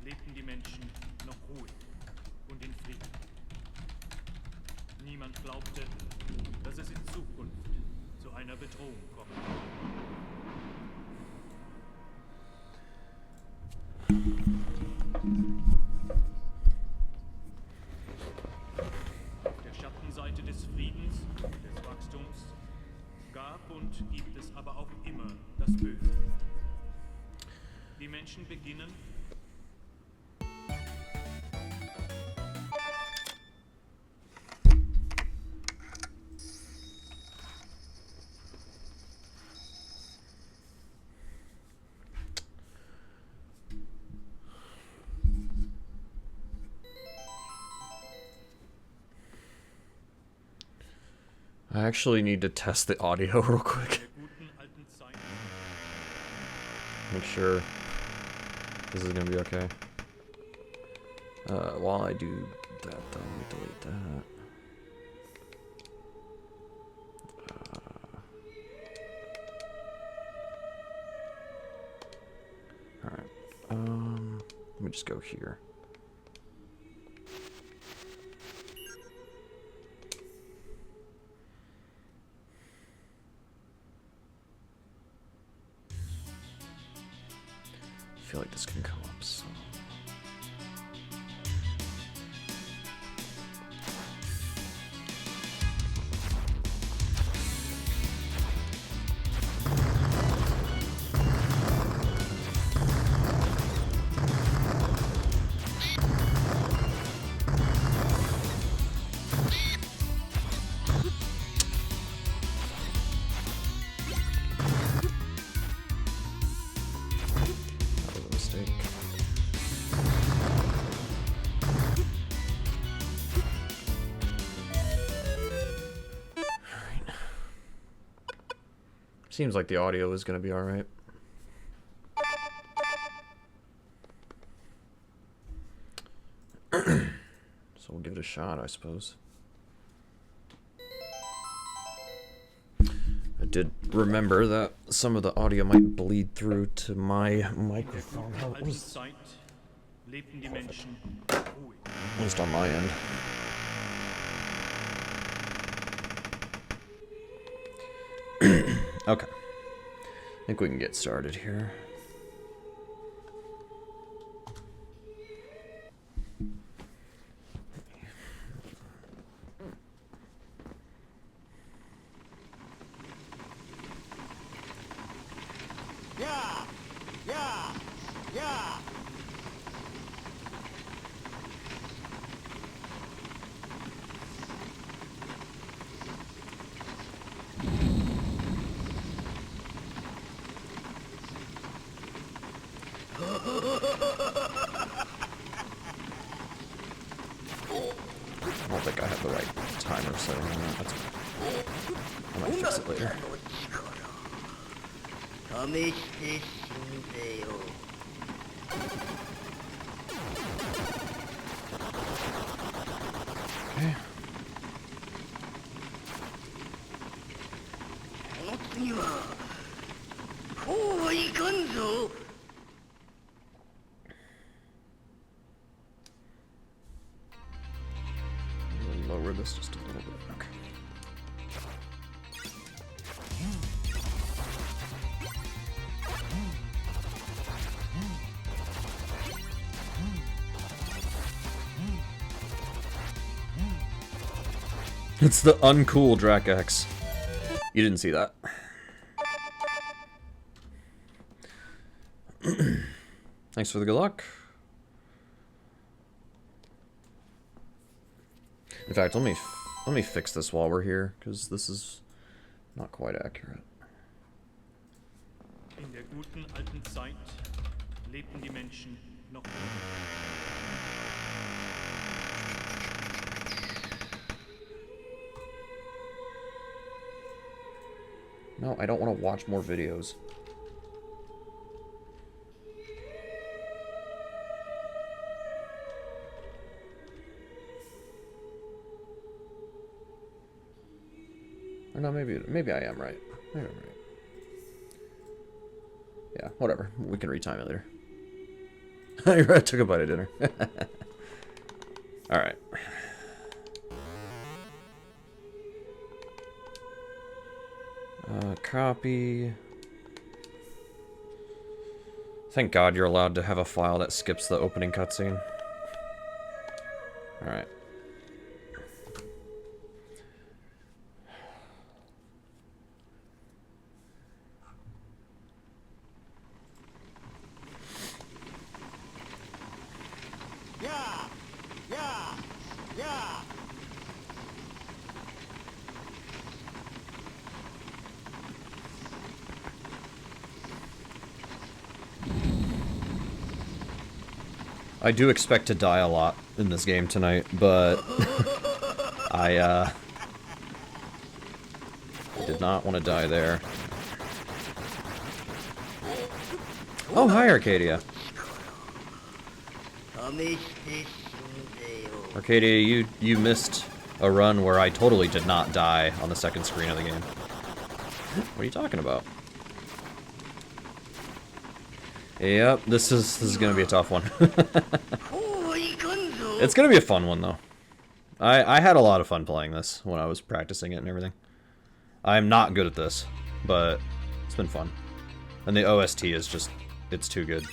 lebten die Menschen noch ruhig und in Frieden. Niemand glaubte, dass es in Zukunft zu einer Bedrohung kommen würde. Auf der Schattenseite des Friedens und des Wachstums gab und gibt es aber auch immer das Böse. Die Menschen beginnen, I actually need to test the audio real quick. Make sure this is gonna be okay. While I do that, though, let me delete that. Alright. Let me just go here. I feel like this can come up, so. Seems like the audio is going to be alright. So we'll give it a shot, I suppose. I did remember that some of the audio might bleed through to my microphone. At least on my end. Okay. I think we can get started here. Yeah! Yeah! Yeah! I don't think I have the right timer setting on that. That's I might fix it later. Okay. Lower this just a little bit. Okay. It's the uncool Dracax. You didn't see that. Thanks for the good luck. In fact, let me fix this while we're here, because this is not quite accurate. In der guten alten Zeit lebten die Menschen noch. No, I don't want to watch more videos. Or no, maybe I am right. Maybe I'm right. Yeah, whatever. We can retime it later. I took a bite of dinner. Alright. Copy. Thank God you're allowed to have a file that skips the opening cutscene. Alright. Yeah! Yeah! Yeah! I do expect to die a lot in this game tonight, but I did not want to die there. Oh, hi, Arcadia. Arcadia, you missed a run where I totally did not die on the second screen of the game. What are you talking about? Yep, this is gonna be a tough one. It's gonna be a fun one though. I had a lot of fun playing this when I was practicing it and everything. I'm not good at this, but it's been fun. And the OST is just, it's too good.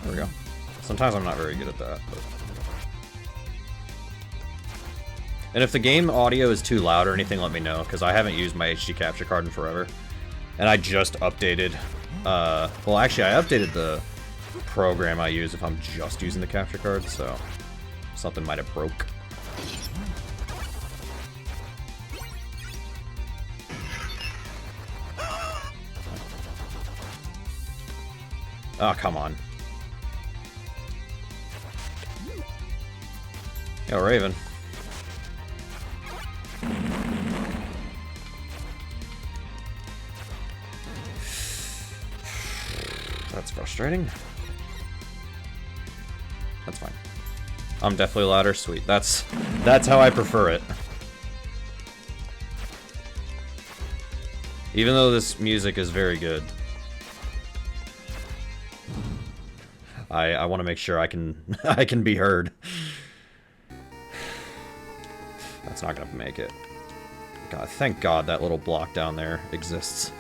There we go. Sometimes I'm not very good at that, but... And if the game audio is too loud or anything, let me know, because I haven't used my HD capture card in forever. And I just updated, well actually I updated the program I use if I'm just using the capture card, so something might have broke. Oh, come on. Yo, Raven. That's frustrating. That's fine. I'm definitely louder. Sweet. That's how I prefer it. Even though this music is very good, I want to make sure I can I can be heard. That's not gonna make it. God, thank God that little block down there exists.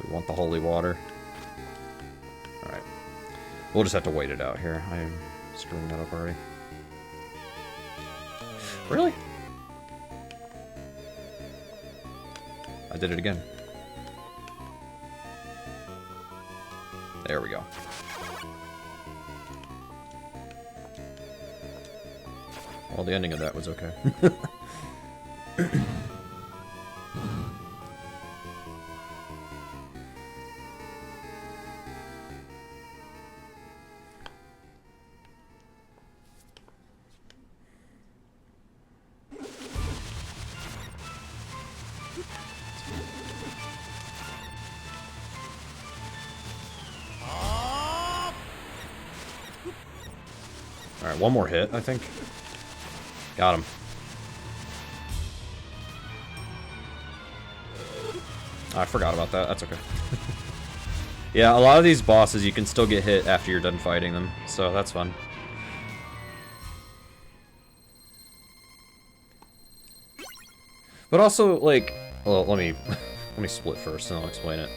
We want the holy water. Alright. We'll just have to wait it out here. I am screwing that up already. Really? I did it again. There we go. Well, the ending of that was okay. Alright, one more hit, I think. Got him. I forgot about that. That's okay. Yeah, a lot of these bosses you can still get hit after you're done fighting them, so that's fun. But also, like, well, let me split first and I'll explain it.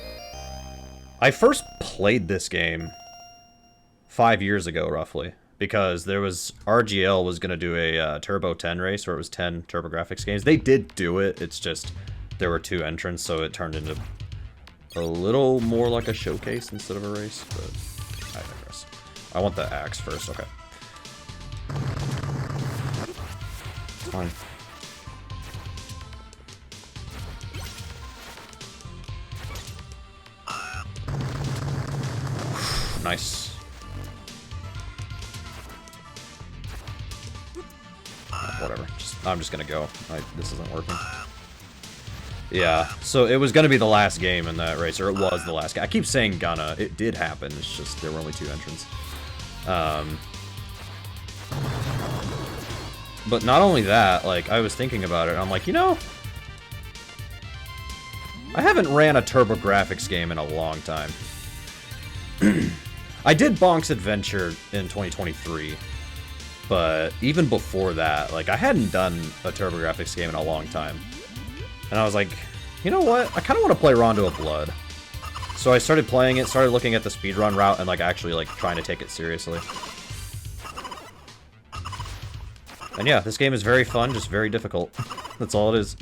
I first played this game 5 years ago, roughly. Because there was, RGL was going to do a Turbo 10 race where it was 10 TurboGrafx games. They did do it, it's just there were 2 entrants, so it turned into a little more like a showcase instead of a race, but I digress. I want the axe first, okay. It's fine. Nice. Whatever. I'm just gonna go. This isn't working. Yeah, so it was gonna be the last game in that race, or it was the last game. I keep saying gonna. It did happen. It's just there were only 2 entrants. But not only that, like, I was thinking about it, and I'm like, you know, I haven't ran a TurboGrafx game in a long time. I did Bonk's Adventure in 2023, but even before that, like, I hadn't done a TurboGrafx game in a long time. And I was like, you know what? I kind of want to play Rondo of Blood. So I started playing it, started looking at the speedrun route, and, like, actually, like, trying to take it seriously. And yeah, this game is very fun, just very difficult. That's all it is.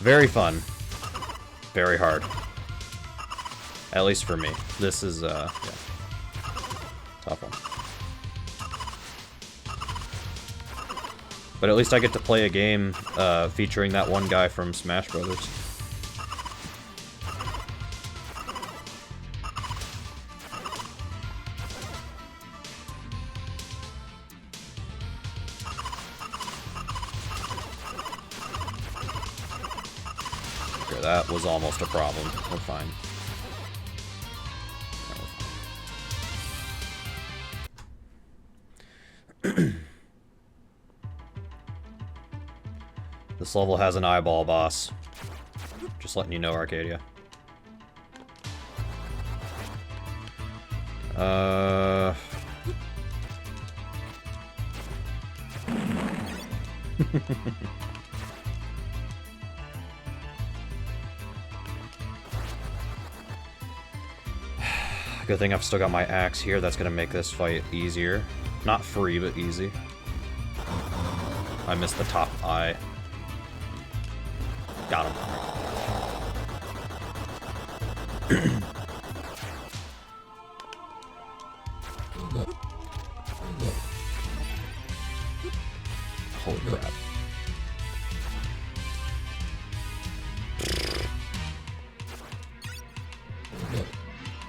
Very fun. Very hard. At least for me. This is, yeah. Tough one. But at least I get to play a game featuring that one guy from Smash Brothers. Okay, that was almost a problem. We're fine. This level has an eyeball boss. Just letting you know, Arcadia. Good thing I've still got my axe here. That's gonna make this fight easier. Not free, but easy. I missed the top eye. Got him. Holy crap.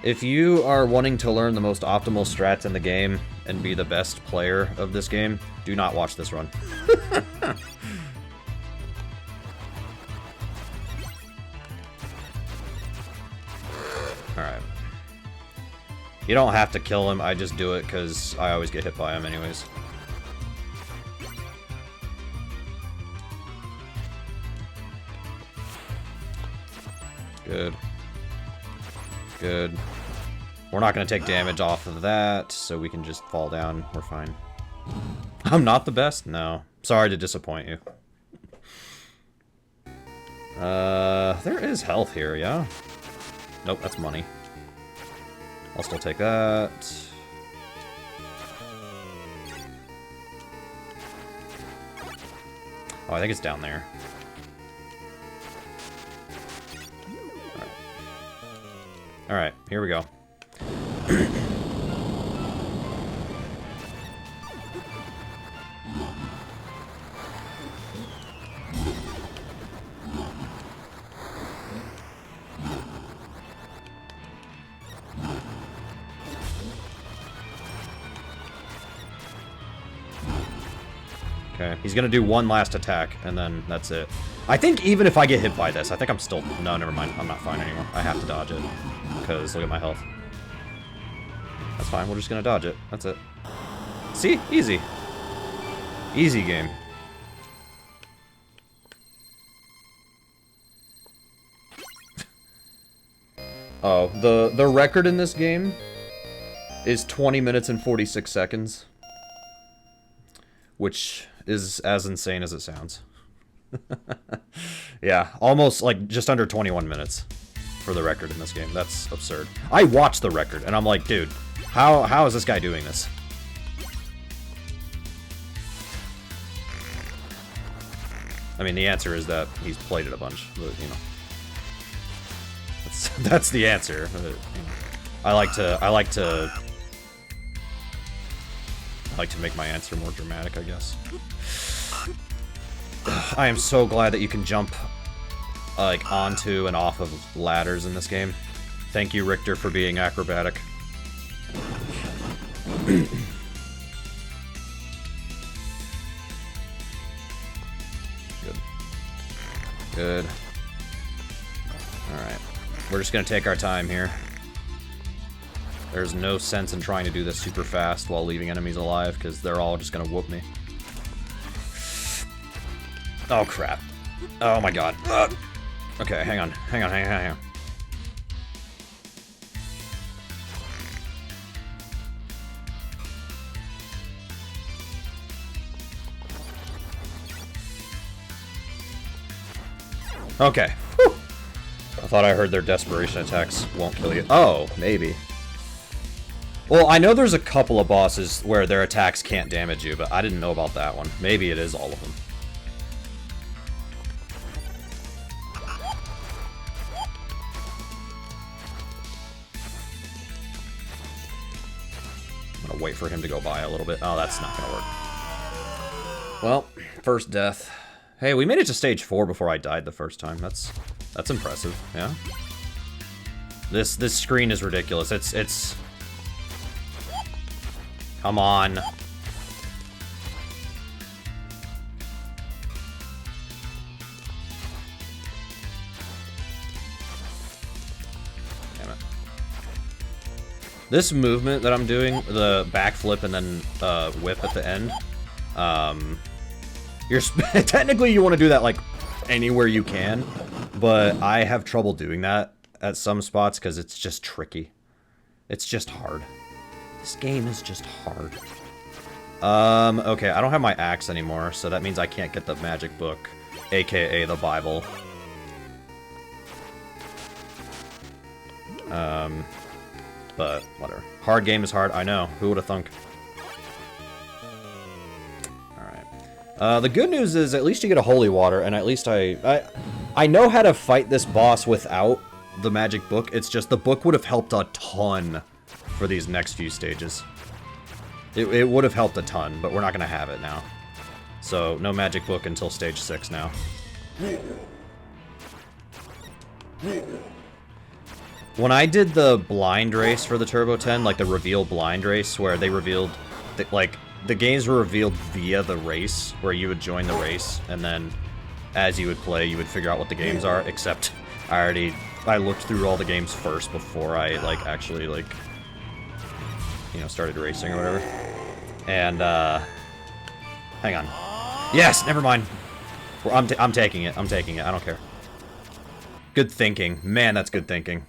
If you are wanting to learn the most optimal strats in the game and be the best player of this game, do not watch this run. Alright. You don't have to kill him, I just do it because I always get hit by him anyways. Good. Good. We're not going to take damage off of that, so we can just fall down. We're fine. I'm not the best? No. Sorry to disappoint you. There is health here, yeah? Nope, that's money. I'll still take that. Oh, I think it's down there. Alright, here we go. Okay, he's gonna do one last attack, and then that's it. I think even if I get hit by this, I think I'm still... No, never mind. I'm not fine anymore. I have to dodge it. Because look at my health. That's fine. We're just gonna dodge it. That's it. See? Easy. Easy game. Oh, the record in this game is 20 minutes and 46 seconds. Which is as insane as it sounds. Yeah, almost like just under 21 minutes for the record in this game. That's absurd. I watched the record and I'm like, dude, how is this guy doing this? I mean, the answer is that he's played it a bunch, but you know, that's the answer. I like to make my answer more dramatic, I guess. I am so glad that you can jump like onto and off of ladders in this game. Thank you, Richter, for being acrobatic. Good. Good. Alright. We're just gonna take our time here. There's no sense in trying to do this super fast while leaving enemies alive, because they're all just gonna whoop me. Oh, crap. Oh, my God. Okay, hang on. Hang on. Okay. Whew. I thought I heard their desperation attacks won't kill you. Oh, maybe. Well, I know there's a couple of bosses where their attacks can't damage you, but I didn't know about that one. Maybe it is all of them. I'm gonna wait for him to go by a little bit. Oh, that's not gonna work. Well, first death. Hey, we made it to stage 4 before I died the first time. That's impressive, yeah? This screen is ridiculous. It's... Come on. Damn it. This movement that I'm doing, the backflip and then whip at the end, technically you want to do that like anywhere you can, but I have trouble doing that at some spots because it's just tricky. It's just hard. This game is just hard. Okay, I don't have my axe anymore, so that means I can't get the magic book, aka the Bible. But whatever. Hard game is hard, I know. Who would have thunk? The good news is at least you get a holy water, and at least I know how to fight this boss without the magic book. It's just the book would have helped a ton for these next few stages. It would have helped a ton, but we're not going to have it now. So, no magic book until stage 6 now. When I did the blind race for the Turbo 10, like the reveal blind race, where they revealed, the games were revealed via the race, where you would join the race, and then as you would play, you would figure out what the games are, except I looked through all the games first before I, actually, you know, started racing or whatever. And, hang on. Yes, never mind. I'm taking it. I don't care. Good thinking. Man, that's good thinking.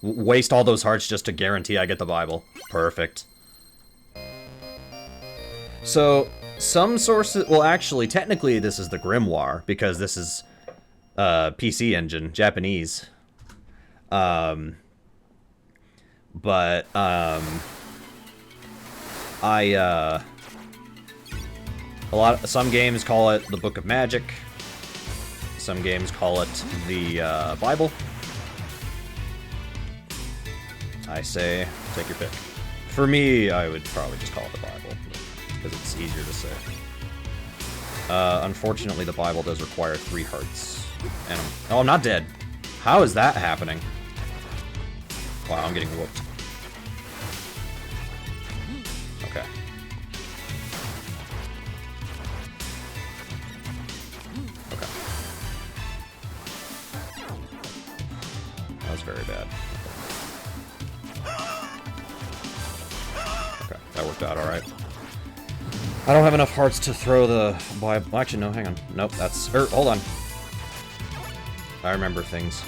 Waste all those hearts just to guarantee I get the Bible. Perfect. So, some sources... Well, actually, technically, this is the Grimoire, because this is PC engine, Japanese. Some games call it the Book of Magic. Some games call it the Bible. I say, take your pick. For me, I would probably just call it the Bible, because it's easier to say. Unfortunately, the Bible does require 3 hearts. And I'm not dead. How is that happening? Wow, I'm getting whooped. Okay. Okay. That was very bad. Okay, that worked out alright. I don't have enough hearts to throw the Bible. Actually, no, hang on. Nope, that's... hold on. I remember things.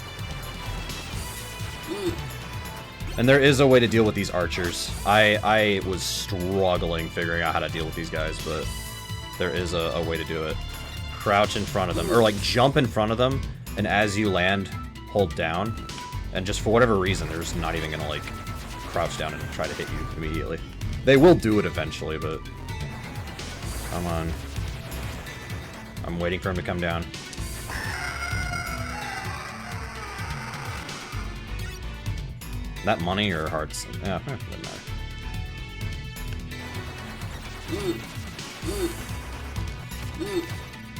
And there is a way to deal with these archers. I was struggling figuring out how to deal with these guys, but there is a way to do it. Crouch in front of them, or jump in front of them, and as you land, hold down. And just for whatever reason, they're just not even gonna crouch down and try to hit you immediately. They will do it eventually, but... Come on. I'm waiting for him to come down. That money or hearts? Yeah, doesn't matter.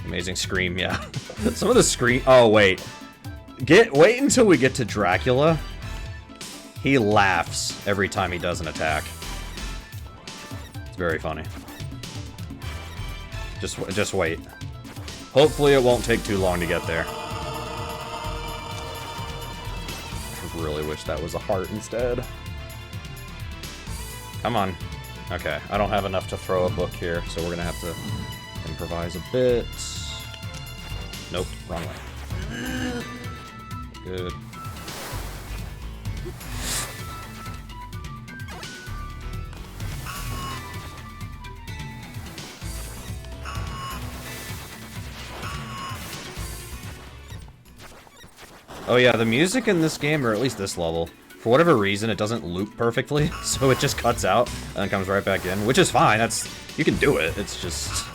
Amazing scream, yeah. Some of the scream... Oh, wait. Wait until we get to Dracula. He laughs every time he does an attack. It's very funny. Just wait. Hopefully it won't take too long to get there. I really wish that was a heart instead. Come on. Okay, I don't have enough to throw a book here, so we're gonna have to improvise a bit. Nope, wrong way. Good. Oh yeah, the music in this game, or at least this level, for whatever reason, it doesn't loop perfectly, so it just cuts out and comes right back in, which is fine. That's, you can do it. It's just,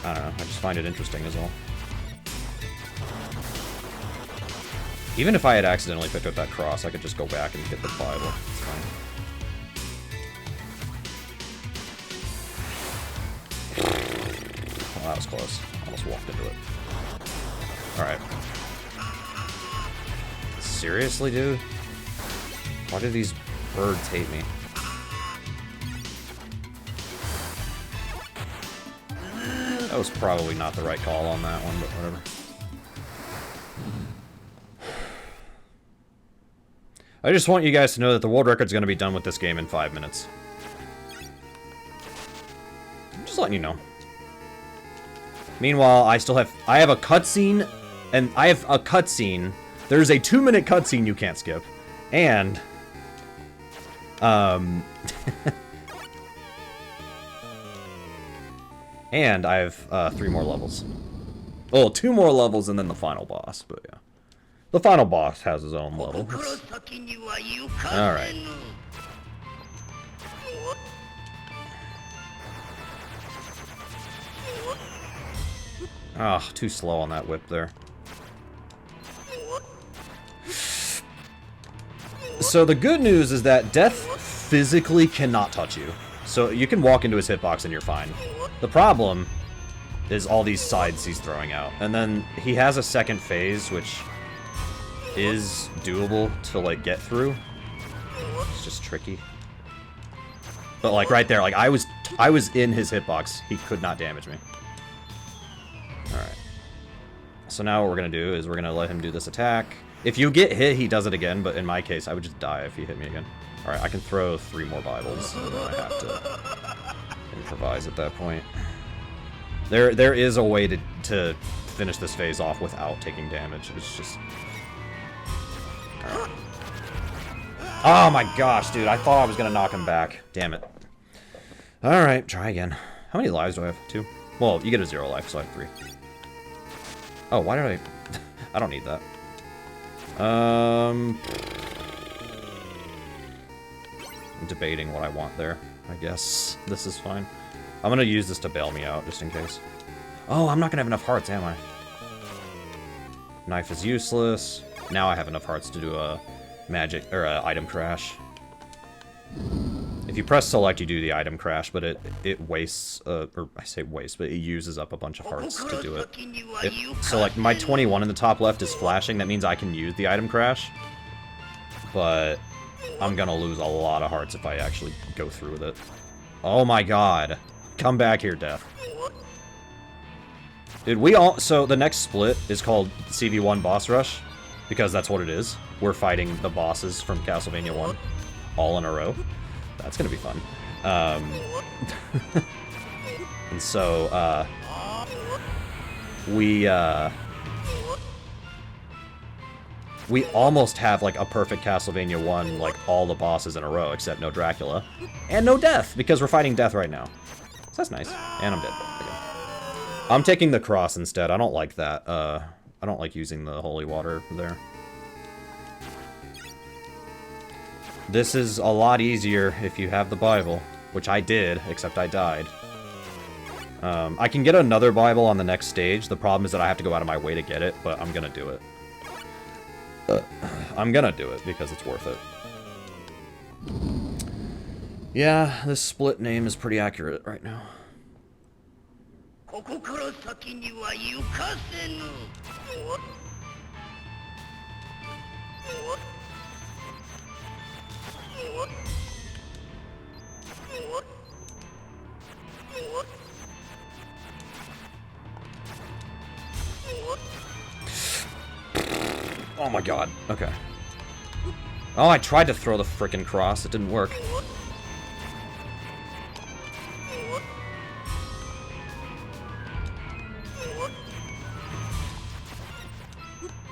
I don't know. I just find it interesting is all. Even if I had accidentally picked up that cross, I could just go back and get the Bible. It's fine. Well, that was close. Almost walked into it. Alright. Seriously, dude? Why do these birds hate me? That was probably not the right call on that one, but whatever. I just want you guys to know that the world record's gonna be done with this game in 5 minutes. I'm just letting you know. Meanwhile, I have a cutscene, and I have a cutscene. There's a 2-minute cutscene you can't skip, and and I have 3 more levels. Oh, 2 more levels and then the final boss, but yeah. The final boss has his own level. Alright. Ah, too slow on that whip there. So the good news is that Death physically cannot touch you. So you can walk into his hitbox and you're fine. The problem is all these sides he's throwing out. And then he has a second phase, which is doable to, like, get through. It's just tricky. But, like, right there, like, I was in his hitbox. He could not damage me. Alright. So now what we're gonna do is we're gonna let him do this attack. If you get hit, he does it again, but in my case, I would just die if he hit me again. Alright, I can throw 3 more Bibles, and then I have to improvise at that point. There is a way to finish this phase off without taking damage. It's just... Alright. Oh my gosh, dude, I thought I was gonna knock him back. Damn it. Alright, try again. How many lives do I have? 2? Well, you get a 0 life, so I have 3. Oh, why did I... I don't need that. I'm debating what I want there. I guess this is fine. I'm gonna use this to bail me out, just in case. Oh, I'm not gonna have enough hearts, am I? Knife is useless. Now I have enough hearts to do a magic, or a item crash. If you press select, you do the item crash, but it wastes, or I say waste, but it uses up a bunch of hearts to do it. So, like, my 21 in the top left is flashing. That means I can use the item crash. But I'm gonna lose a lot of hearts if I actually go through with it. Oh my god. Come back here, Death. Dude, so the next split is called CV1 Boss Rush, because that's what it is. We're fighting the bosses from Castlevania 1 all in a row. That's gonna be fun. And so, we almost have, like, a perfect Castlevania 1, like, all the bosses in a row, except no Dracula. And no Death, because we're fighting Death right now. So that's nice. And I'm dead. Okay. I'm taking the cross instead. I don't like that. I don't like using the holy water there. This is a lot easier if you have the Bible, which I did, except I died. I can get another Bible on the next stage. The problem is that I have to go out of my way to get it, but I'm gonna do it. I'm gonna do it because it's worth it. Yeah, this split name is pretty accurate right now. Oh my god. Okay. Oh, I tried to throw the frickin' cross. It didn't work.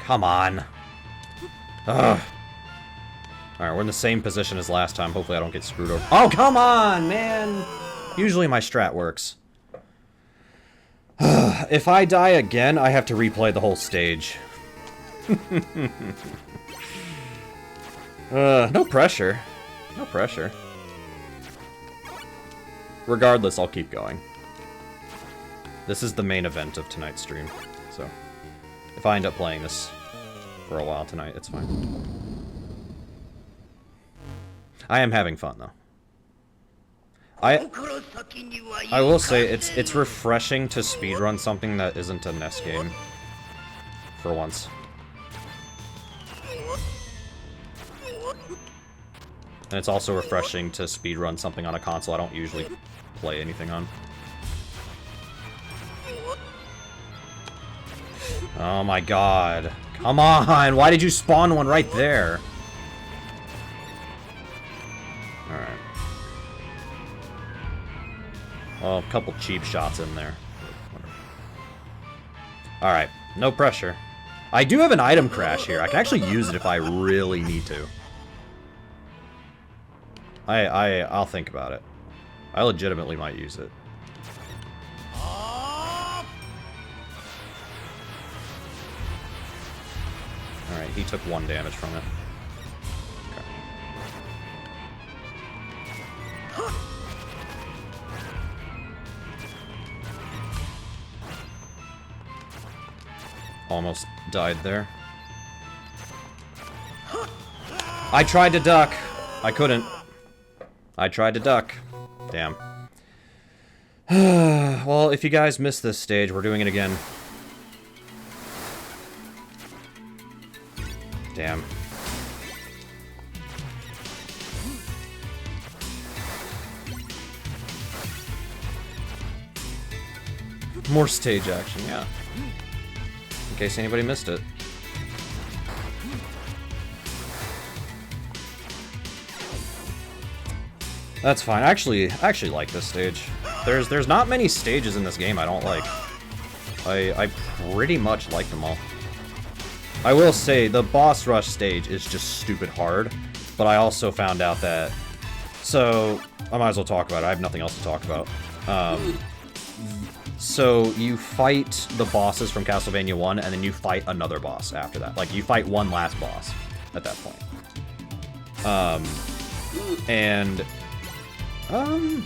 Come on. Ugh. Alright, we're in the same position as last time. Hopefully I don't get screwed over. Oh, come on, man! Usually my strat works. If I die again, I have to replay the whole stage. No pressure. No pressure. Regardless, I'll keep going. This is the main event of tonight's stream, so if I end up playing this for a while tonight, it's fine. I am having fun, though. I will say, it's refreshing to speedrun something that isn't a NES game. For once. And it's also refreshing to speedrun something on a console I don't usually play anything on. Oh my god. Come on! Why did you spawn one right there? Alright. Well, a couple cheap shots in there. Alright, no pressure. I do have an item crash here. I can actually use it if I really need to. I'll think about it. I legitimately might use it. Alright, he took 1 damage from it. Okay. Almost died there. I tried to duck. I couldn't. I tried to duck. Damn. Well, if you guys missed this stage, we're doing it again. Damn. More stage action, yeah. In case anybody missed it. That's fine. I actually like this stage. There's not many stages in this game I don't like. I pretty much like them all. I will say the boss rush stage is just stupid hard, but I also found out that, so I might as well talk about it. I have nothing else to talk about. So you fight the bosses from Castlevania 1, and then you fight another boss after that. Like, you fight one last boss at that point.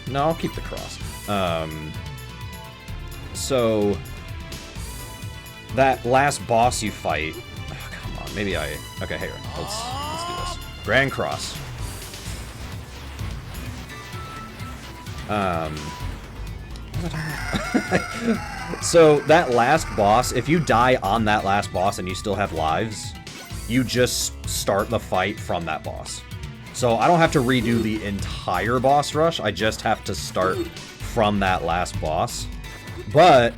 No, I'll keep the cross. So that last boss you fight, oh, come on, maybe okay, here, let's do this. Grand Cross. So that last boss, if you die on that last boss and you still have lives, you just start the fight from that boss. So I don't have to redo the entire boss rush, I just have to start from that last boss. But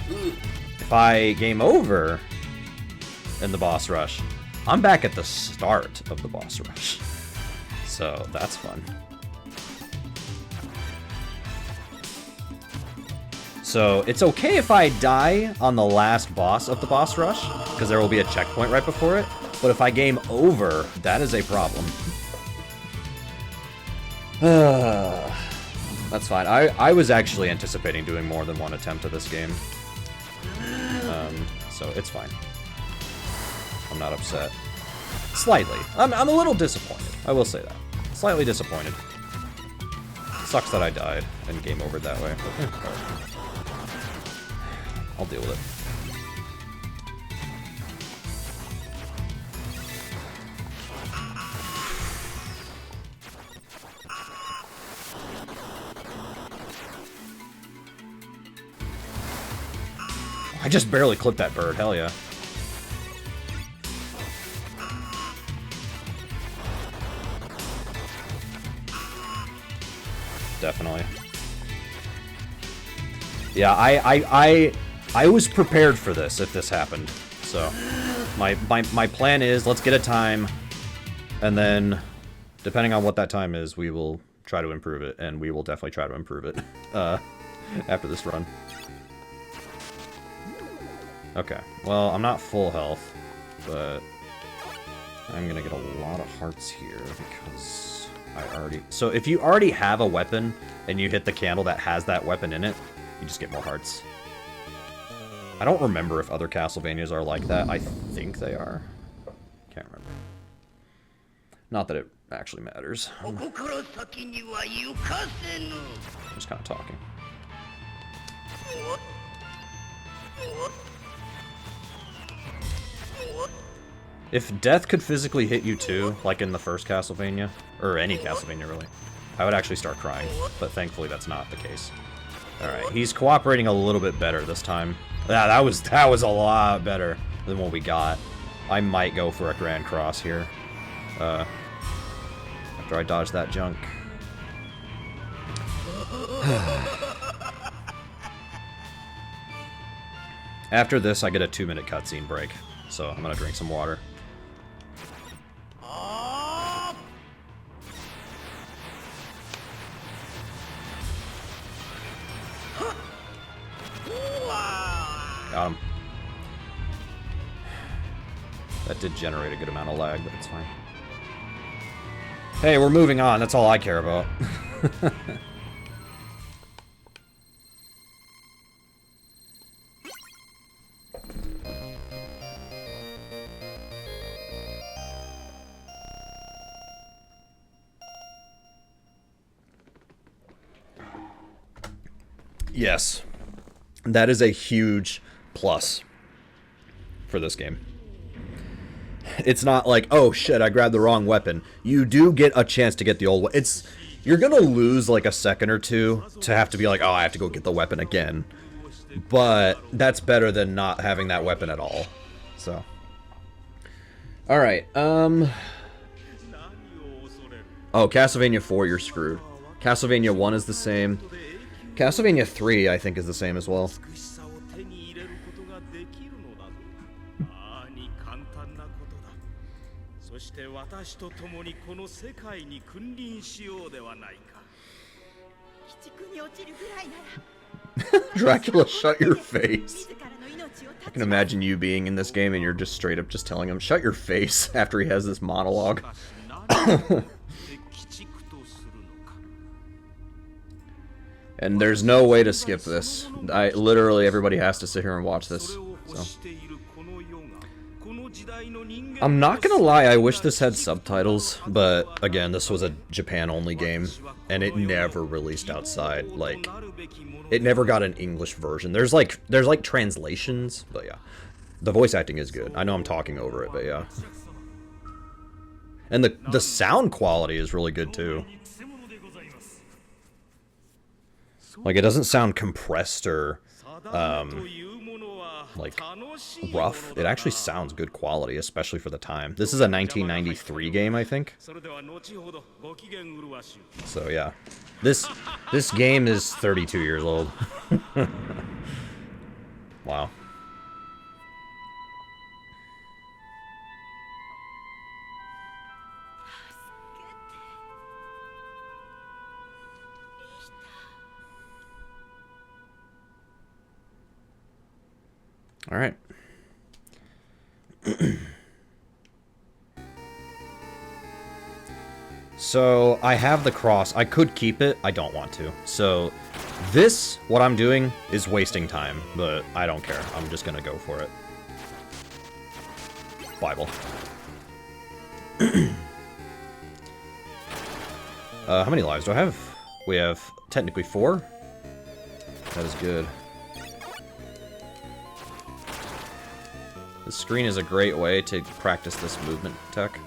if I game over in the boss rush, I'm back at the start of the boss rush. So that's fun. So it's okay if I die on the last boss of the boss rush, because there will be a checkpoint right before it. But if I game over, that is a problem. That's fine. I was actually anticipating doing more than one attempt of this game. So it's fine. I'm not upset. Slightly. I'm a little disappointed. I will say that. Slightly disappointed. Sucks that I died and game over that way. I'll deal with it. I just barely clipped that bird, hell yeah. Definitely. Yeah, I was prepared for this if this happened. So my plan is, let's get a time, and then depending on what that time is, we will try to improve it, and we will definitely try to improve it after this run. Okay, well, I'm not full health, but I'm gonna get a lot of hearts here because I already... So if you already have a weapon and you hit the candle that has that weapon in it, you just get more hearts. I don't remember if other Castlevanias are like that. I think they are. Can't remember. Not that it actually matters. I'm just kind of talking. If death could physically hit you too, like in the first Castlevania, or any Castlevania really, I would actually start crying, but thankfully that's not the case. Alright, he's cooperating a little bit better this time. Yeah, that was a lot better than what we got. I might go for a Grand Cross here. After I dodge that junk. After this, I get a 2-minute cutscene break, so I'm gonna drink some water. Got him. That did generate a good amount of lag, but it's fine. Hey, we're moving on. That's all I care about. Yes. That is a huge plus for this game. It's not like, oh shit, I grabbed the wrong weapon. You do get a chance to get the old weapon. You're gonna lose like a second or two to have to be like, oh, I have to go get the weapon again. But that's better than not having that weapon at all. So. Alright, Oh, Castlevania 4, you're screwed. Castlevania 1 is the same. Castlevania 3, I think, is the same as well. Dracula, shut your face. I can imagine you being in this game and you're just straight up just telling him, shut your face, after he has this monologue. And there's no way to skip this. Literally, everybody has to sit here and watch this. So. I'm not gonna lie, I wish this had subtitles, but again, this was a Japan-only game, and it never released outside. Like, it never got an English version. There's like translations, but yeah. The voice acting is good. I know I'm talking over it, but yeah. And the sound quality is really good too. Like, it doesn't sound compressed or, like, rough. It actually sounds good quality, especially for the time. This is a 1993 game, I think. So, yeah. This game is 32 years old. Wow. All right. So, I have the cross. I could keep it. I don't want to. So, what I'm doing, is wasting time, but I don't care. I'm just gonna go for it. Bible. How many lives do I have? We have technically 4. That is good. The screen is a great way to practice this movement tech.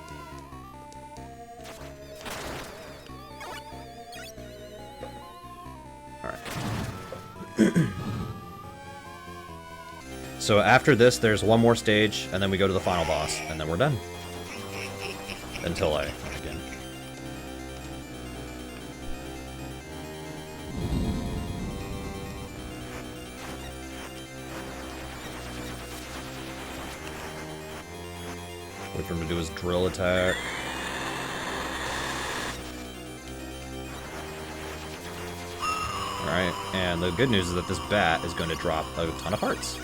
Alright. So after this, there's one more stage, and then we go to the final boss, and then we're done. Until I again. Wait for him to do his drill attack. Alright, and the good news is that this bat is going to drop a ton of hearts.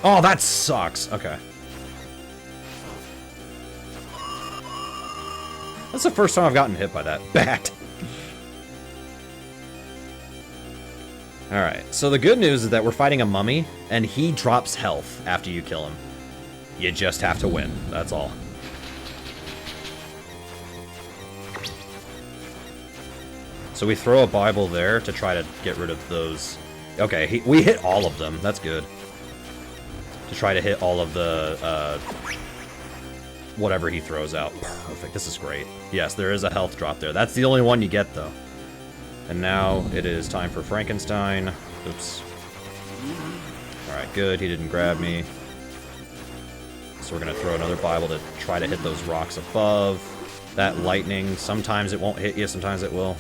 Oh, that sucks. Okay. That's the first time I've gotten hit by that bat. Alright, so the good news is that we're fighting a mummy, and he drops health after you kill him. You just have to win, that's all. So we throw a Bible there to try to get rid of those. Okay, we hit all of them, that's good. To try to hit all of the, whatever he throws out. Perfect, this is great. Yes, there is a health drop there. That's the only one you get, though. And now it is time for Frankenstein. Oops. Alright, good, he didn't grab me. So we're gonna throw another Bible to try to hit those rocks above. That lightning, sometimes it won't hit you, sometimes it will.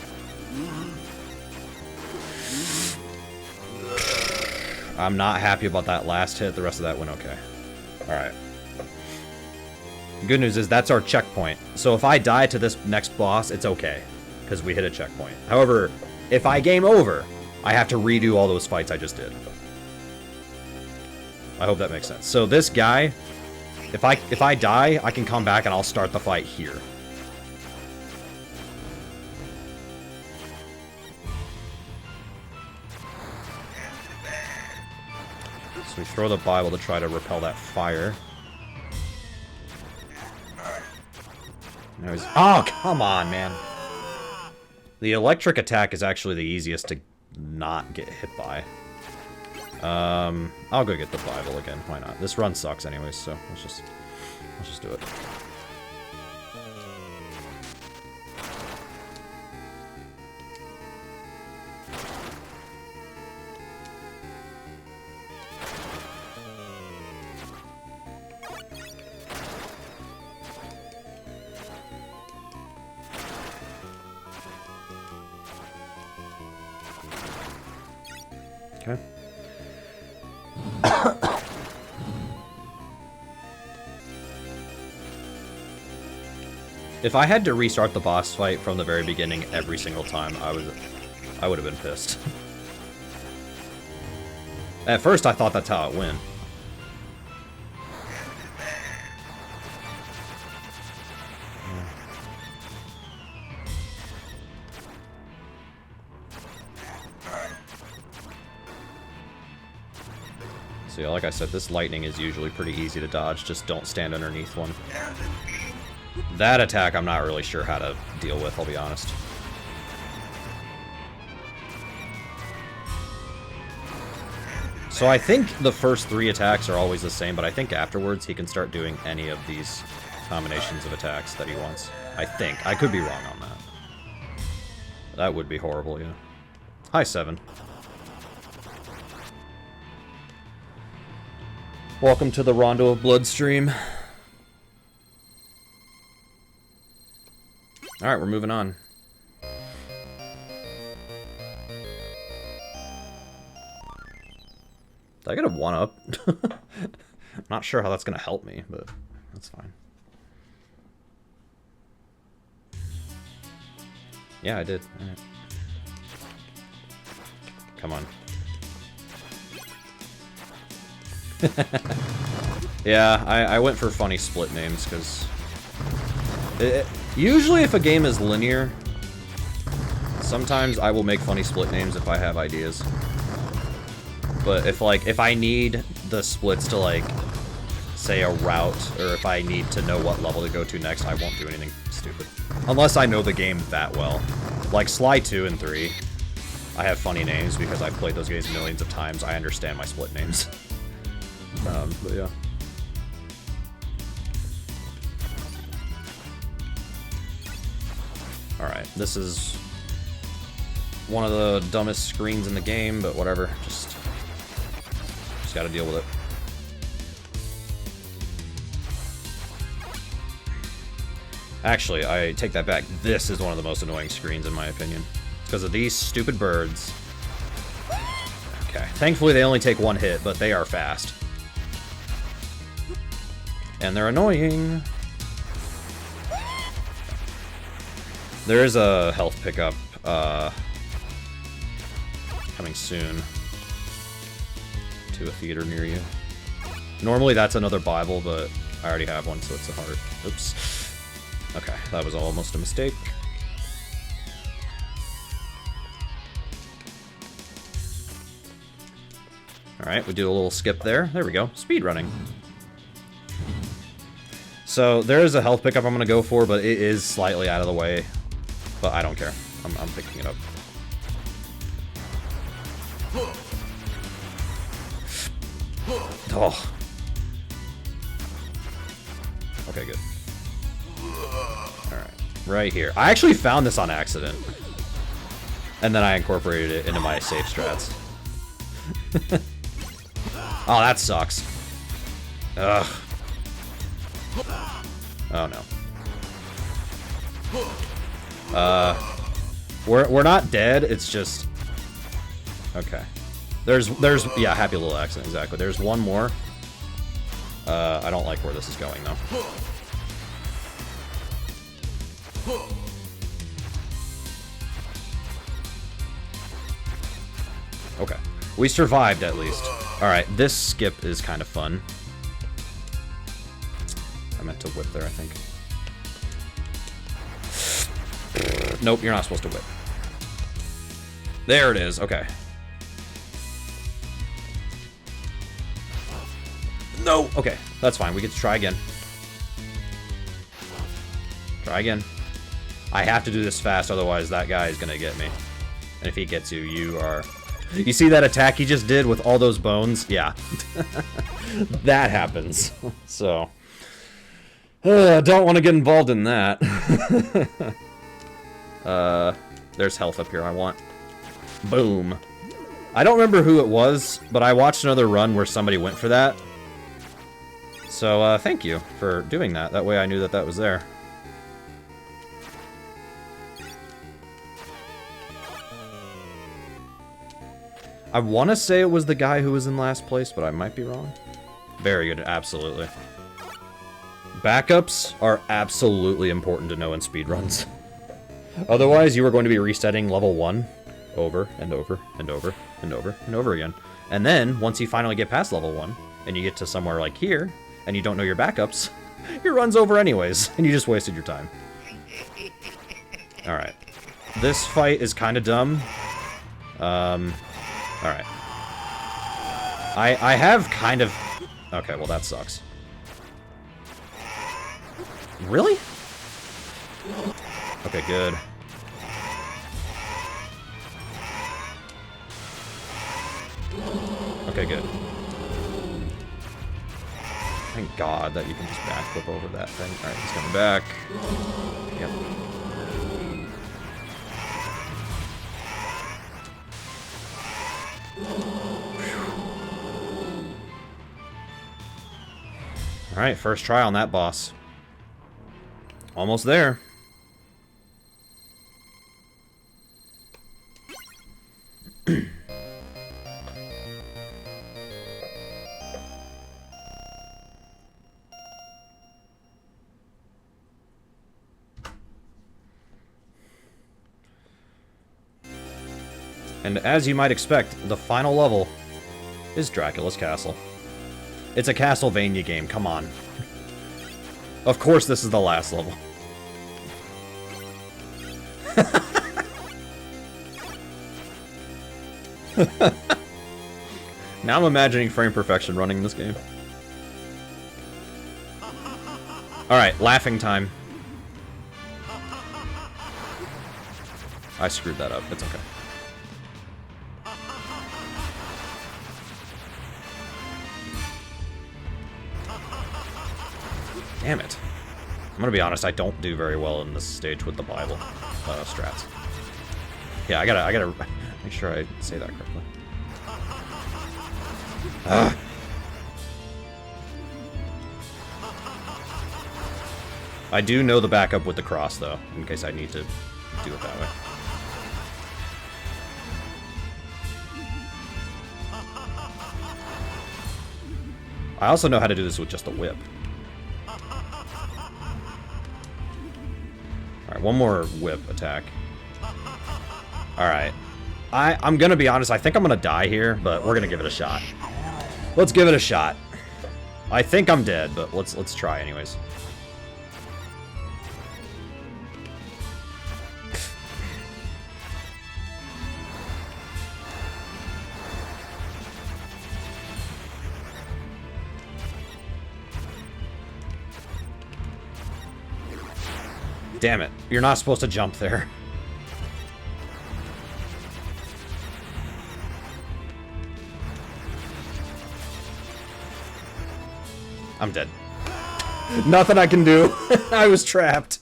I'm not happy about that last hit. The rest of that went okay. Alright. Good news is that's our checkpoint. So if I die to this next boss, it's okay. Because we hit a checkpoint. However, if I game over, I have to redo all those fights I just did. I hope that makes sense. So this guy, if I die, I can come back and I'll start the fight here. So we throw the Bible to try to repel that fire. Oh, come on, man. The electric attack is actually the easiest to not get hit by. I'll go get the Bible again. Why not? This run sucks anyways, so let's just do it. Okay. If I had to restart the boss fight from the very beginning every single time, I would have been pissed. At first, I thought that's how it went. So yeah, like I said, this lightning is usually pretty easy to dodge, just don't stand underneath one. That attack I'm not really sure how to deal with, I'll be honest. So I think the first 3 attacks are always the same, but I think afterwards he can start doing any of these combinations of attacks that he wants. I think. I could be wrong on that. That would be horrible, yeah. Hi, 7. Welcome to the Rondo of Blood stream. Alright, we're moving on. Did I get a 1-up? I'm not sure how that's gonna help me, but that's fine. Yeah, I did. Alright. Come on. Yeah, I went for funny split names, because... Usually if a game is linear, sometimes I will make funny split names if I have ideas. But if I need the splits to, like, say a route, or if I need to know what level to go to next, I won't do anything stupid. Unless I know the game that well. Like Sly 2 and 3, I have funny names because I've played those games millions of times. I understand my split names. But yeah. Alright, this is one of the dumbest screens in the game, but whatever, just gotta deal with it. Actually, I take that back. This is one of the most annoying screens in my opinion. Because of these stupid birds. Okay. Thankfully, they only take one hit, but they are fast. And they're annoying. There is a health pickup coming soon to a theater near you. Normally that's another Bible, but I already have one, so it's a heart. Oops. Okay, that was almost a mistake. Alright, we do a little skip there. There we go. Speed running. So there is a health pickup I'm going to go for, but it is slightly out of the way. But I don't care. I'm picking it up. Oh. Okay, good. Alright. Right here. I actually found this on accident. And then I incorporated it into my safe strats. Oh, that sucks. Ugh. Oh no. We're not dead, it's just... Okay. There's yeah, happy little accident, exactly. There's one more. I don't like where this is going, though. Okay. We survived, at least. Alright, this skip is kind of fun. I meant to whip there, I think. Nope, you're not supposed to whip. There it is, okay. No! Okay, that's fine. We get to try again. Try again. I have to do this fast, otherwise that guy is gonna get me. And if he gets you, you are... You see that attack he just did with all those bones? Yeah. That happens. So... don't want to get involved in that. There's health up here I want. Boom. I don't remember who it was, but I watched another run where somebody went for that. So, thank you for doing that. That way I knew that that was there. I want to say it was the guy who was in last place, but I might be wrong. Very good, absolutely. Backups are absolutely important to know in speedruns. Otherwise, you are going to be resetting level 1 over and over and over and over and over again. And then, once you finally get past level 1, and you get to somewhere like here, and you don't know your backups, your run's over anyways, and you just wasted your time. Alright. This fight is kind of dumb. Alright. I have kind of... Okay, well that sucks. Really? Okay, good. Okay, good. Thank God that you can just backflip over that thing. Alright, he's coming back. Yep. Alright, first try on that boss. Almost there. And as you might expect, the final level is Dracula's Castle. It's a Castlevania game, come on. Of course this is the last level. Now I'm imagining frame perfection running this game. Alright, laughing time. I screwed that up, it's okay. Damn it. I'm gonna be honest, I don't do very well in this stage with the Bible strats. Yeah, I gotta make sure I say that correctly. I do know the backup with the cross, though, in case I need to do it that way. I also know how to do this with just a whip. Alright, one more whip attack. Alright. I'm gonna be honest, I think I'm gonna die here, but we're gonna give it a shot. Let's give it a shot. I think I'm dead, but let's try anyways. Damn it. You're not supposed to jump there. I'm dead. Nothing I can do. I was trapped.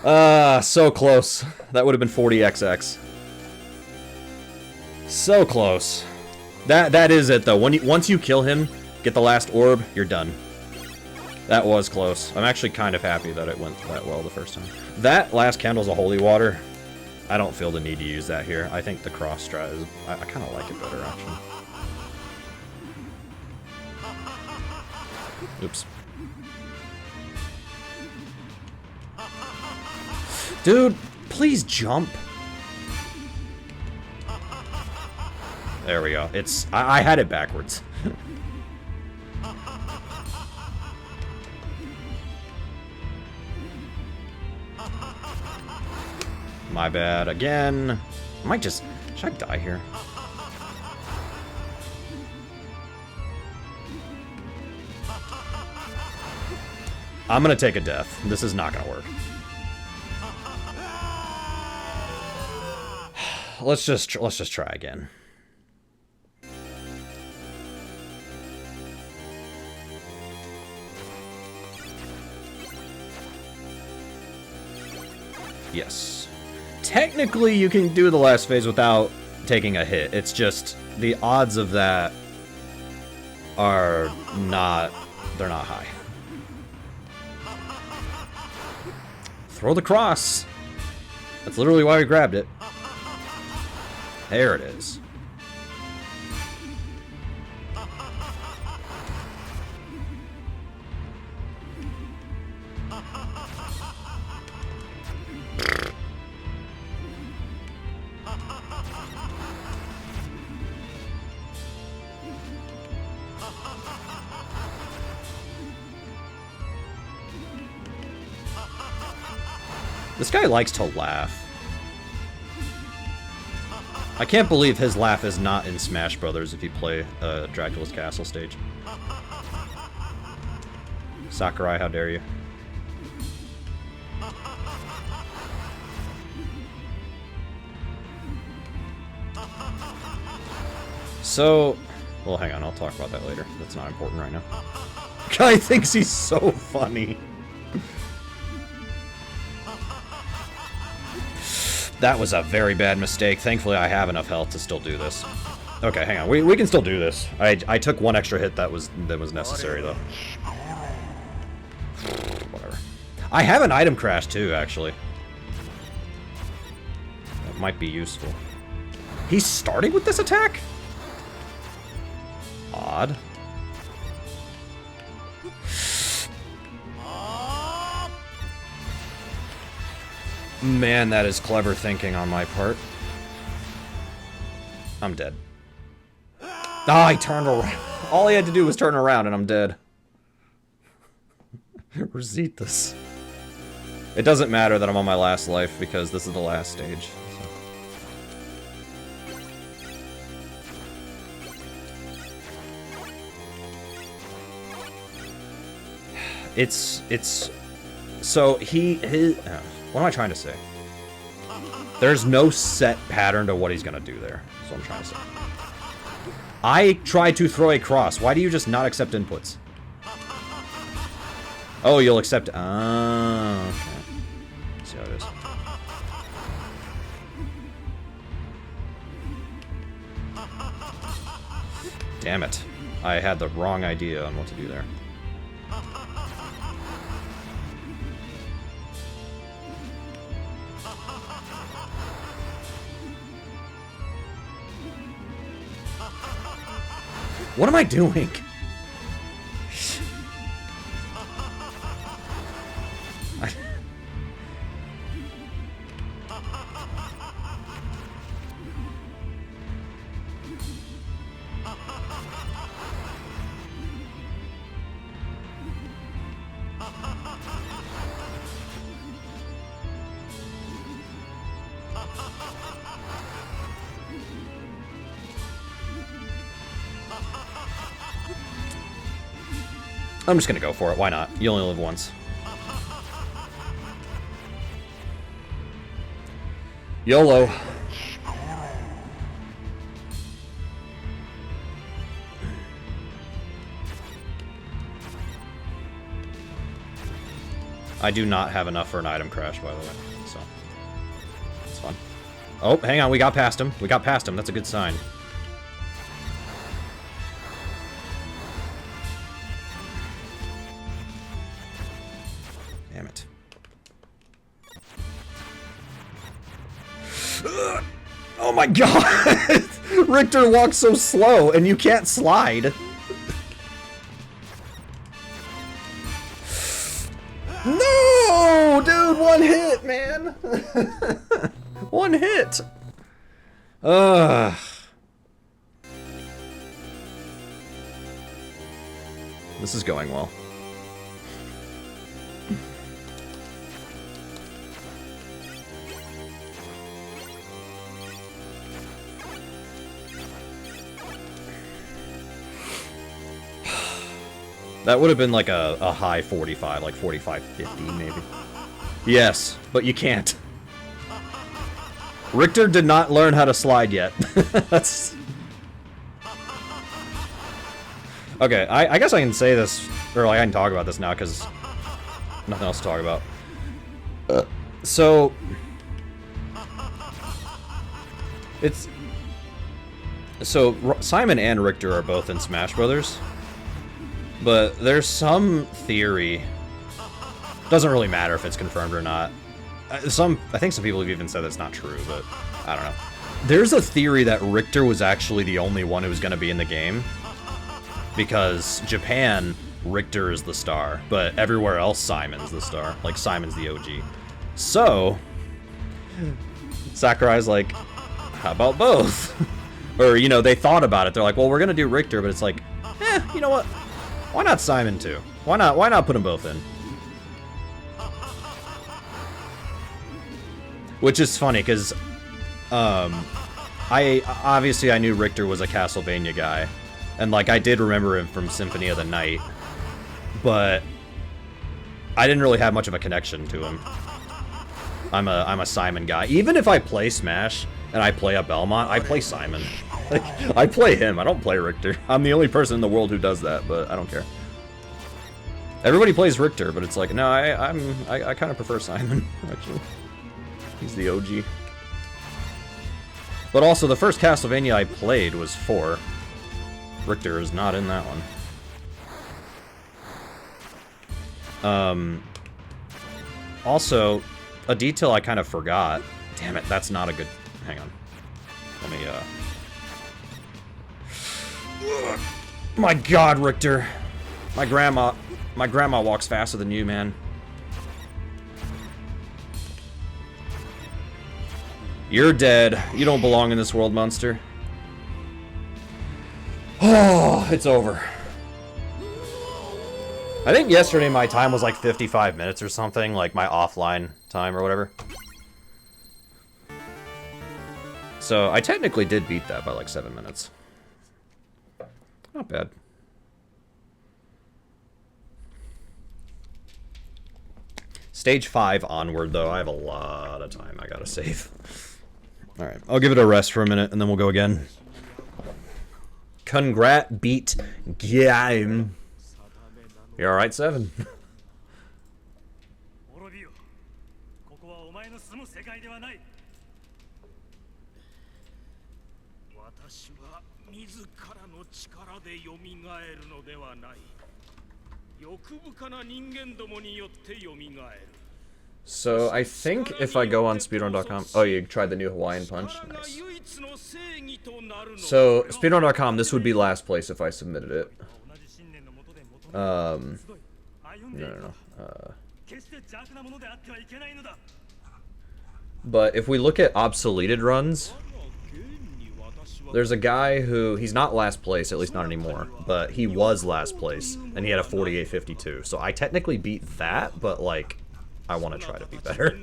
So close. That would have been 40xx. So close. That is it though. Once you kill him, get the last orb, you're done. That was close. I'm actually kind of happy that it went that well the first time. That last candle's a holy water. I don't feel the need to use that here. I think the cross strat is... I kind of like it better, actually. Oops. Dude, please jump. There we go. It's... I had it backwards. My bad again. I might just... Should I die here? I'm gonna take a death. This is not gonna work. Let's just try again. Yes. Technically, you can do the last phase without taking a hit. It's just the odds of that are not... They're not high. Throw the cross. That's literally why we grabbed it. There it is. This guy likes to laugh. I can't believe his laugh is not in Smash Brothers if you play Dracula's Castle stage. Sakurai, how dare you? So, well, hang on, I'll talk about that later. That's not important right now. Guy thinks he's so funny. That was a very bad mistake. Thankfully, I have enough health to still do this. Okay, hang on. We can still do this. I took one extra hit that was necessary, though. Whatever. I have an item crash, too, actually. That might be useful. He's starting with this attack? Odd. Man, that is clever thinking on my part. I'm dead. Ah, he turned around. All he had to do was turn around and I'm dead. Rositas. It doesn't matter that I'm on my last life because this is the last stage. It's so what am I trying to say? There's no set pattern to what he's gonna do there. That's what I'm trying to say. I tried to throw a cross. Why do you just not accept inputs? Oh, you'll accept... Oh, okay. Let's see how it is. Damn it. I had the wrong idea on what to do there. What am I doing? I'm just gonna go for it. Why not? You only live once. YOLO. I do not have enough for an item crash, by the way, so it's fun. Oh, hang on, we got past him. We got past him. That's a good sign. Damn it. Oh my god! Richter walks so slow, and you can't slide. No! Dude, one hit, man! One hit! Ugh. This is going well. That would have been like a high 45, like 45, 50 maybe. Yes, but you can't. Richter did not learn how to slide yet. That's... Okay, I guess I can say this, or like I can talk about this now because nothing else to talk about. So Simon and Richter are both in Smash Brothers. But there's some theory, doesn't really matter if it's confirmed or not. I think some people have even said that's not true, but I don't know. There's a theory that Richter was actually the only one who was going to be in the game. Because Japan, Richter is the star, but everywhere else Simon's the star. Like, Simon's the OG. So, Sakurai's like, how about both? Or, you know, they thought about it. They're like, well, we're going to do Richter, but it's like, you know what? Why not Simon too? Why not put them both in? Which is funny because I knew Richter was a Castlevania guy, and like I did remember him from Symphony of the Night, but I didn't really have much of a connection to him. I'm a Simon guy. Even if I play Smash and I play a Belmont, I play Simon. Like, I play him, I don't play Richter. I'm the only person in the world who does that, but I don't care. Everybody plays Richter, but it's like, no, I kind of prefer Simon, actually. He's the OG. But also, the first Castlevania I played was 4. Richter is not in that one. Also, a detail I kind of forgot. Damn it, that's not a good... Hang on. Let me, My god, Richter. My grandma walks faster than you, man. You're dead. You don't belong in this world, monster. Oh, it's over. I think yesterday my time was like 55 minutes or something, like my offline time or whatever. So I technically did beat that by like 7 minutes. Not bad. Stage 5 onward, though. I have a lot of time I gotta save. Alright, I'll give it a rest for a minute, and then we'll go again. Congrat beat game. You're alright, 7. So, I think if I go on speedrun.com... Oh, you tried the new Hawaiian Punch? Nice. So, speedrun.com, this would be last place if I submitted it. No. But if we look at obsoleted runs... There's a guy who, he's not last place, at least not anymore, but he was last place, and he had a 48.52. So I technically beat that, but like, I want to try to be better.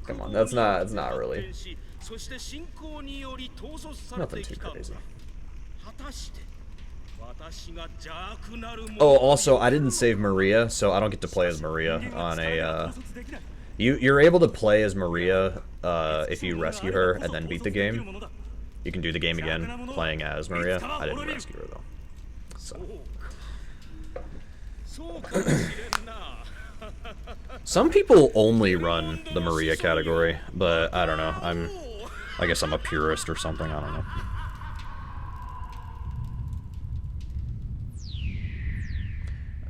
Come on, it's not really. Nothing too crazy. Oh, also, I didn't save Maria, so I don't get to play as Maria on a, You're able to play as Maria, if you rescue her and then beat the game. You can do the game again, playing as Maria. I didn't rescue her, though. So. Some people only run the Maria category, but I don't know. I guess I'm a purist or something, I don't know.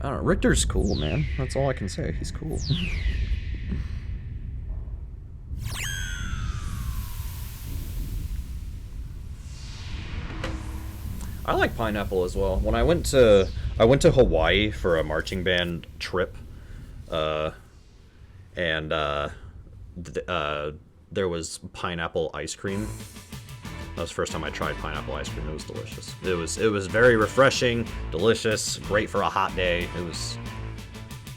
I don't know, Richter's cool, man. That's all I can say. He's cool. I like Pineapple as well. When I went to Hawaii for a marching band trip, there was pineapple ice cream. That was the first time I tried pineapple ice cream. It was delicious. It was very refreshing, delicious, great for a hot day. It was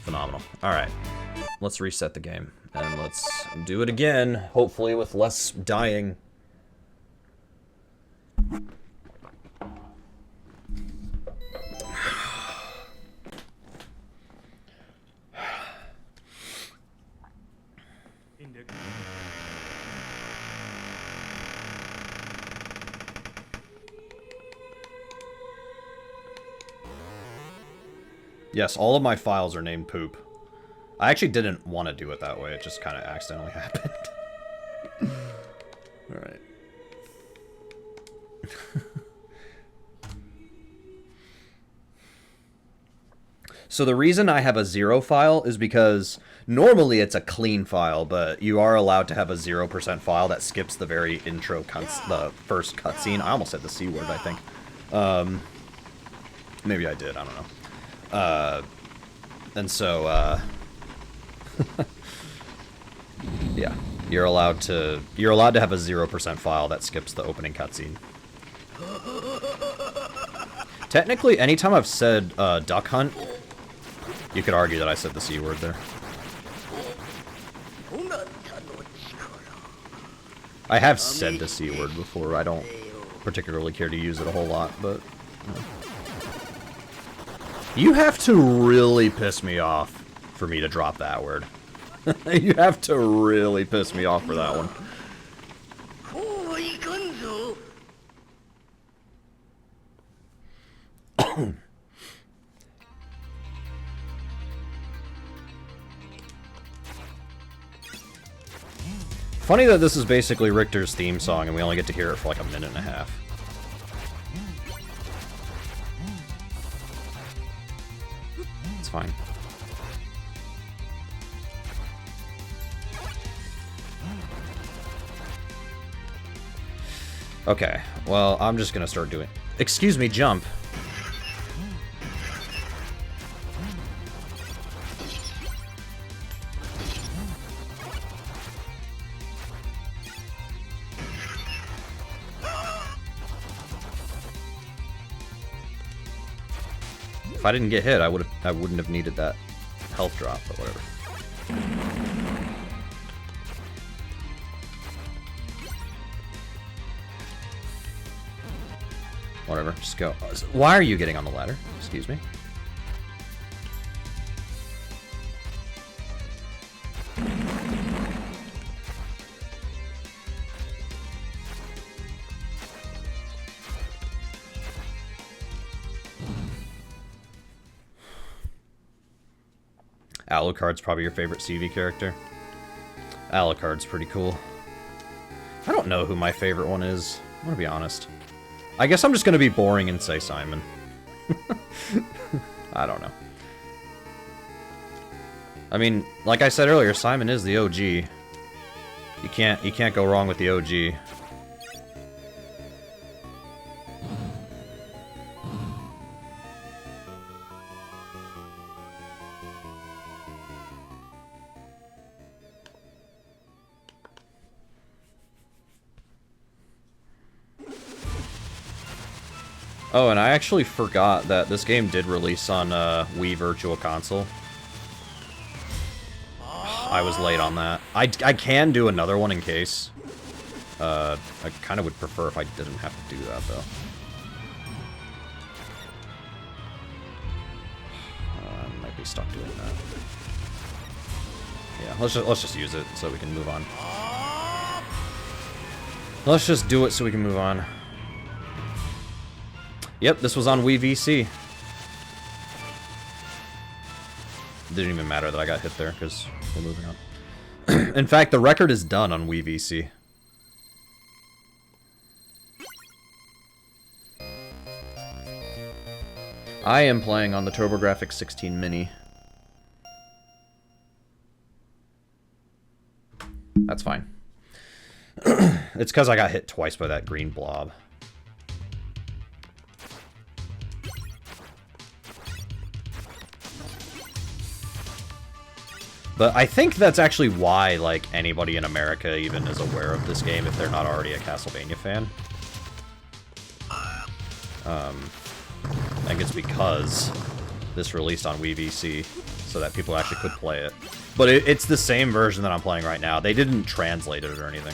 phenomenal. All right, let's reset the game and let's do it again. Hopefully with less dying. Yes, all of my files are named Poop. I actually didn't want to do it that way. It just kind of accidentally happened. Alright. So the reason I have a 0 file is because normally it's a clean file, but you are allowed to have a 0% file that skips the very intro the first cutscene. I almost said the C word, I think. Maybe I did, I don't know. And so, yeah, you're allowed to have a 0% file that skips the opening cutscene. Technically, anytime I've said, duck hunt, you could argue that I said the C word there. I have said the C word before. I don't particularly care to use it a whole lot, but... You have to really piss me off for me to drop that word. You have to really piss me off for that one. Funny that this is basically Richter's theme song and we only get to hear it for like a minute and a half. It's fine. Okay, well, I'm just gonna start doing... Excuse me, jump. If I didn't get hit, I wouldn't have needed that health drop, but whatever. Whatever, just go. Why are you getting on the ladder? Excuse me. Alucard's probably your favorite CV character. Alucard's pretty cool. I don't know who my favorite one is. I'm gonna be honest. I guess I'm just gonna be boring and say Simon. I don't know. I mean, like I said earlier, Simon is the OG. You can't go wrong with the OG. Oh, and I actually forgot that this game did release on Wii Virtual Console. I was late on that. I can do another one in case. I kind of would prefer if I didn't have to do that, though. stuck doing that. Yeah, let's just use it so we can move on. Let's just do it so we can move on. Yep, this was on Wii VC. Didn't even matter that I got hit there, because we're moving on. In fact, the record is done on Wii VC. I am playing on the TurboGrafx 16 Mini. That's fine. It's because I got hit twice by that green blob. But I think that's actually why, like, anybody in America even is aware of this game if they're not already a Castlevania fan. I think it's because this released on Wii VC, so that people actually could play it. But it's the same version that I'm playing right now. They didn't translate it or anything.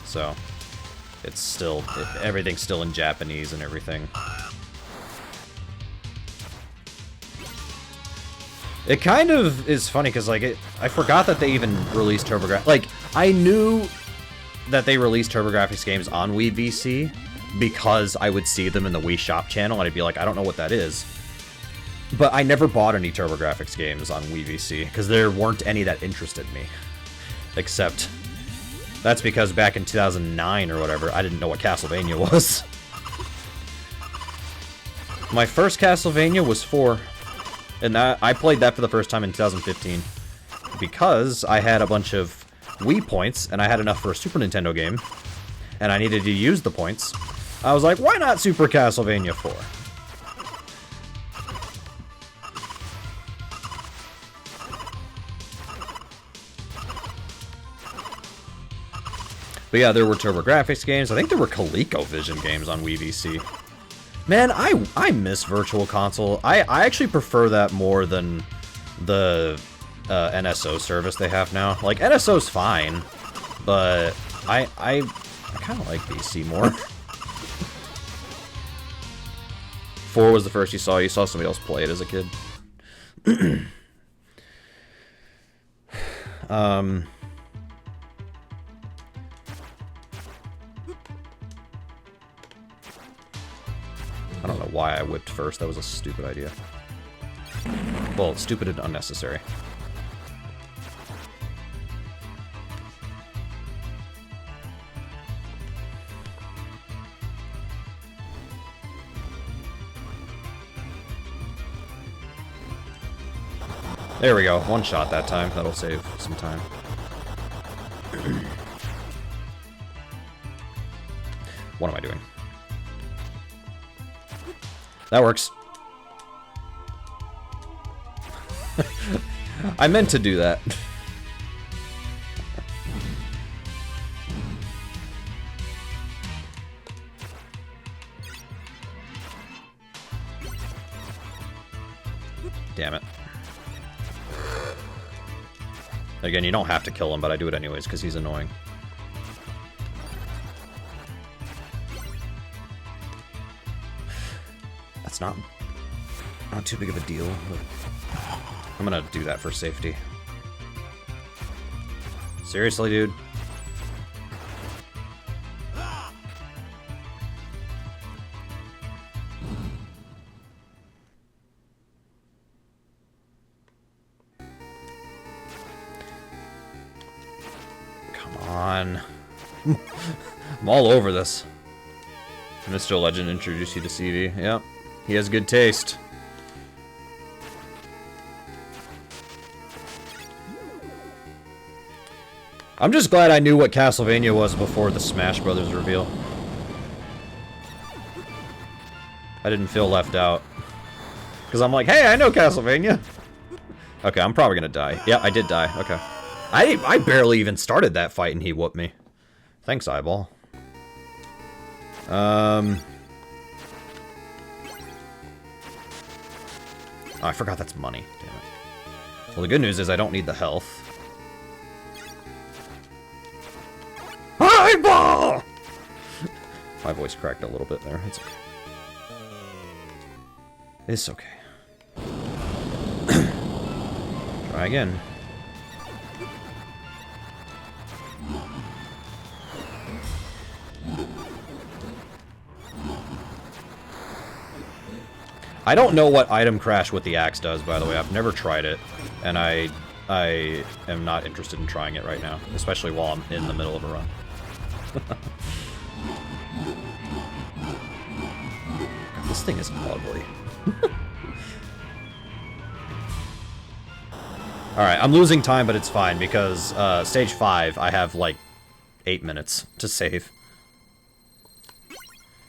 So, it's still, everything's still in Japanese and everything. It kind of is funny, because, like, I forgot that they even released TurboGrafx. Like, I knew that they released TurboGrafx games on Wii VC, because I would see them in the Wii Shop channel, and I'd be like, I don't know what that is. But I never bought any TurboGrafx games on Wii VC, because there weren't any that interested me. Except, that's because back in 2009 or whatever, I didn't know what Castlevania was. My first Castlevania was 4. And I played that for the first time in 2015 because I had a bunch of Wii points and I had enough for a Super Nintendo game and I needed to use the points. I was like, why not Super Castlevania 4? But yeah, there were TurboGrafx games. I think there were ColecoVision games on Wii VC. Man, I miss Virtual Console. I actually prefer that more than the NSO service they have now. Like, NSO's fine, but I kind of like VC more. 4 was the first you saw. You saw somebody else play it as a kid. I don't know why I whipped first. That was a stupid idea. Well, stupid and unnecessary. There we go. One shot that time. That'll save some time. What am I doing? That works. I meant to do that. Damn it. Again, you don't have to kill him, but I do it anyways because he's annoying. That's not too big of a deal, but I'm gonna do that for safety. Seriously, dude? Come on. I'm all over this. Mr. Legend introduced you to CV. Yep. He has good taste. I'm just glad I knew what Castlevania was before the Smash Brothers reveal. I didn't feel left out. Because I'm like, hey, I know Castlevania. Okay, I'm probably gonna die. Yeah, I did die. Okay. I barely even started that fight and he whooped me. Thanks, Eyeball. Oh, I forgot that's money. Damn it. Well, the good news is I don't need the health. Eyeball! My voice cracked a little bit there. It's okay. It's okay. Try again. I don't know what item crash with the axe does, by the way. I've never tried it, and I am not interested in trying it right now, especially while I'm in the middle of a run. This thing is ugly. Alright, I'm losing time, but it's fine, because stage 5, I have, like, 8 minutes to save.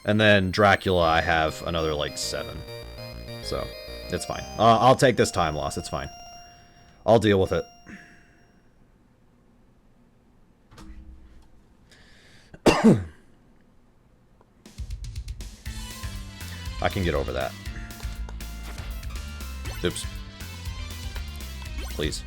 And then Dracula, I have another, like, 7. So, it's fine. I'll take this time loss, it's fine. I'll deal with it. I can get over that. Oops. Please.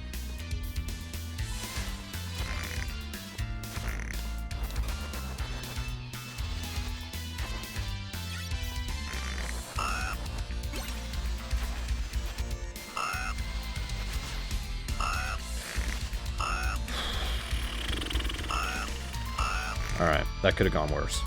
Alright, that could have gone worse.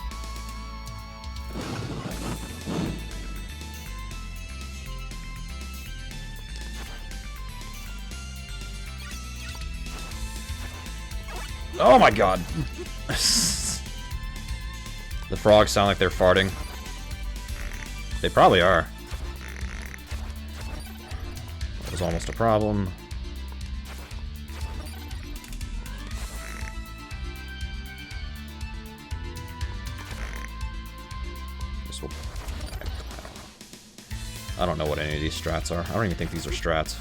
Oh my god! The frogs sound like they're farting. They probably are. That was almost a problem. I don't know what any of these strats are. I don't even think these are strats.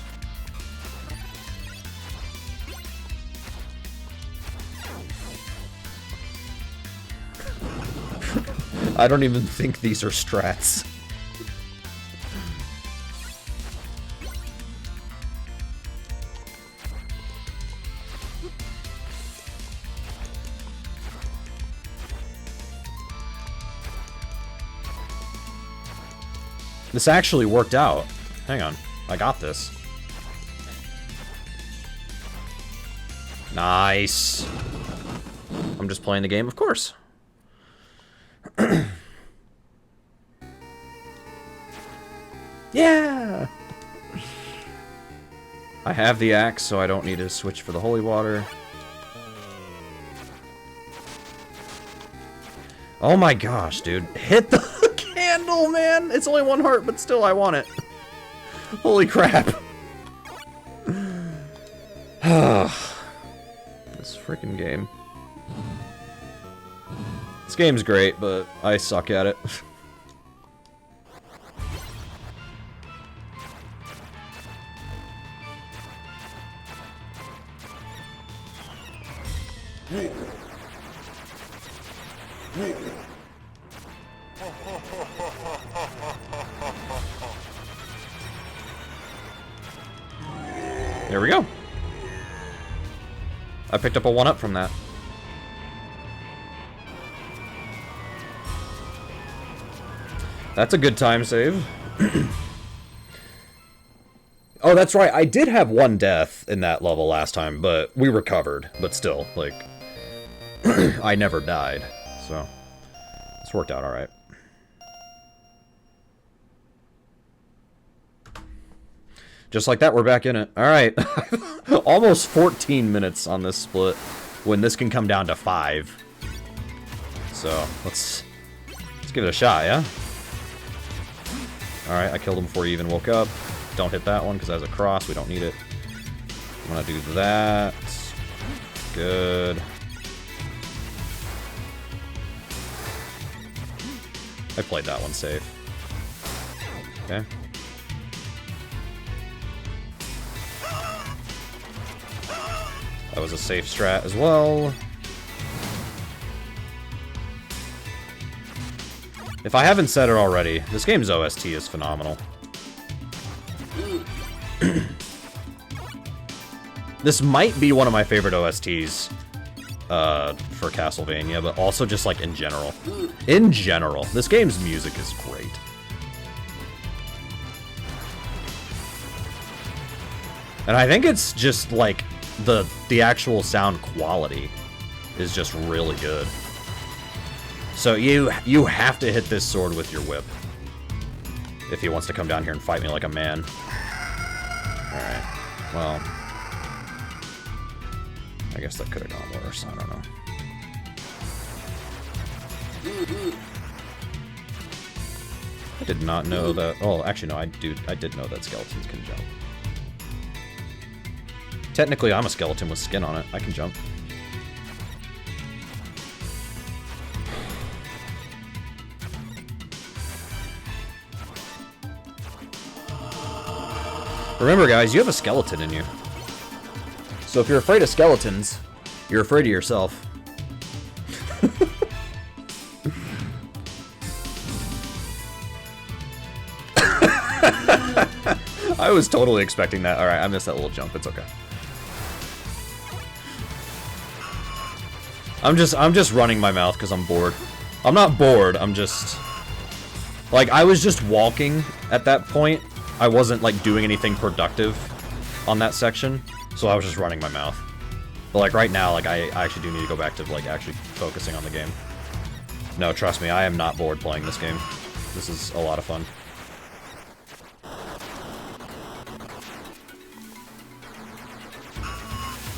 I don't even think these are strats. This actually worked out. Hang on. I got this. Nice. I'm just playing the game, of course. Yeah! I have the axe, so I don't need to switch for the holy water. Oh my gosh, dude. Hit the candle, man! It's only 1 heart, but still, I want it. Holy crap. This freaking game. This game's great, but I suck at it. There we go. I picked up a 1-up from that. That's a good time save. Oh, that's right. I did have 1 death in that level last time, but we recovered. But still, like, I never died. So, this worked out all right. Just like that, we're back in it. Alright. Almost 14 minutes on this split, when this can come down to 5. So, let's give it a shot, yeah? Alright, I killed him before he even woke up. Don't hit that one, because that has a cross. We don't need it. I'm gonna do that. Good. I played that one safe. Okay. That was a safe strat as well. If I haven't said it already, this game's OST is phenomenal. This might be one of my favorite OSTs for Castlevania, but also just like in general. In general, this game's music is great. And I think it's just like the actual sound quality is just really good. So you have to hit this sword with your whip if he wants to come down here and fight me like a man. Alright, well, I guess that could have gone worse, I don't know. I did not know that. Oh, actually, no, I did know that skeletons can jump. Technically, I'm a skeleton with skin on it. I can jump. Remember, guys, you have a skeleton in you. So if you're afraid of skeletons, you're afraid of yourself. I was totally expecting that. Alright, I missed that little jump. It's okay. I'm just running my mouth because I'm bored. I'm not bored, I'm just... Like, I was just walking at that point. I wasn't, like, doing anything productive on that section. So I was just running my mouth. But, like, right now, like, I actually do need to go back to, like, actually focusing on the game. No, trust me, I am not bored playing this game. This is a lot of fun.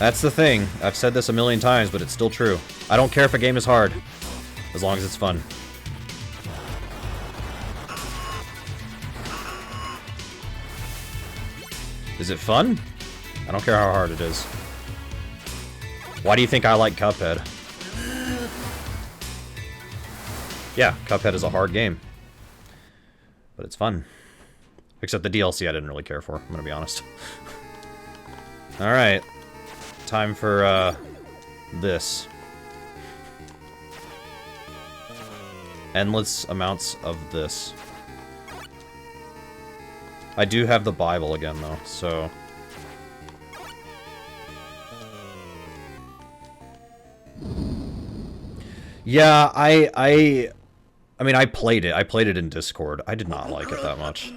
That's the thing. I've said this a million times, but it's still true. I don't care if a game is hard, as long as it's fun. Is it fun? I don't care how hard it is. Why do you think I like Cuphead? Yeah, Cuphead is a hard game. But it's fun. Except the DLC I didn't really care for, I'm gonna be honest. Alright. Time for, this. Endless amounts of this. I do have the Bible again, though, so... Yeah, I mean, I played it. I played it in Discord. I did not like it that much.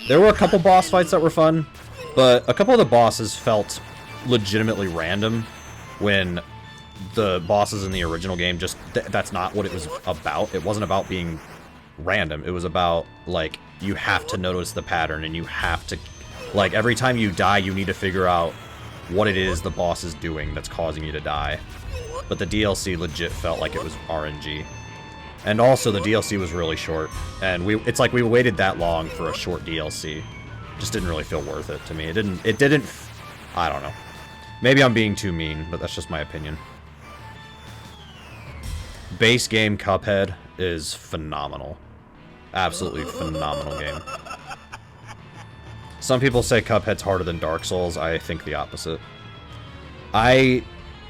There were a couple boss fights that were fun, but a couple of the bosses felt legitimately random when the bosses in the original game just... that's not what it was about. It wasn't about being random. It was about, like, you have to notice the pattern and you have to... Like, every time you die, you need to figure out what it is the boss is doing that's causing you to die. But the DLC legit felt like it was RNG. And also, the DLC was really short. And it's like we waited that long for a short DLC. Just didn't really feel worth it to me. It didn't... I don't know. Maybe I'm being too mean, but that's just my opinion. Base game Cuphead is phenomenal. Absolutely phenomenal game. Some people say Cuphead's harder than Dark Souls. I think the opposite. I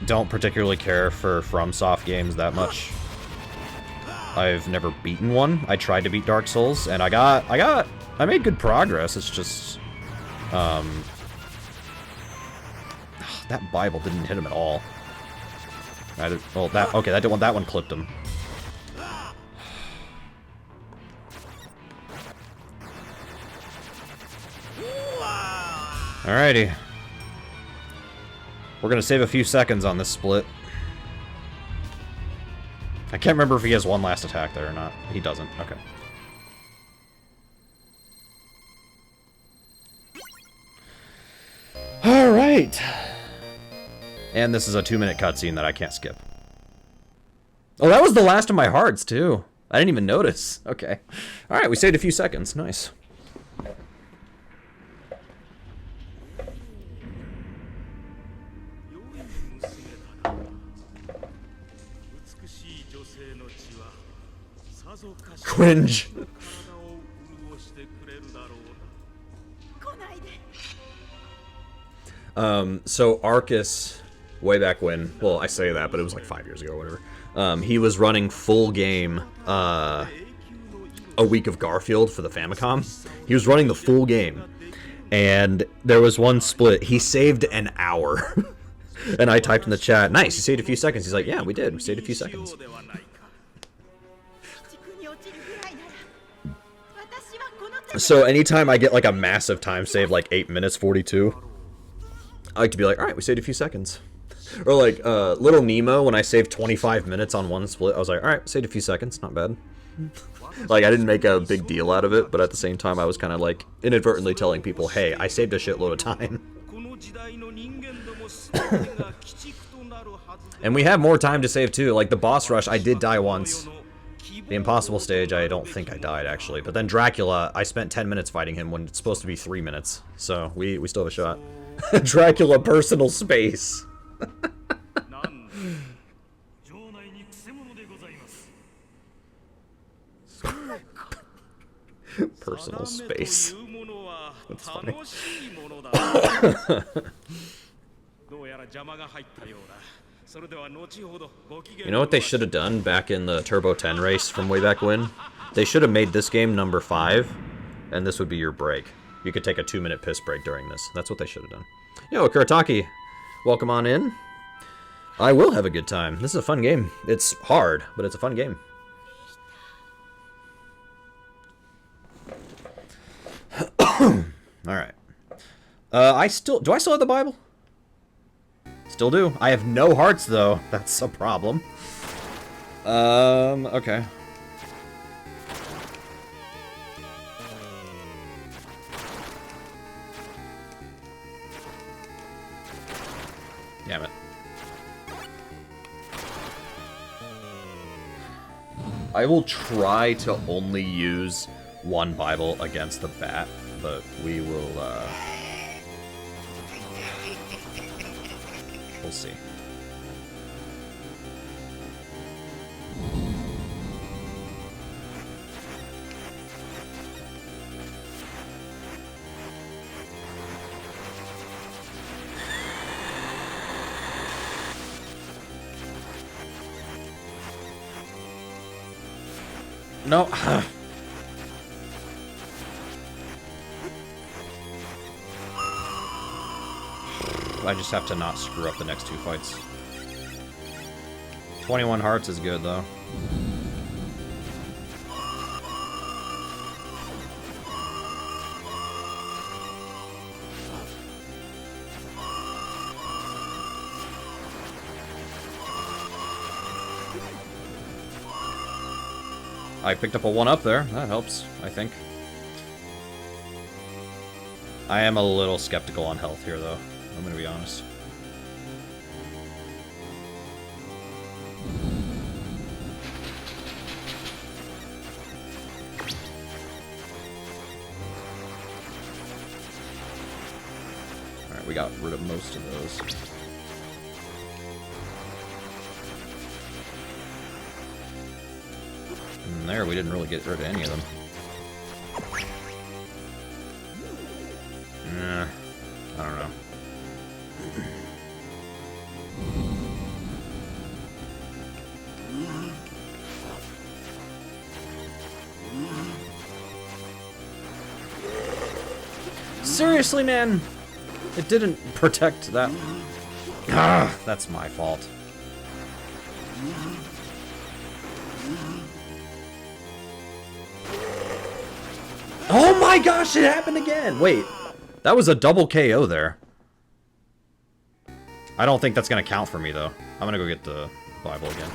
don't particularly care for FromSoft games that much. I've never beaten one. I tried to beat Dark Souls, and I made good progress. It's just, that Bible didn't hit him at all. Okay, that one clipped him. Alrighty. We're gonna save a few seconds on this split. I can't remember if he has one last attack there or not. He doesn't. Okay. Alright. And this is a 2-minute cutscene that I can't skip. Oh, that was the last of my hearts, too. I didn't even notice. Okay. Alright, we saved a few seconds. Nice. Cringe. So Arcus, way back when, well, I say that, but it was like 5 years ago or whatever, he was running full game, A Week of Garfield for the Famicom. He was running the full game, and there was one split. He saved an hour. And I typed in the chat, nice, you saved a few seconds. He's like, yeah, we did. We saved a few seconds. So anytime I get like a massive time save, like 8 minutes 42, I like to be like, all right, we saved a few seconds. Or like Little Nemo, when I saved 25 minutes on one split, I was like, all right, saved a few seconds, not bad. Like, I didn't make a big deal out of it, but at the same time, I was kind of like inadvertently telling people, hey, I saved a shitload of time. And we have more time to save too. Like the boss rush, I did die once. The impossible stage, I don't think I died actually. But then Dracula, I spent 10 minutes fighting him when it's supposed to be 3 minutes. So we still have a shot. Dracula personal space. Personal space. That's funny. You know what they should have done back in the Turbo 10 race from way back when? They should have made this game number 5, and this would be your break. You could take a 2-minute piss break during this. That's what they should have done. Yo, Kurataki, welcome on in. I will have a good time. This is a fun game. It's hard, but it's a fun game. Alright. Do I still have the Bible? Still do. I have no hearts, though. That's a problem. Okay. Damn it. I will try to only use one Bible against the bat, but we will, we'll see. No. I just have to not screw up the next 2 fights. 21 hearts is good, though. I picked up a 1-up there. That helps, I think. I am a little skeptical on health here, though. I'm gonna be honest. Alright, we got rid of most of those. And there, we didn't really get rid of any of them. Nah, I don't know. Seriously, man! It didn't protect that. Ah, that's my fault. Oh my gosh, it happened again! Wait, that was a double KO there. I don't think that's gonna count for me, though. I'm gonna go get the Bible again.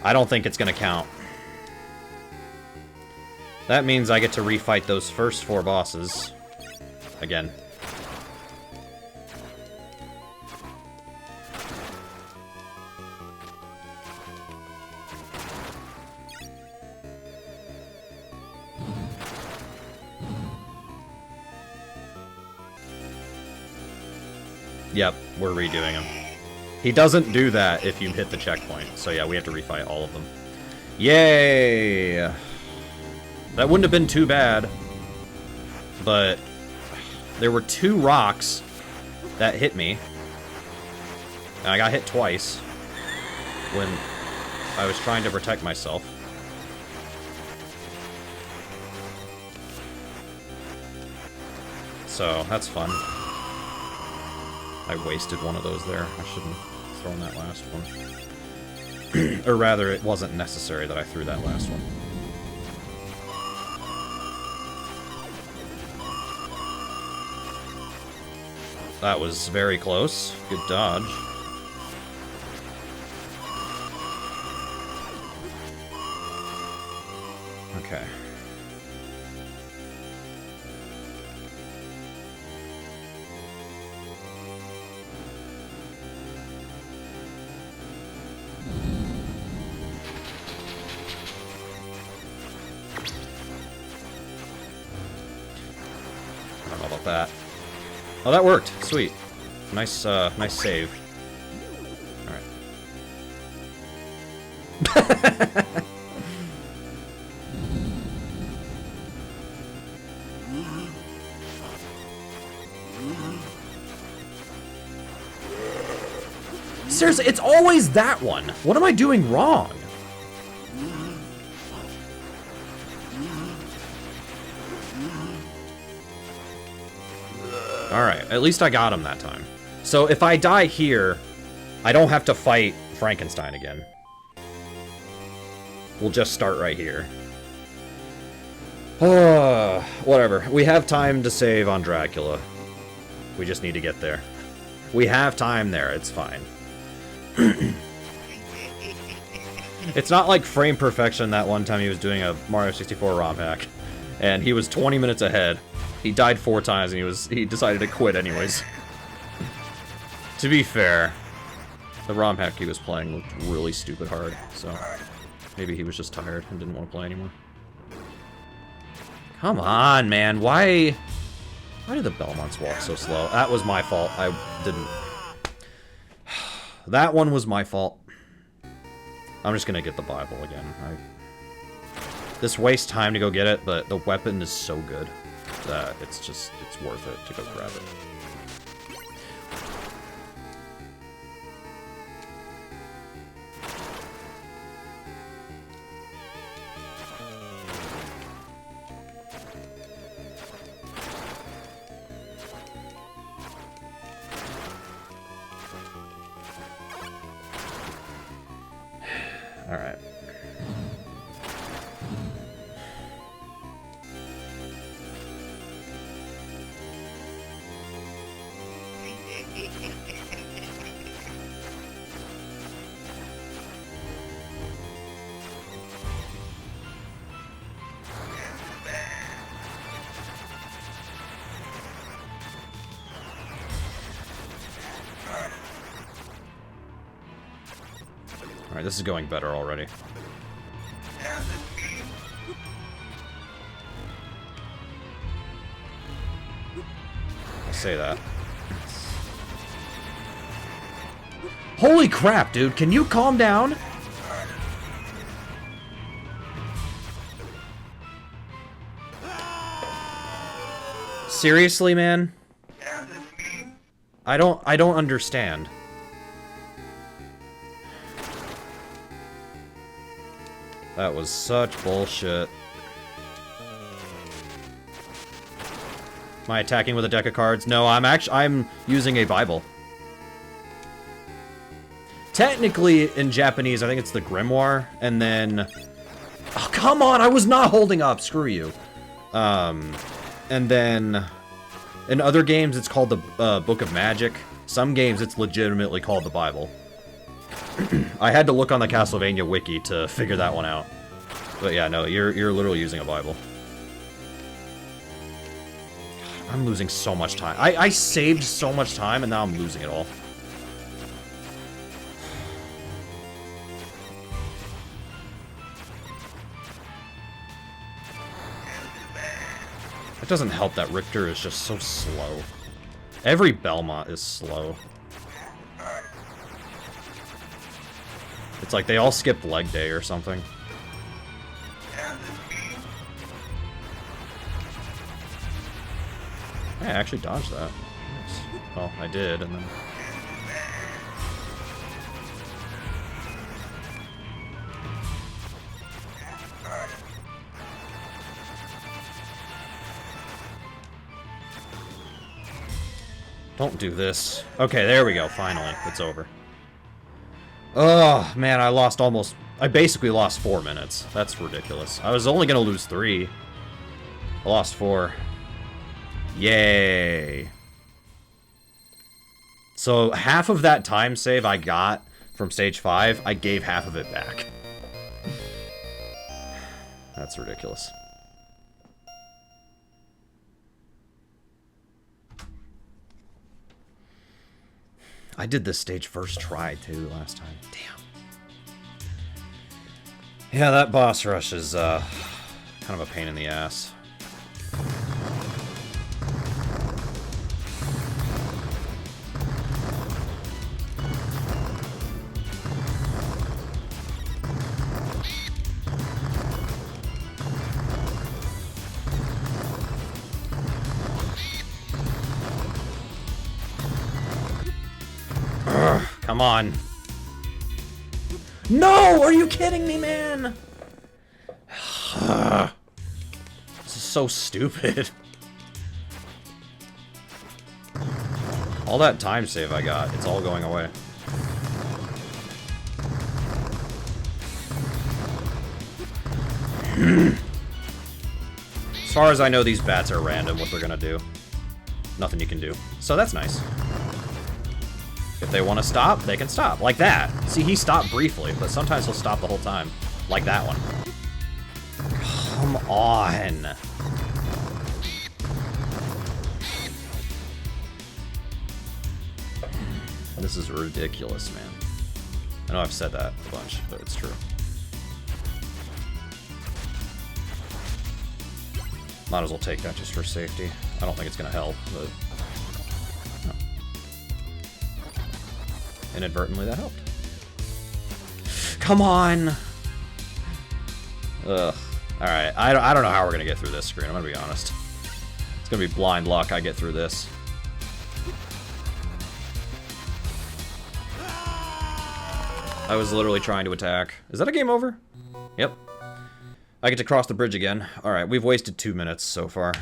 I don't think it's gonna count. That means I get to refight those first 4 bosses again. Yep, we're redoing him. He doesn't do that if you hit the checkpoint. So yeah, we have to refight all of them. Yay! That wouldn't have been too bad. But there were 2 rocks that hit me. And I got hit twice when I was trying to protect myself. So that's fun. I wasted one of those there. I shouldn't have thrown that last one. Or rather, it wasn't necessary that I threw that last one. That was very close. Good dodge. Okay. I don't know about that. Oh, that worked. Sweet. Nice, nice save. Alright. Seriously, it's always that one. What am I doing wrong? Alright, at least I got him that time. So if I die here, I don't have to fight Frankenstein again. We'll just start right here. Whatever. We have time to save on Dracula. We just need to get there. We have time there, it's fine. It's not like frame perfection that one time he was doing a Mario 64 ROM hack. And he was 20 minutes ahead. He died 4 times and he decided to quit anyways. To be fair, the ROM hack he was playing looked really stupid hard, so maybe he was just tired and didn't want to play anymore. Come on, man, why did the Belmonts walk so slow? That was my fault. I didn't... That one was my fault. I'm just gonna get the Bible again. This wastes time to go get it, but the weapon is so good that it's worth it to go grab it. Alright. Alright, this is going better already. I say that. Holy crap, dude! Can you calm down? Seriously, man? I don't understand. That was such bullshit. Am I attacking with a deck of cards? No, I'm using a Bible. Technically, in Japanese, I think it's the Grimoire, and then... Oh, come on! I was not holding up! Screw you. And then... In other games, it's called the Book of Magic. Some games, it's legitimately called the Bible. I had to look on the Castlevania wiki to figure that one out. But yeah, no, you're literally using a Bible. God, I'm losing so much time. I saved so much time, and now I'm losing it all. It doesn't help that Richter is just so slow. Every Belmont is slow. It's like they all skipped leg day or something. Hey, I actually dodged that. Nice. Well, I did, and then... Don't do this. Okay, there we go, finally. It's over. Oh, man, I basically lost 4 minutes. That's ridiculous. I was only gonna lose 3. I lost 4. Yay. So, half of that time save I got from stage 5, I gave half of it back. That's ridiculous. I did this stage first try, too, last time. Damn. Yeah, that boss rush is, kind of a pain in the ass. Come on. No! Are you kidding me, man? This is so stupid. All that time save I got, it's all going away. As far as I know, these bats are random, what they're gonna do. Nothing you can do. So that's nice. If they want to stop, they can stop. Like that. See, he stopped briefly, but sometimes he'll stop the whole time. Like that one. Come on. This is ridiculous, man. I know I've said that a bunch, but it's true. Might as well take that just for safety. I don't think it's going to help, but... inadvertently, that helped. Come on! Ugh. Alright, I don't know how we're gonna get through this screen, I'm gonna be honest. It's gonna be blind luck I get through this. I was literally trying to attack. Is that a game over? Yep. I get to cross the bridge again. Alright, we've wasted 2 minutes so far.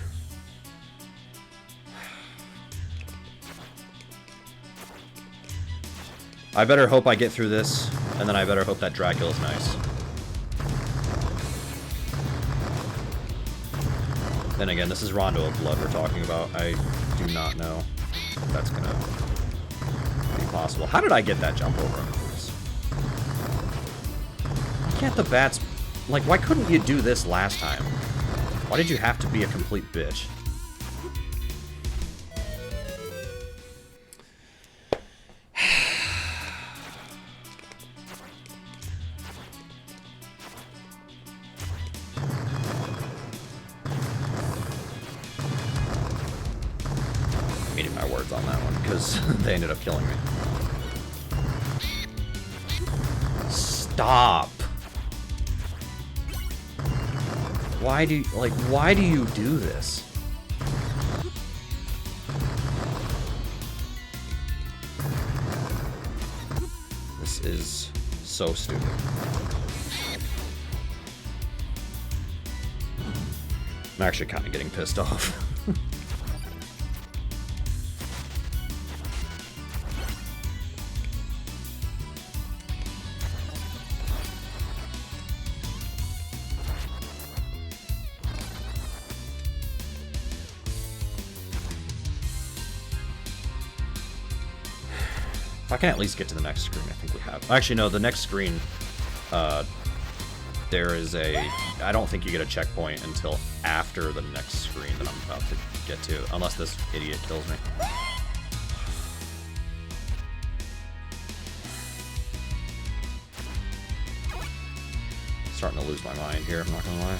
I better hope I get through this, and then I better hope that Dracula's nice. Then again, this is Rondo of Blood we're talking about. I do not know if that's gonna be possible. How did I get that jump over him? Why can't the bats... Like, why couldn't you do this last time? Why did you have to be a complete bitch? On that one because they ended up killing me. Stop. Why do you do this? This is so stupid. I'm actually kind of getting pissed off. If I can at least get to the next screen, I think we have. Actually, no, the next screen, there is a... I don't think you get a checkpoint until after the next screen that I'm about to get to, unless this idiot kills me. Starting to lose my mind here, I'm not gonna lie.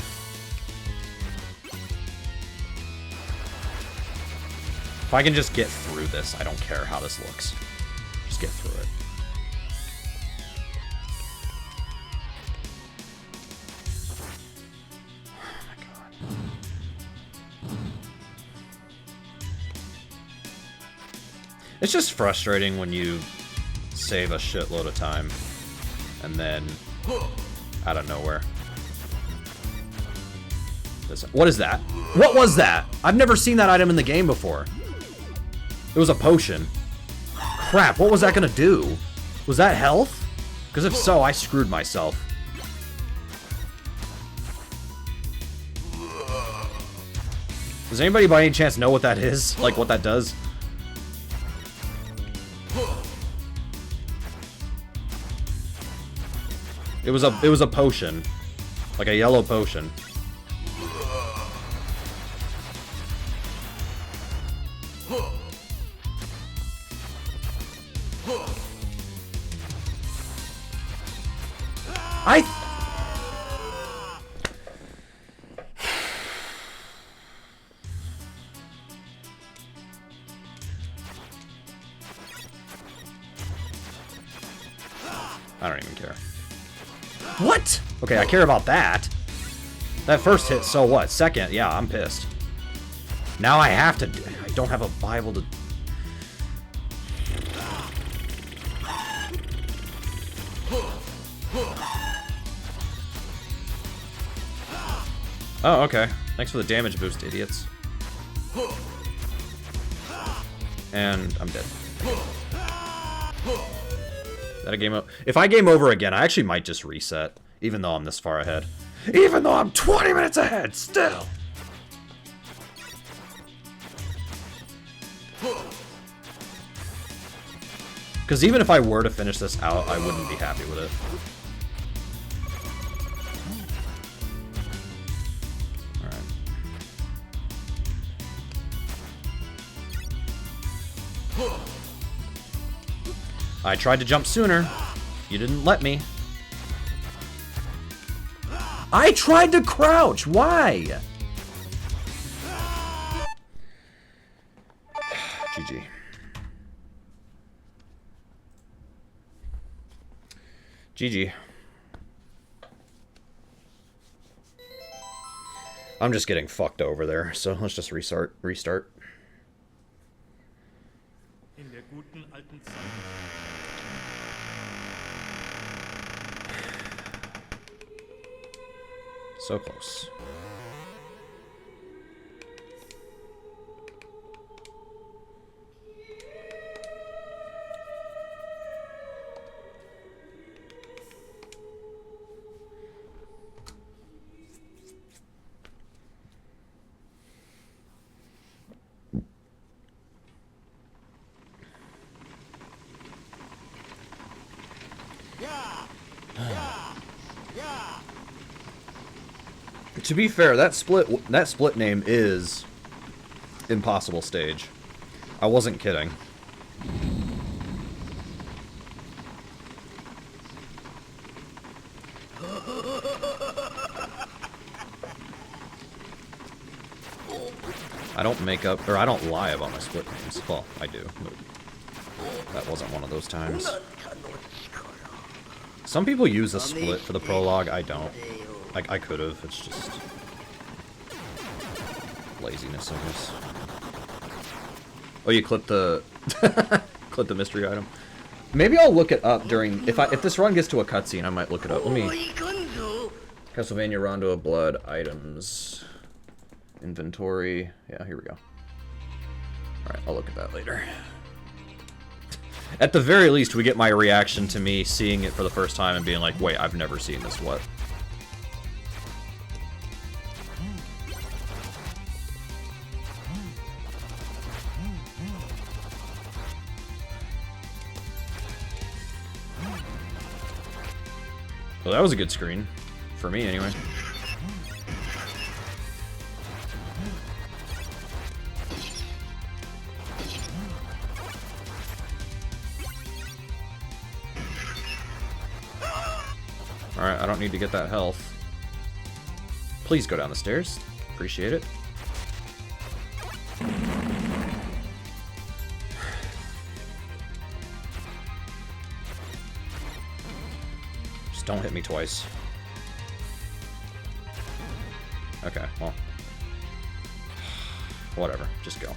If I can just get through this, I don't care how this looks. Just get through it. Oh my god. It's just frustrating when you save a shitload of time and then out of nowhere. What is that? What was that? I've never seen that item in the game before. It was a potion. Crap, what was that gonna do? Was that health? Because if so, I screwed myself. Does anybody by any chance know what that is? Like, what that does? It was a potion. Like a yellow potion. I don't even care. What? Okay, I care about that. That first hit, so what? Second, yeah, I'm pissed. Now I have to... I don't have a Bible to... Oh, okay. Thanks for the damage boost, idiots. And I'm dead. Is that a game over? If I game over again, I actually might just reset. Even though I'm this far ahead. Even though I'm 20 minutes ahead, still! Because even if I were to finish this out, I wouldn't be happy with it. Alright. I tried to jump sooner. You didn't let me. I tried to crouch! Why? GG. GG. I'm just getting fucked over there, so let's just restart. In der guten alten Zeit. So close. To be fair, that split name is Impossible Stage. I wasn't kidding. I don't make up, or I don't lie about my split names. Well, I do, but that wasn't one of those times. Some people use a split for the prologue, I don't. I could have, it's just laziness, I guess. Oh, you clipped the clipped the mystery item. Maybe I'll look it up during if this run gets to a cutscene, I might look it up. Let me Castlevania Rondo of Blood items. Inventory. Yeah, here we go. Alright, I'll look at that later. At the very least, we get my reaction to me seeing it for the first time and being like, wait, I've never seen this, what? Well, that was a good screen. For me, anyway. Alright, I don't need to get that health. Please go down the stairs. Appreciate it. Just don't hit me twice. Okay, well. Whatever, just go.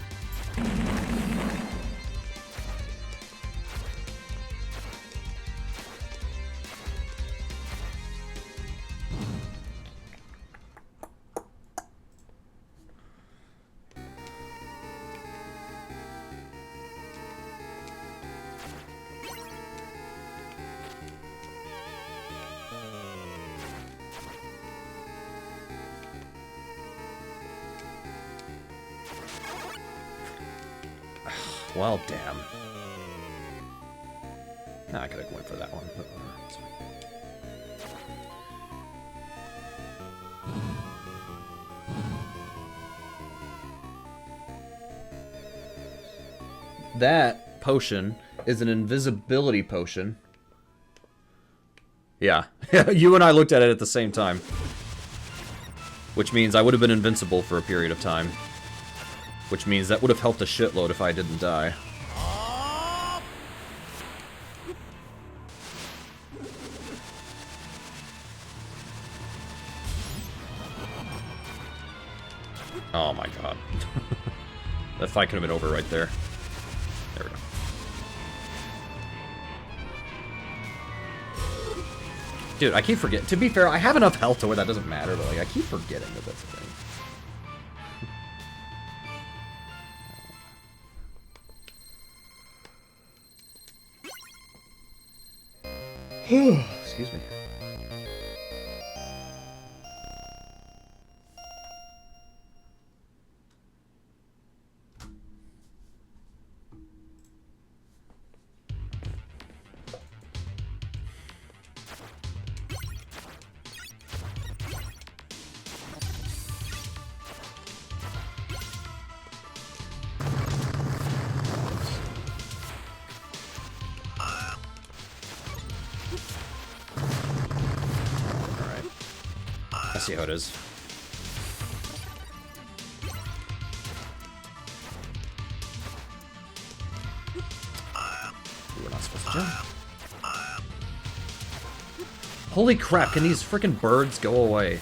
Well, damn. Nah, I could have went for that one. But it's fine. That potion is an invisibility potion. Yeah. You and I looked at it at the same time. Which means I would have been invincible for a period of time. Which means that would have helped a shitload if I didn't die. Oh my god. That fight could have been over right there. There we go. Dude, I keep forgetting. To be fair, I have enough health to where that doesn't matter, but like I keep forgetting that that's a thing. Excuse me. I see how it is. We're not supposed to jump. Holy crap, can these frickin' birds go away?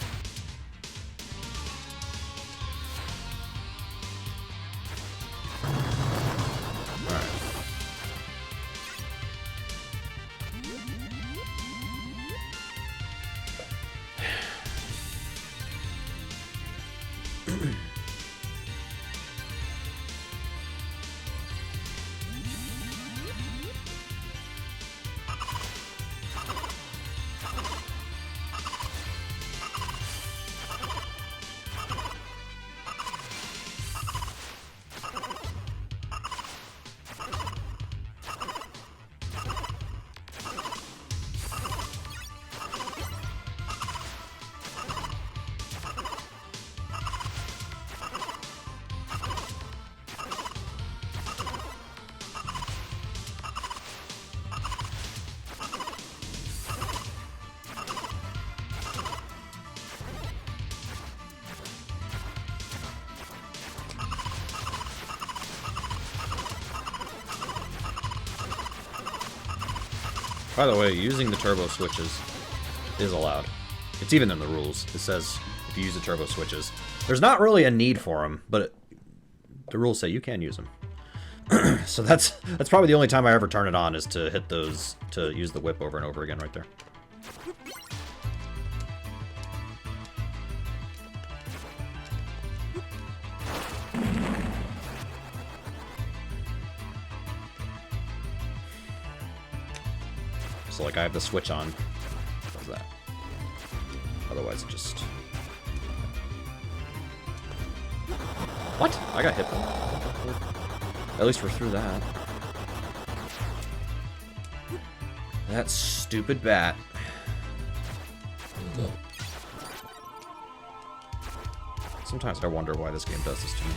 By the way, using the turbo switches is allowed. It's even in the rules. It says if you use the turbo switches. There's not really a need for them, but the rules say you can use them. So that's probably the only time I ever turn it on is to hit those, to use the whip over and over again right there. So, like, I have the switch on. How's that? Otherwise, it just... What? I got hit. At least we're through that. That stupid bat. Sometimes I wonder why this game does this to me.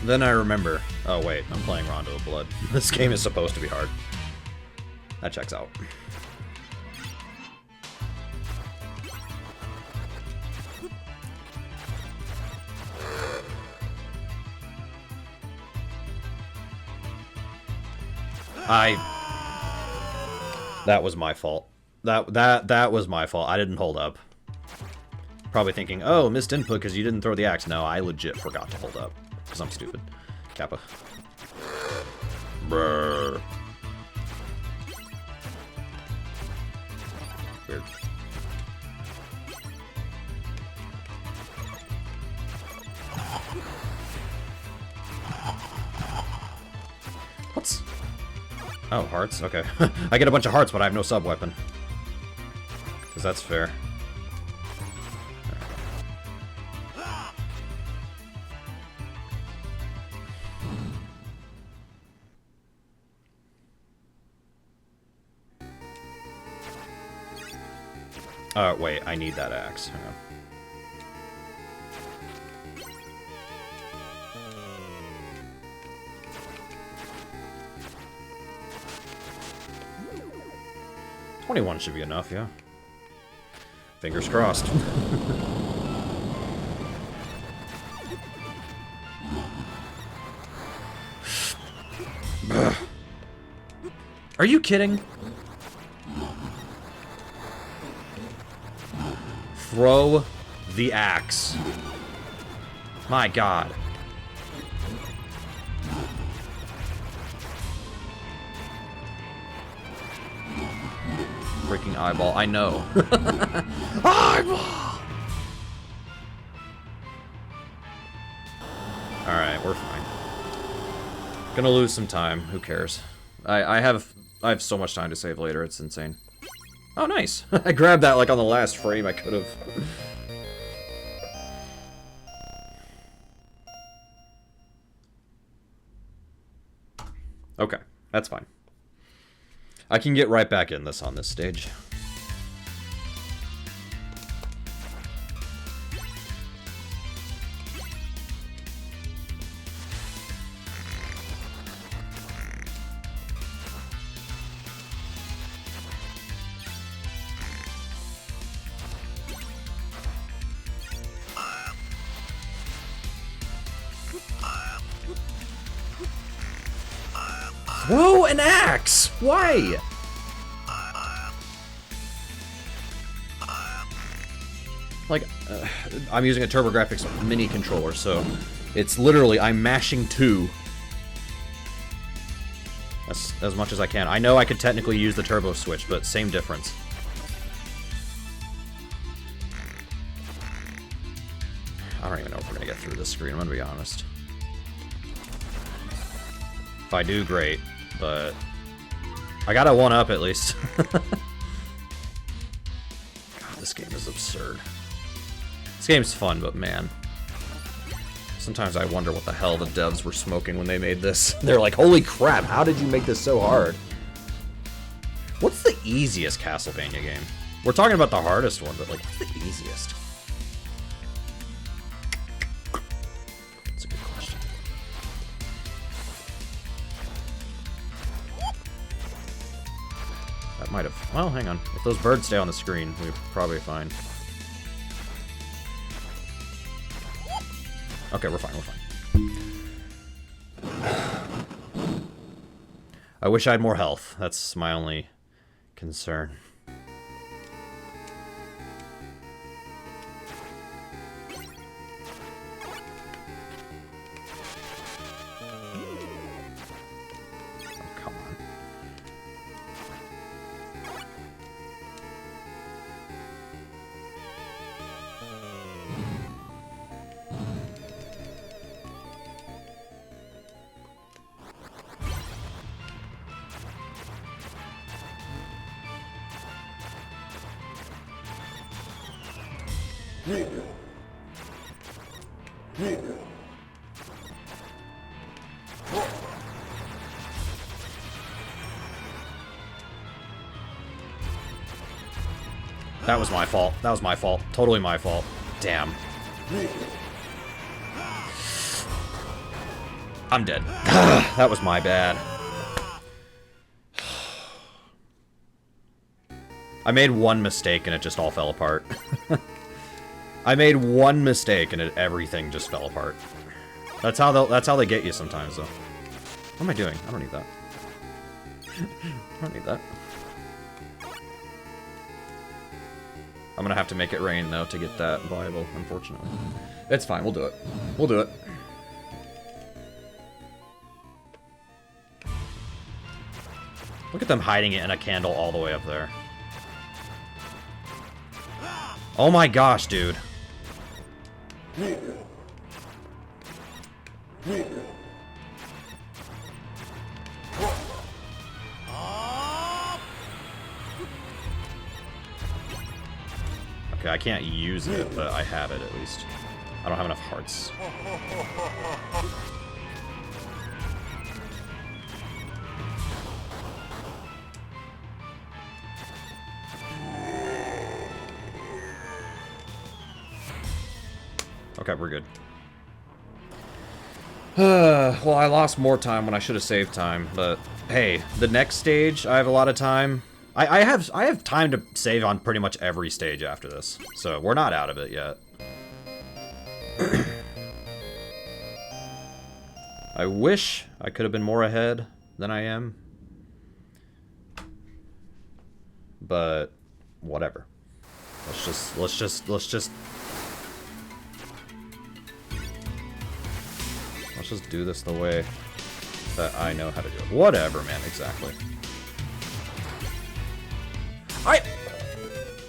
Then I remember, oh wait, I'm playing Rondo of Blood. This game is supposed to be hard. That checks out. That was my fault. That was my fault. I didn't hold up. Probably thinking, oh, missed input because you didn't throw the axe. No, I legit forgot to hold up. Because I'm stupid. Kappa. Brrr. Weird. What's... Oh, hearts? Okay. I get a bunch of hearts, but I have no sub-weapon. Because that's fair. Wait, I need that axe. Hang on. $21 should be enough, yeah. Fingers crossed. Are you kidding? Throw the axe. My God. Freaking eyeball. I know. Eyeball! Alright, we're fine. Gonna lose some time. Who cares? I have so much time to save later. It's insane. Oh, nice. I grabbed that like on the last frame. I could have. Okay, that's fine. I can get right back in this on this stage. Throw an axe! Why? Like, I'm using a TurboGrafx mini controller, so it's literally, I'm mashing 2. As much as I can. I know I could technically use the turbo switch, but same difference. I don't even know if we're gonna get through this screen, I'm gonna be honest. If I do, great, but I got a 1-up at least. God, this game is absurd. This game's fun, but man. Sometimes I wonder what the hell the devs were smoking when they made this. They're like, holy crap, how did you make this so hard? What's the easiest Castlevania game? We're talking about the hardest one, but like, what's the easiest? That's a good question. That might have... Well, hang on. If those birds stay on the screen, we're probably fine. Okay, we're fine, we're fine. I wish I had more health. That's my only concern. Oh, come on. That was my fault. That was my fault. Totally my fault. Damn. I'm dead. That was my bad. I made one mistake and it just all fell apart. I made one mistake and everything just fell apart. That's how they get you sometimes, though. What am I doing? I don't need that. I don't need that. I'm gonna have to make it rain, though, to get that viable, unfortunately. It's fine, we'll do it. We'll do it. Look at them hiding it in a candle all the way up there. Oh my gosh, dude. Okay, I can't use it, but I have it at least. I don't have enough hearts. Okay, we're good. Well, I lost more time when I should have saved time, but hey, the next stage, I have a lot of time. I have time to save on pretty much every stage after this, so we're not out of it yet. I wish I could have been more ahead than I am, but whatever. Let's just do this the way that I know how to do it. Whatever, man, exactly.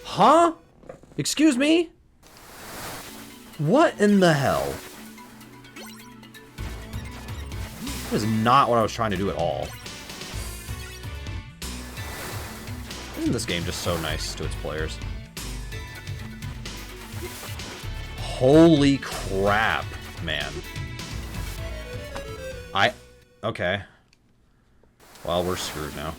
Huh? Excuse me? What in the hell? That is not what I was trying to do at all. Isn't this game just so nice to its players? Holy crap, man. Okay. Well, we're screwed now.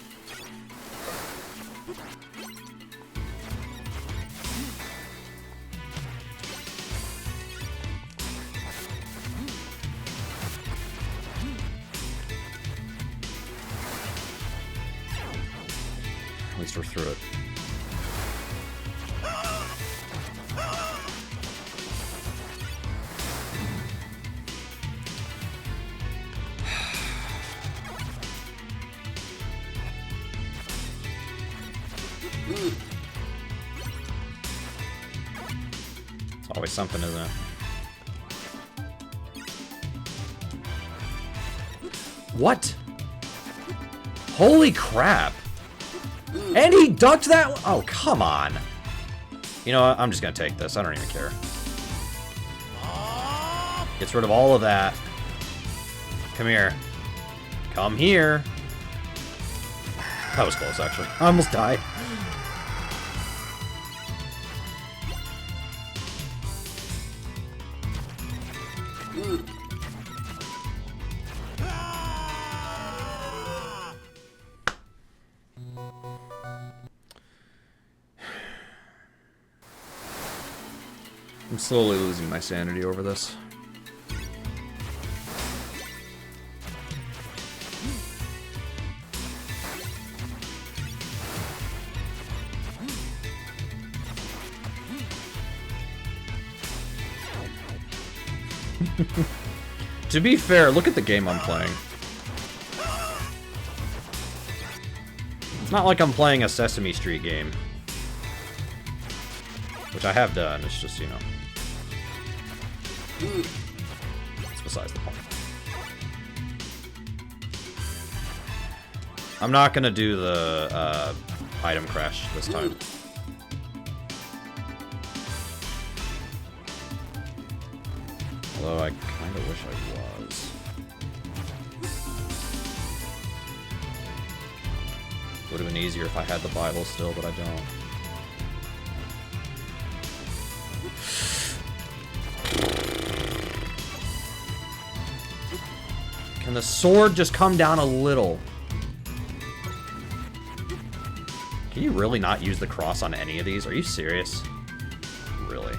At least we're through it. It's always something, isn't it? What? Holy crap! And he ducked that. Oh, come on. You know what? I'm just gonna take this. I don't even care. Gets rid of all of that. Come here. Come here. That was close, actually. I almost died. I'm slowly losing my sanity over this. To be fair, look at the game I'm playing. It's not like I'm playing a Sesame Street game. Which I have done, it's just, you know. It's besides the point. I'm not gonna do the item crash this time. Although I kind of wish I was. Would have been easier if I had the Bible still, but I don't. Can the sword just come down a little? Can you really not use the cross on any of these? Are you serious? Really?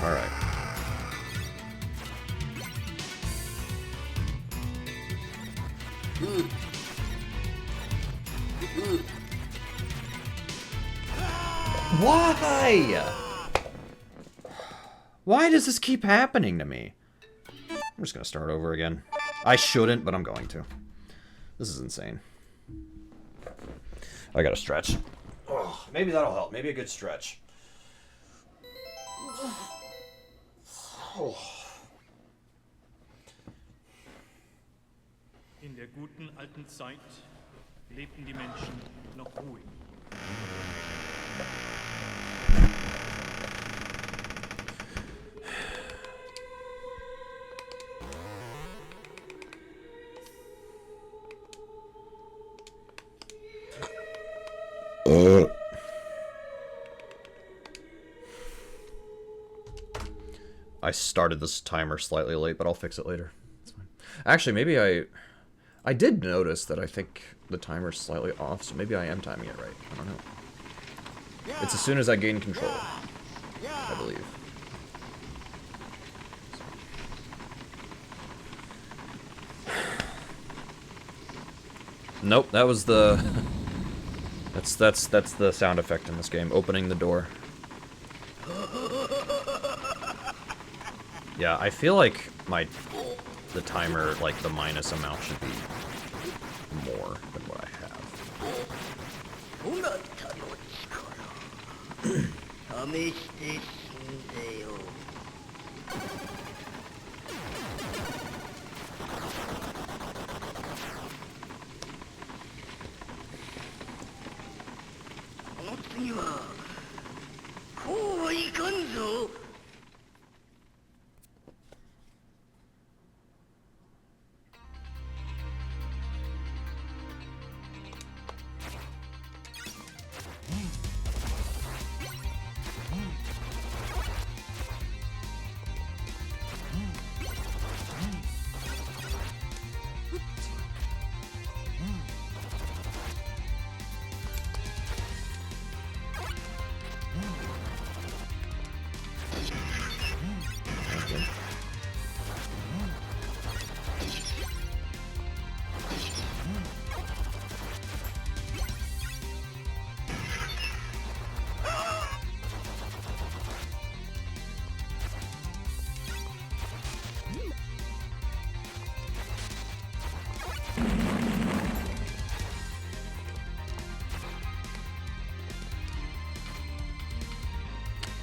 Alright. Why? Why does this keep happening to me? I'm just gonna start over again. I shouldn't, but I'm going to. This is insane. I gotta stretch. Oh, maybe that'll help. Maybe a good stretch. Oh. In der guten alten Zeit lebten die Menschen noch ruhig. I started this timer slightly late, but I'll fix it later. It's fine. Actually, maybe I did notice that I think the timer's slightly off, so maybe I am timing it right. I don't know. It's as soon as I gain control. I believe. Nope, that was the... that's the sound effect in this game, opening the door. Yeah, I feel like the timer, like the minus amount should be more than what I have. 試して死んでよ。この次はこうはいかんぞ。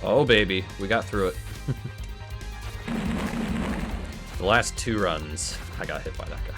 Oh baby, we got through it. The last 2 runs, I got hit by that guy.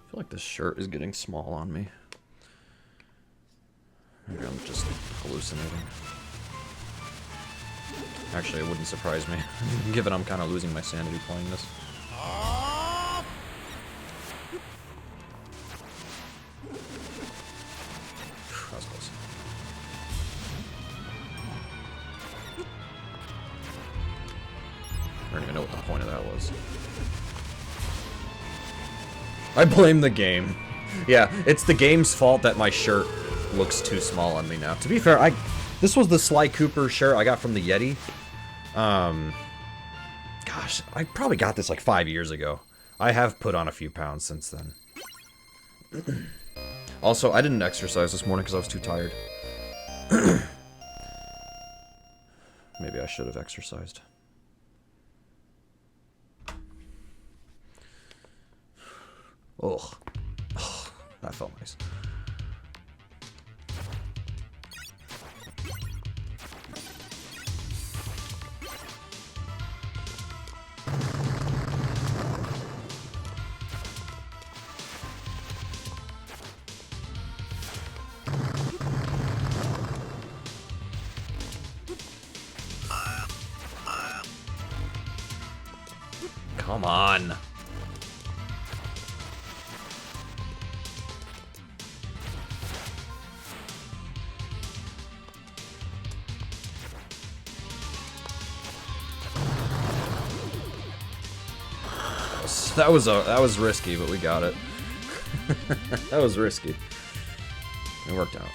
I feel like this shirt is getting small on me. Maybe I'm just hallucinating. Actually, it wouldn't surprise me, given I'm kind of losing my sanity playing this. That was close. I don't even know what the point of that was. I blame the game. Yeah, it's the game's fault that my shirt looks too small on me now. To be fair, this was the Sly Cooper shirt I got from the Yeti. Gosh, I probably got this like 5 years ago. I have put on a few pounds since then. Also, I didn't exercise this morning because I was too tired. Maybe I should have exercised. Ugh. Oh, that felt nice. Come on. That was risky, but we got it. That was risky. It worked out.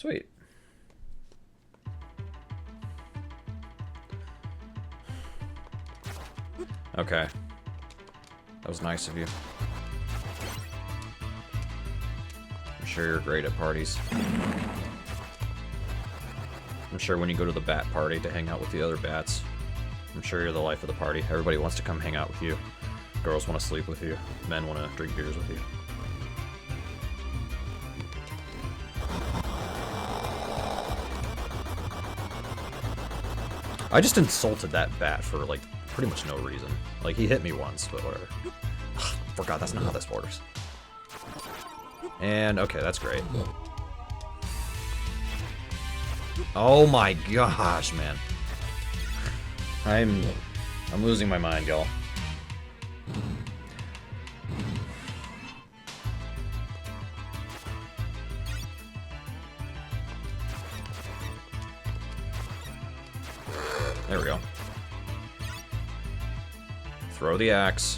Sweet. Okay. That was nice of you. I'm sure you're great at parties. I'm sure when you go to the bat party to hang out with the other bats, I'm sure you're the life of the party. Everybody wants to come hang out with you. Girls want to sleep with you. Men want to drink beers with you. I just insulted that bat for, like, pretty much no reason. Like, he hit me once, but whatever. Forgot, that's not how this works. And, okay, that's great. Oh my gosh, man. I'm losing my mind, y'all. There we go. Throw the axe.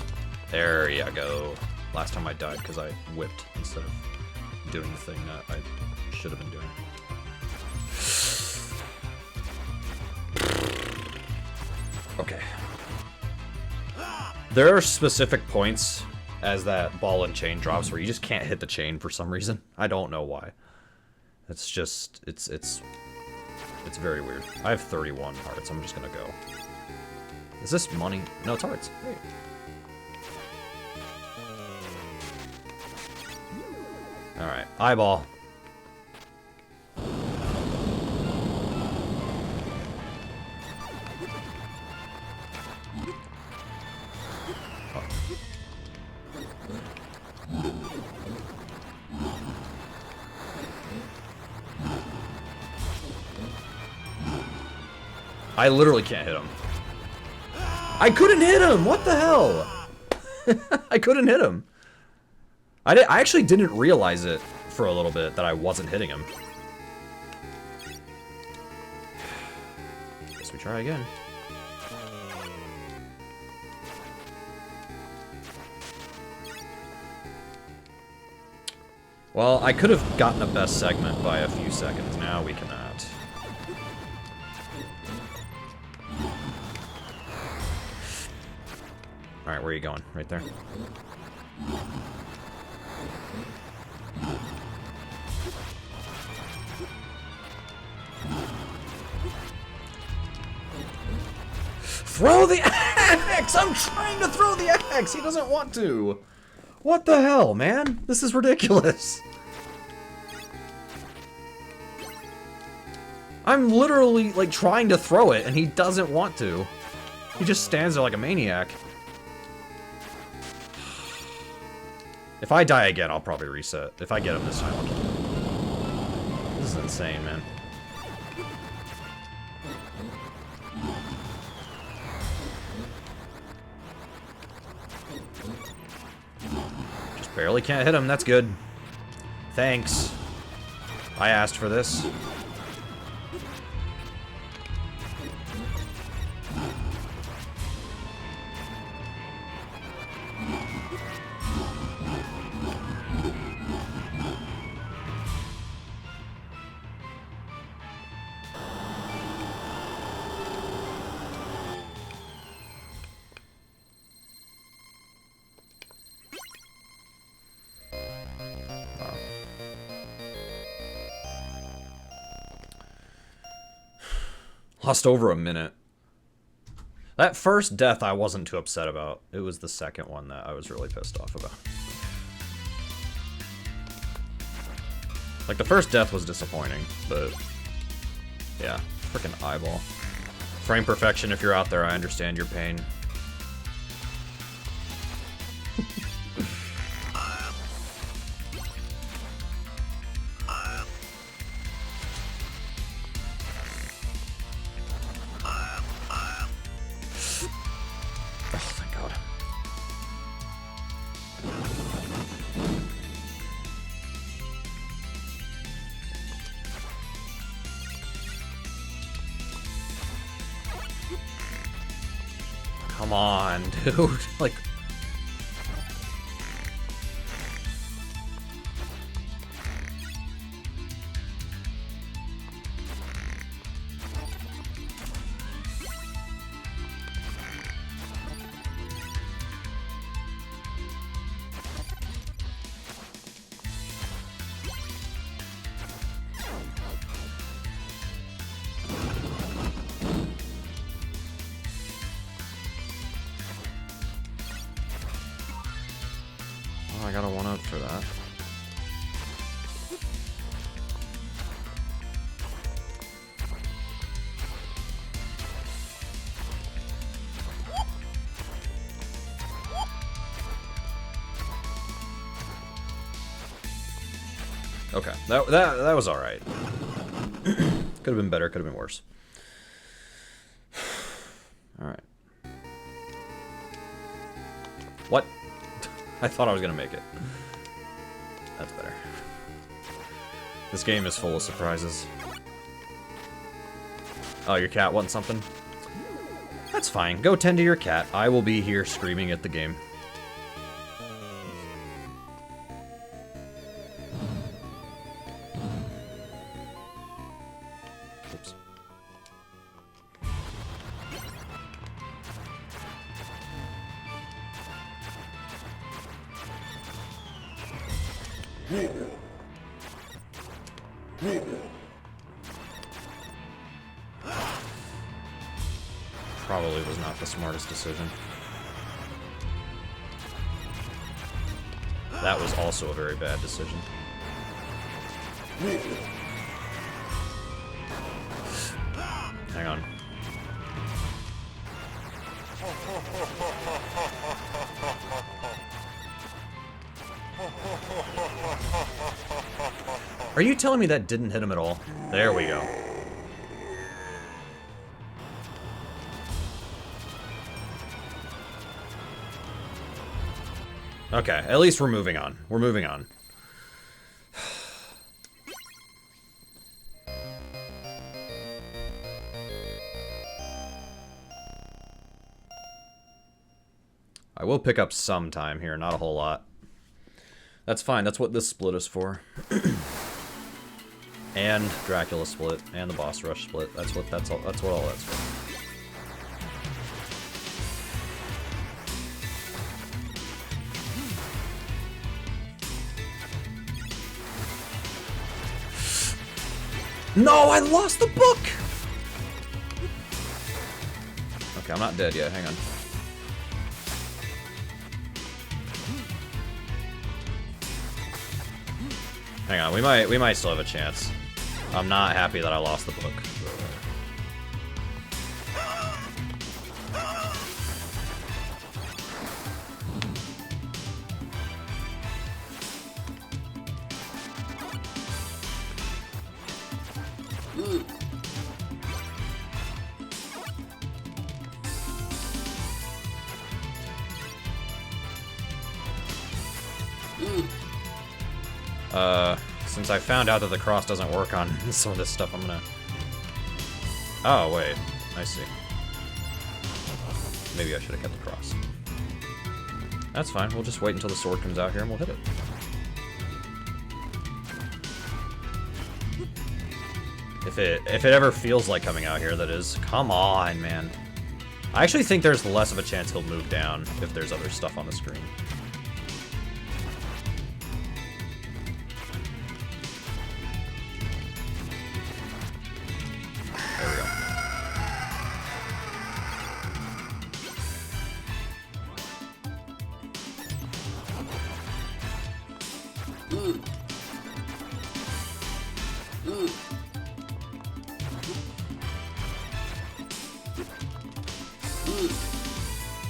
There you go. Last time I died because I whipped instead of doing the thing that I should have been doing. Okay. There are specific points as that ball and chain drops where you just can't hit the chain for some reason. I don't know why. It's just, it's very weird. I have 31 hearts. I'm just gonna go. Is this money? No, it's hearts. Great. Alright, eyeball. I literally can't hit him. I couldn't hit him! What the hell? I couldn't hit him. I actually didn't realize it for a little bit that I wasn't hitting him. Guess we try again. Well, I could have gotten a best segment by a few seconds. Now we cannot. Alright, where are you going? Right there. Throw the axe! I'm trying to throw the axe! He doesn't want to! What the hell, man? This is ridiculous. I'm literally, like, trying to throw it, and he doesn't want to. He just stands there like a maniac. If I die again, I'll probably reset. If I get him this time, I'll kill him. This is insane, man. Just barely can't hit him, that's good. Thanks. I asked for this. Lost over a minute. That first death I wasn't too upset about. It was the second one that I was really pissed off about. Like, the first death was disappointing, but yeah, freaking eyeball. Frame perfection, if you're out there, I understand your pain. Come on, dude. Like... Okay, that was all right. Could have been better. Could have been worse. All right. What? I thought I was gonna make it. That's better. This game is full of surprises. Oh, your cat wants something? That's fine. Go tend to your cat. I will be here screaming at the game. Oops. Probably was not the smartest decision. That was also a very bad decision. Hang on. Are you telling me that didn't hit him at all? There we go. Okay, at least we're moving on. We're moving on. I will pick up some time here, not a whole lot. That's fine, that's what this split is for. And Dracula split, and the boss rush split. That's what all that's for. No, I lost the book! Okay, I'm not dead yet, hang on. Hang on, we might still have a chance. I'm not happy that I lost the book. Since I found out that the cross doesn't work on some of this stuff, I'm gonna... Oh, wait. I see. Maybe I should have kept the cross. That's fine. We'll just wait until the sword comes out here and we'll hit it. If it ever feels like coming out here, that is. Come on, man. I actually think there's less of a chance he'll move down if there's other stuff on the screen.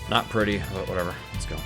Not pretty, but whatever. Let's go.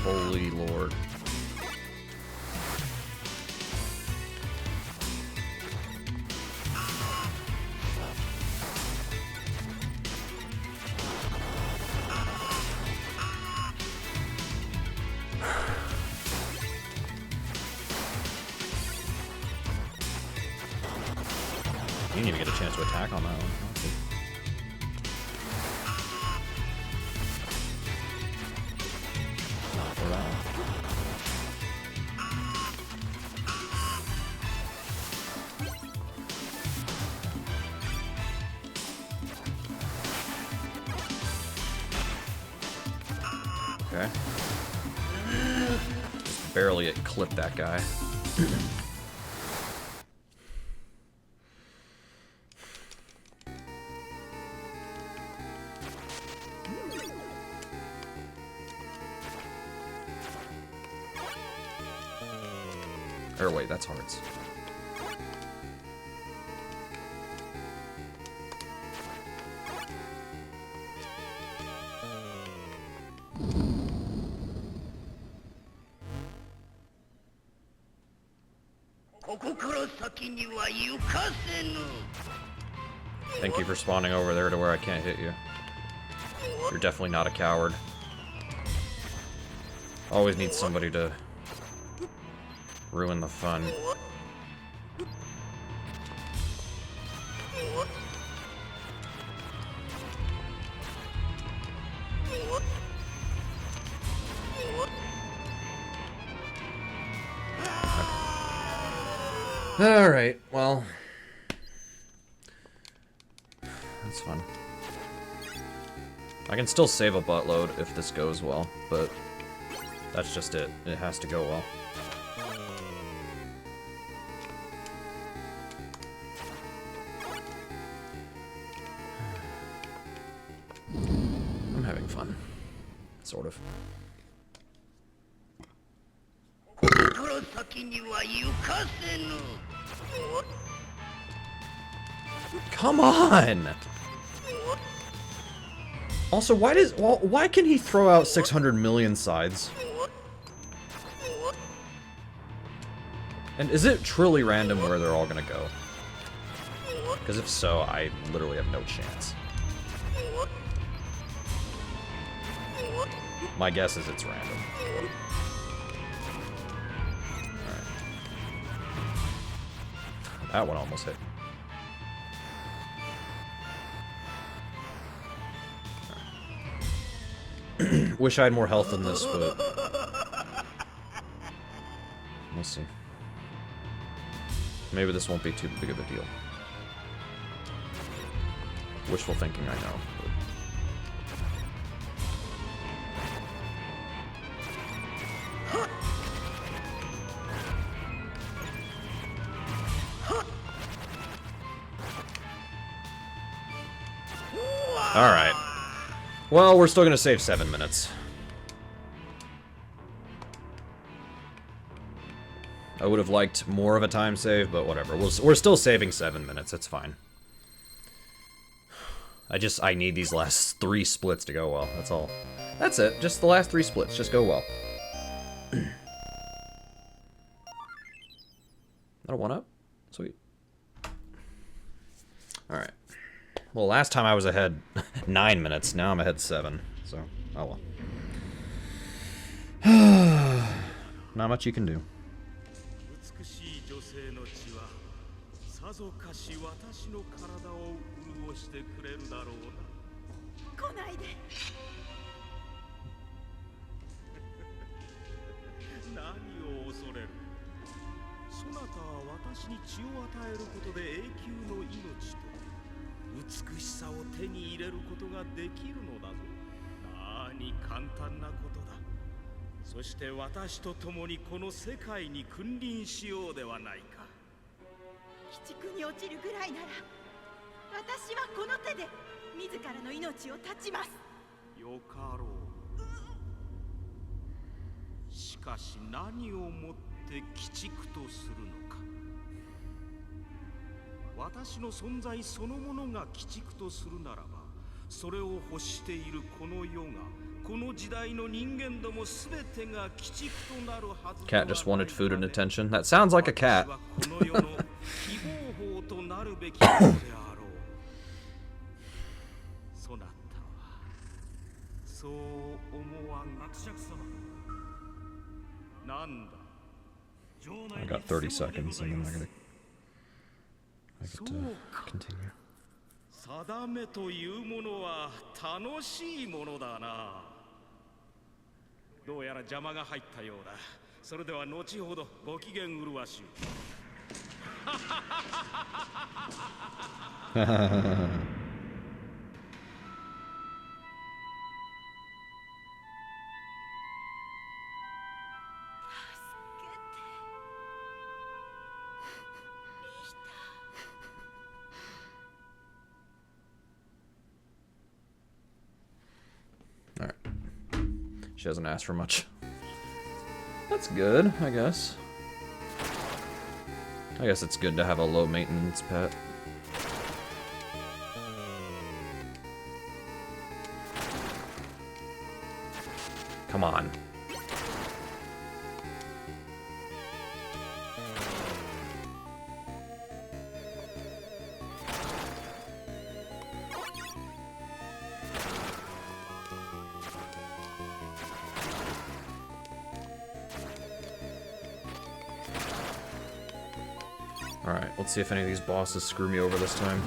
Holy Lord. You didn't even get a chance to attack on that one. Okay. barely clipped that guy. Or wait, that's hearts. Thank you for spawning over there to where I can't hit you. You're definitely not a coward. Always need somebody to ruin the fun. Alright, well. That's fun. I can still save a buttload if this goes well, but that's just it. It has to go well. I'm having fun. Sort of. Come on! Also, why can he throw out 600 million sides? And is it truly random where they're all gonna go? Because if so, I literally have no chance. My guess is it's random. Alright. That one almost hit. Wish I had more health than this, but we'll see. Maybe this won't be too big of a deal. Wishful thinking, I know. Alright. Well, we're still gonna save 7 minutes. I would have liked more of a time save, but whatever. We're still saving 7 minutes, it's fine. I need these last 3 splits to go well, that's all. That's it, just the last 3 splits, just go well. That a 1-up? Sweet. Alright. Well, last time I was ahead 9 minutes, now I'm ahead 7, so, oh well. Not much you can do. Cat just wanted food and attention. That sounds like a cat. I got 30 seconds and then I get to continue. 定めというものは楽しいものだな。どうやら邪魔が入ったようだ。それでは後ほどご機嫌うるわしゅう。She hasn't asked for much. That's good, I guess. I guess it's good to have a low maintenance pet. Come on. Alright, let's see if any of these bosses screw me over this time.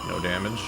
No damage.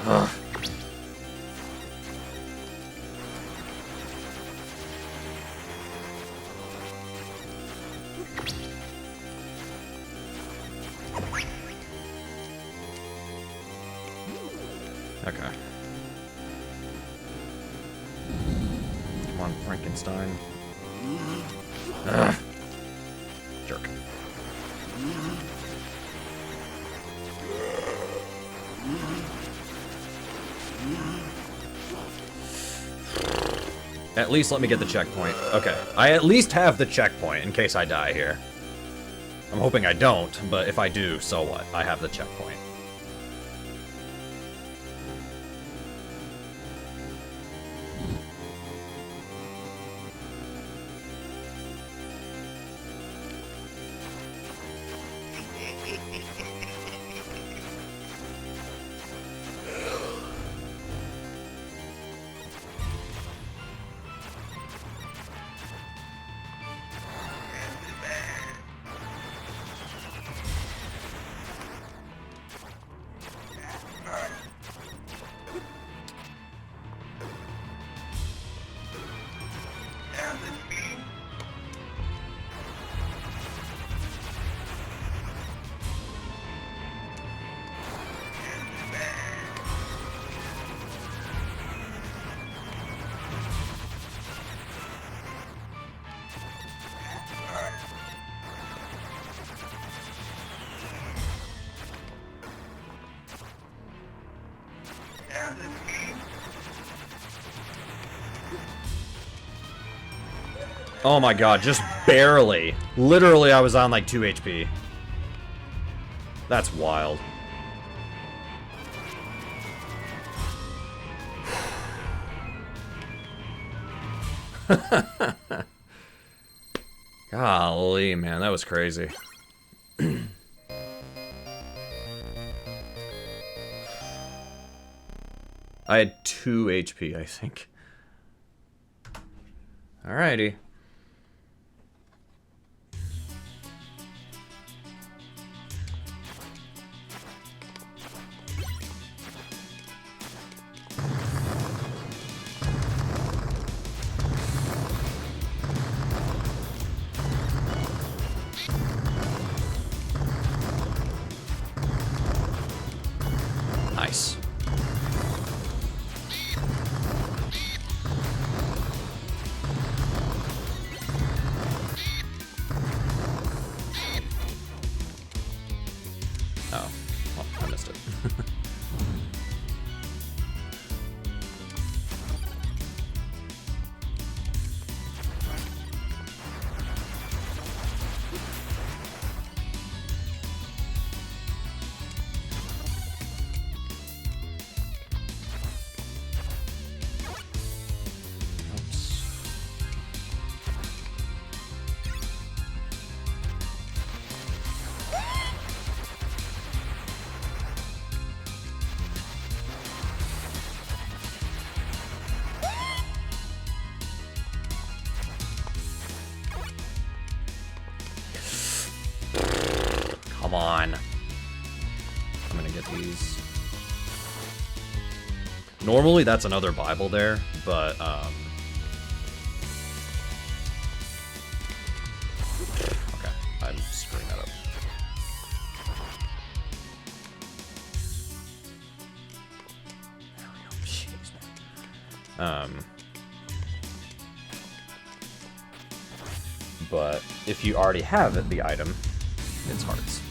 Ugh. Okay. Come on, Frankenstein. Ugh. Jerk. At least let me get the checkpoint. Okay. I at least have the checkpoint in case I die here. I'm hoping I don't, but if I do, so what? I have the checkpoint. Oh my god, just barely. Literally, I was on like 2 HP. That's wild. Golly, man, that was crazy. I had 2 HP, I think. Alrighty. Nice. come on. I'm gonna get these. Normally that's another Bible there, but okay, I'm screwing that up. There we go. Jeez, man. But if you already have the item, it's hearts.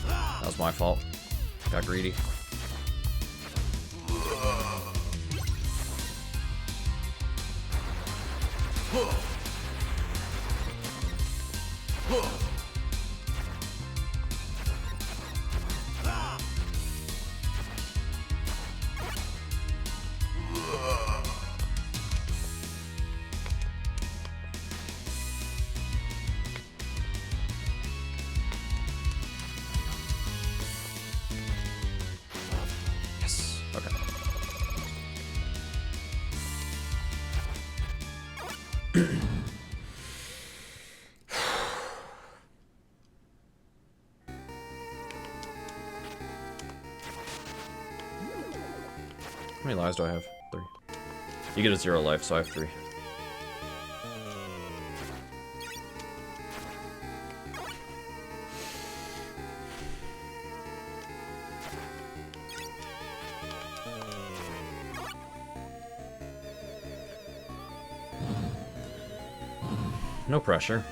That was my fault. Got greedy. Yes. Okay. How many lives do I have? 3. You get a 0 life, so I have 3. No pressure.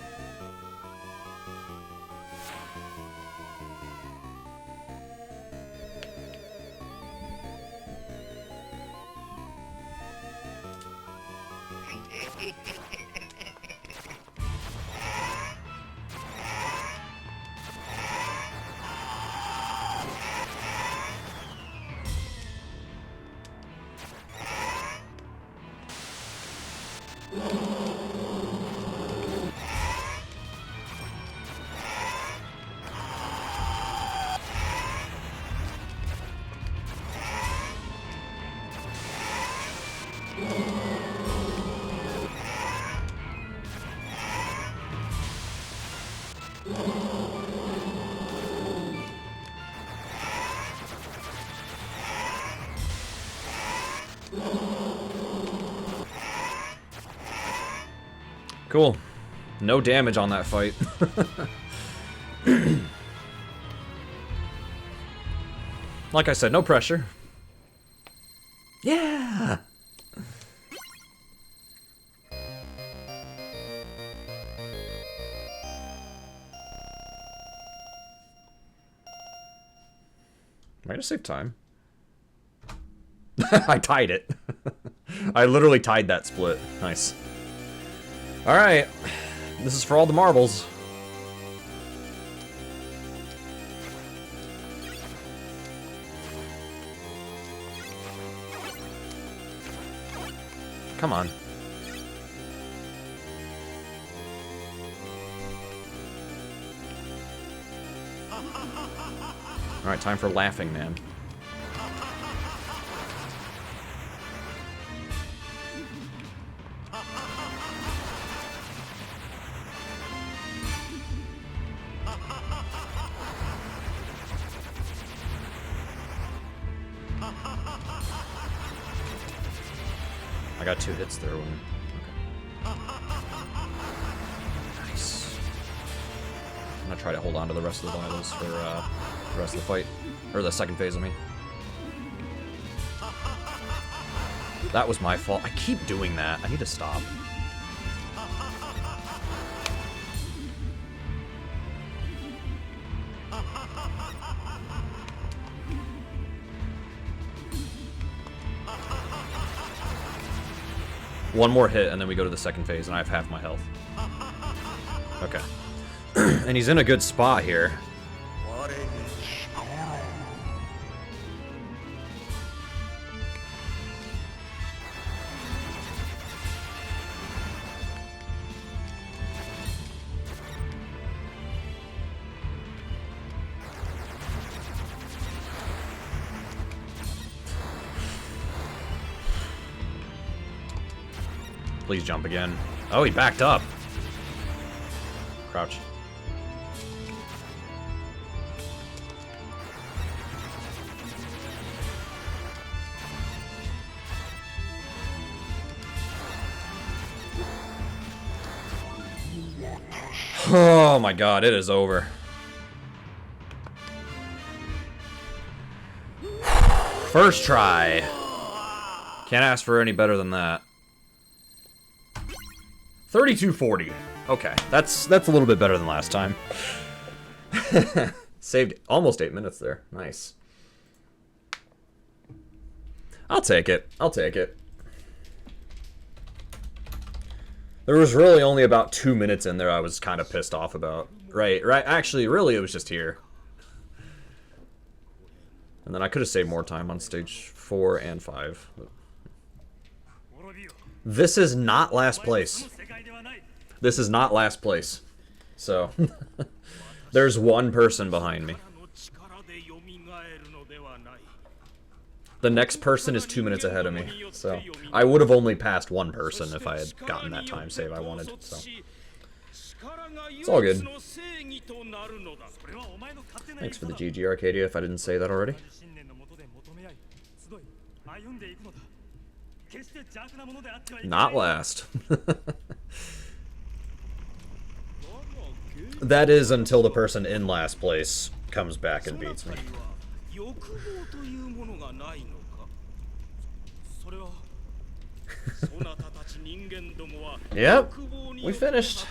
Cool. No damage on that fight. Like I said, no pressure. Yeah! Am I gonna save time? I tied it. I literally tied that split. Nice. Alright. This is for all the marbles. Come on. Alright, time for laughing, man. I got 2 hits there. Okay. Nice. I'm gonna try to hold on to the rest of the Bibles for the rest of the fight. Or the second phase, I mean. That was my fault. I keep doing that. I need to stop. One more hit, and then we go to the second phase, and I have half my health. Okay. And he's in a good spot here. Please jump again. Oh, he backed up. Crouch. Oh my god, it is over. First try. Can't ask for any better than that. 3240. Okay, that's a little bit better than last time. Saved almost 8 minutes there. Nice. I'll take it. I'll take it. There was really only about 2 minutes in there I was kind of pissed off about. Right. Actually, really, it was just here. And then I could have saved more time on stage 4 and 5. This is not last place. This is not last place. So, there's one person behind me. The next person is 2 minutes ahead of me. So, I would have only passed one person if I had gotten that time save I wanted. So, it's all good. Thanks for the GG, Arcadia, if I didn't say that already. Not last. That is until the person in last place comes back and beats me. Yep, we finished.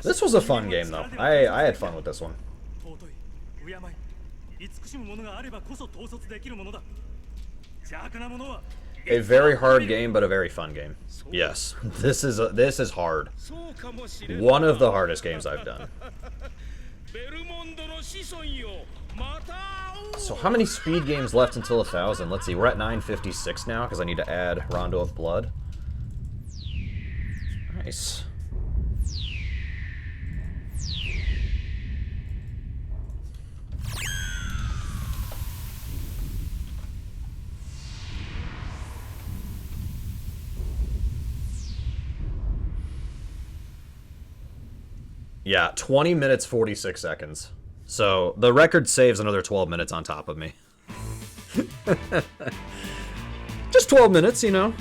This was a fun game, though. I had fun with this one. A very hard game, but a very fun game. Yes, this is hard. One of the hardest games I've done. So how many speed games left until 1,000? Let's see, we're at 956 now, because I need to add Rondo of Blood. Nice. Yeah, 20 minutes, 46 seconds. So, the record saves another 12 minutes on top of me. Just 12 minutes, you know.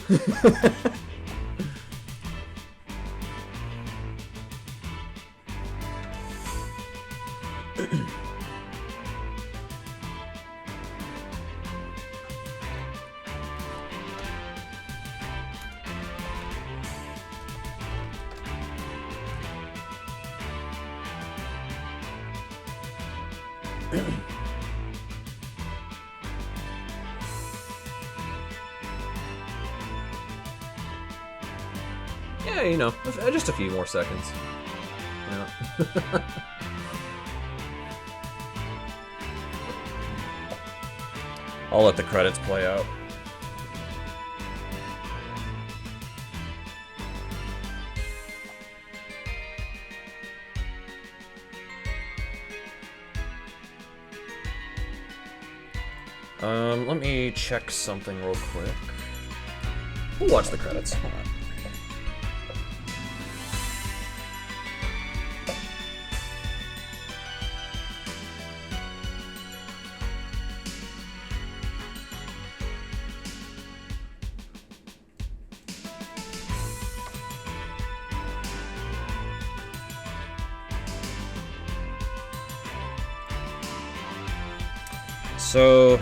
Yeah, you know, just a few more seconds. Yeah. I'll let the credits play out. Let me check something real quick. We'll watch the credits. Hold on. So,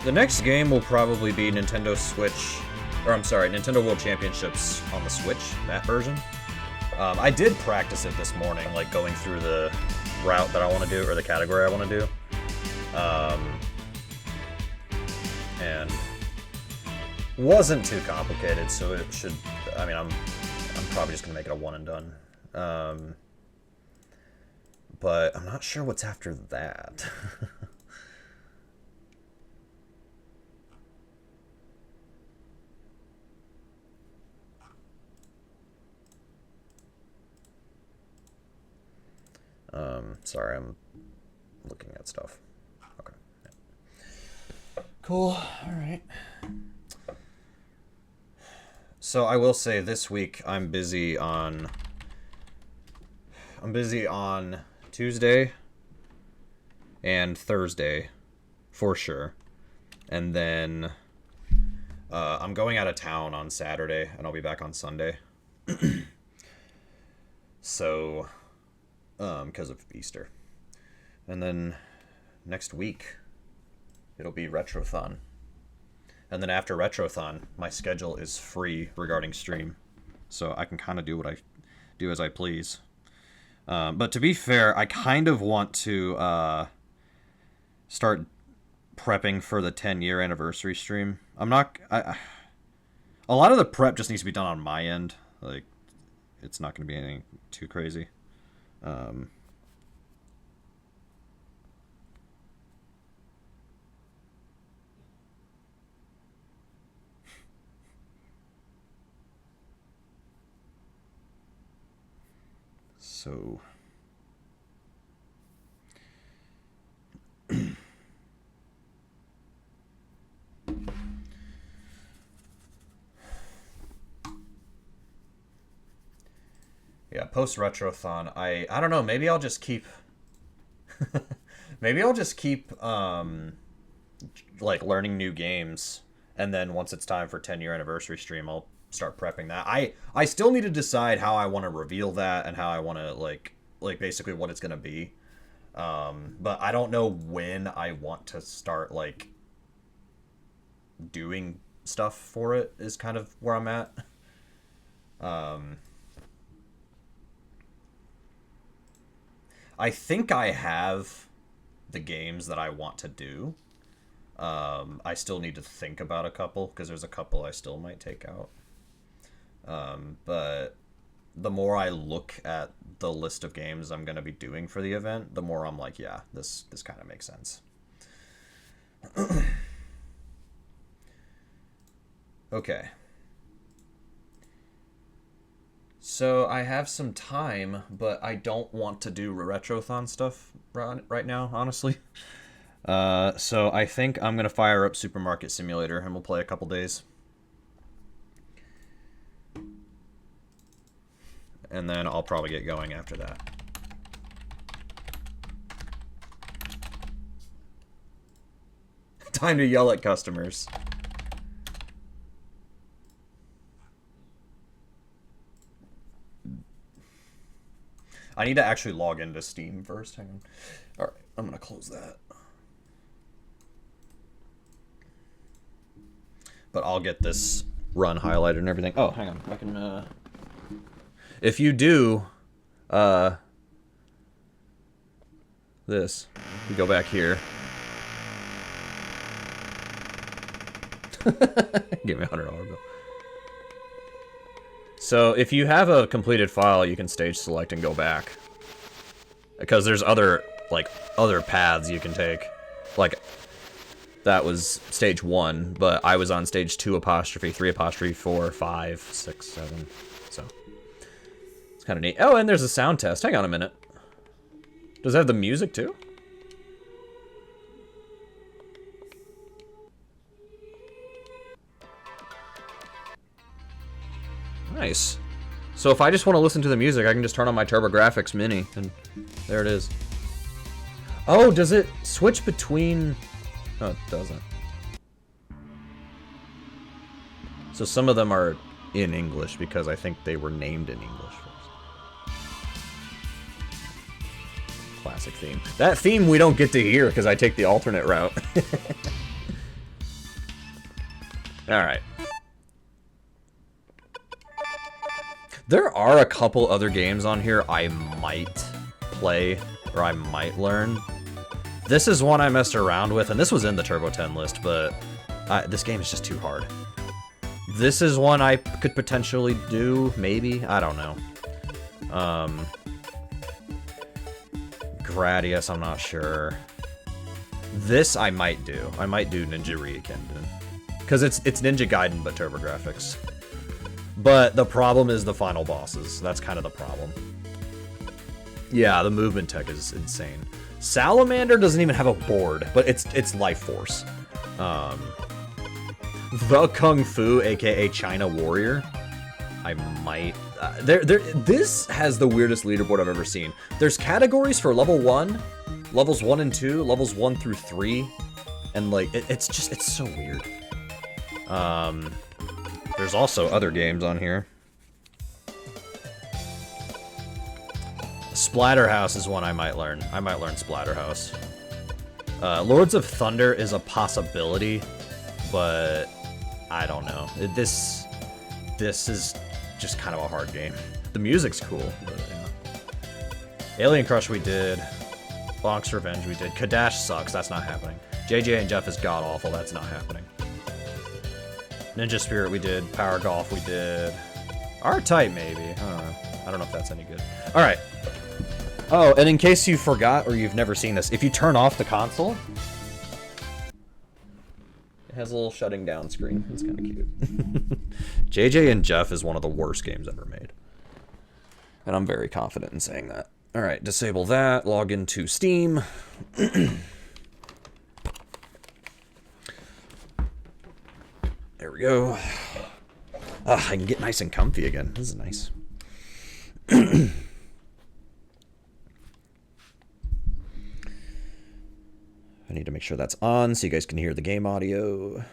the next game will probably be Nintendo Switch, or I'm sorry, Nintendo World Championships on the Switch, that version. I did practice it this morning, like going through the route that I want to do, or the category I want to do. And wasn't too complicated, so it should. I mean, I'm probably just gonna make it a one and done. But I'm not sure what's after that. Sorry, I'm looking at stuff. Okay. Yeah. Cool. All right. So I will say this week I'm busy on Tuesday and Thursday for sure. And then I'm going out of town on Saturday and I'll be back on Sunday. So because of Easter. And then next week it'll be Retrothon. And then after Retrothon, my schedule is free regarding stream. So I can kind of do what I do as I please. But to be fair, I kind of want to start prepping for the 10-year anniversary stream. A lot of the prep just needs to be done on my end. Like, it's not going to be anything too crazy. So yeah, post Retrothon, I don't know, maybe I'll just keep like learning new games, and then once it's time for 10-year anniversary stream, I'll start prepping that. I still need to decide how I want to reveal that and how I want to like basically what it's going to be. But I don't know when I want to start like doing stuff for it is kind of where I'm at. I think I have the games that I want to do. I still need to think about a couple because there's a couple I still might take out. But the more I look at the list of games I'm going to be doing for the event, the more I'm like, yeah, this kind of makes sense. Okay. So I have some time, but I don't want to do Retrothon stuff right now, honestly. So I think I'm going to fire up Supermarket Simulator and we'll play a couple days. And then I'll probably get going after that. Time to yell at customers. I need to actually log into Steam first. Hang on. Alright, I'm going to close that. But I'll get this run highlighted and everything. Oh, hang on. I can... If you do, this, you go back here. Give me $100 bill. So if you have a completed file, you can stage select and go back. Because there's other paths you can take. Like, that was stage 1, but I was on stage 2 apostrophe, 3 apostrophe, 4, 5, 6, 7, so. Kind of neat. Oh, and there's a sound test. Hang on a minute. Does it have the music too? Nice. So if I just want to listen to the music, I can just turn on my TurboGrafx Mini, and there it is. Oh, does it switch between... Oh, it doesn't. So some of them are in English because I think they were named in English first. Classic theme. That theme we don't get to hear because I take the alternate route. Alright. There are a couple other games on here I might play or I might learn. This is one I messed around with, and this was in the Turbo 10 list, but this game is just too hard. This is one I could potentially do, maybe? I don't know. Gradius, I'm not sure. This I might do. I might do Ninja Ryukenden. Because it's Ninja Gaiden, but TurboGrafx. But the problem is the final bosses. That's kind of the problem. Yeah, the movement tech is insane. Salamander doesn't even have a board, but it's Life Force. The Kung Fu, aka China Warrior. I might... this has the weirdest leaderboard I've ever seen. There's categories for level 1, levels 1 and 2, levels 1 through 3, and like, it's so weird. There's also other games on here. Splatterhouse is one I might learn. I might learn Splatterhouse. Lords of Thunder is a possibility, but I don't know. This is just kind of a hard game. The music's cool, but yeah. Alien Crush we did. Bonk's Revenge we did. Kadash sucks, that's not happening. JJ and Jeff is god-awful, that's not happening. Ninja Spirit we did. Power Golf we did. R-Type maybe. I don't know if that's any good. Alright. Oh, and in case you forgot or you've never seen this, if you turn off the console, it has a little shutting down screen. It's kind of cute. JJ and Jeff is one of the worst games ever made. And I'm very confident in saying that. Alright, disable that. Log into Steam. There we go. I can get nice and comfy again. This is nice. I need to make sure that's on so you guys can hear the game audio.